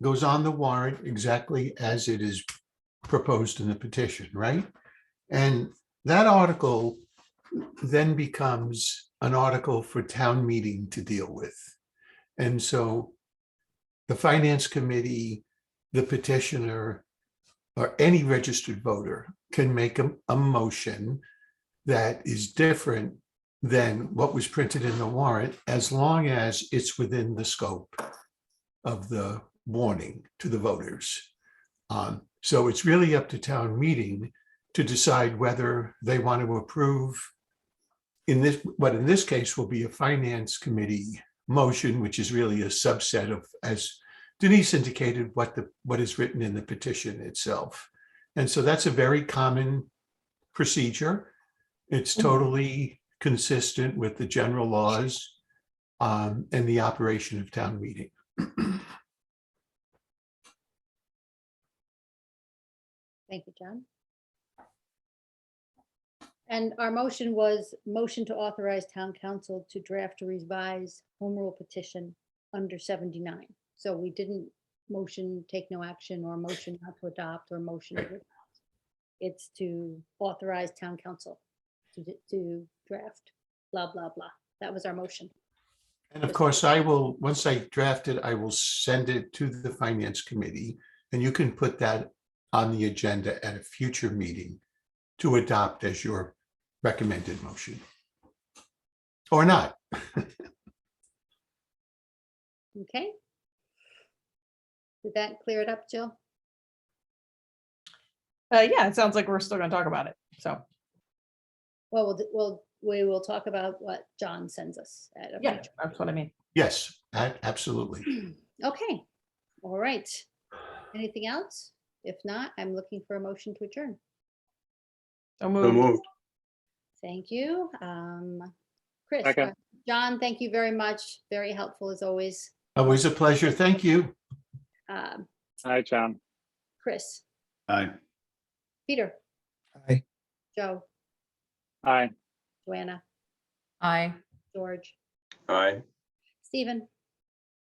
S7: goes on the warrant exactly as it is proposed in the petition, right? And that article then becomes an article for town meeting to deal with. And so the finance committee, the petitioner, or any registered voter can make a motion that is different than what was printed in the warrant, as long as it's within the scope of the warning to the voters. So it's really up to town meeting to decide whether they want to approve what in this case will be a finance committee motion, which is really a subset of, as Denise indicated, what is written in the petition itself. And so that's a very common procedure. It's totally consistent with the general laws and the operation of town meeting.
S1: Thank you, John. And our motion was motion to authorize town council to draft a revised home rule petition under 79. So we didn't motion take no action or motion not to adopt or motion. To adopt. It's to authorize town council to draft, blah, blah, blah. That was our motion.
S7: And of course, I will, once I draft it, I will send it to the finance committee, and you can put that on the agenda at a future meeting to adopt as your recommended motion. Or not.
S1: Okay. Did that clear it up, Jill?
S13: Yeah, it sounds like we're still gonna talk about it, so.
S1: Well, we will talk about what John sends us at a
S13: Yeah,
S1: future.
S13: that's what I mean.
S7: Yes, absolutely.
S1: Okay, all right. Anything else? If not, I'm looking for a motion to adjourn.
S13: So moved.
S1: Thank you. Chris,
S4: Second.
S1: John, thank you very much. Very helpful as always.
S7: Always a pleasure. Thank you.
S4: Hi, John.
S1: Chris,
S8: Aye.
S1: Peter,
S3: Aye.
S1: Joe,
S4: Aye.
S1: Joanna,
S13: Aye.
S1: George,
S17: Aye.
S1: Stephen,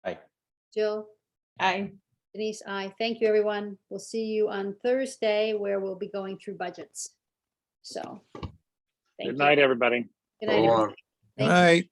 S11: Aye.
S1: Jill,
S13: Aye.
S1: Denise, aye. Thank you, everyone. We'll see you on Thursday where we'll be going through budgets. So. Thank
S4: Good
S1: you.
S4: night, everybody.
S1: Good night,
S17: So long.
S1: everybody.
S3: Good
S1: Thank you.
S3: night.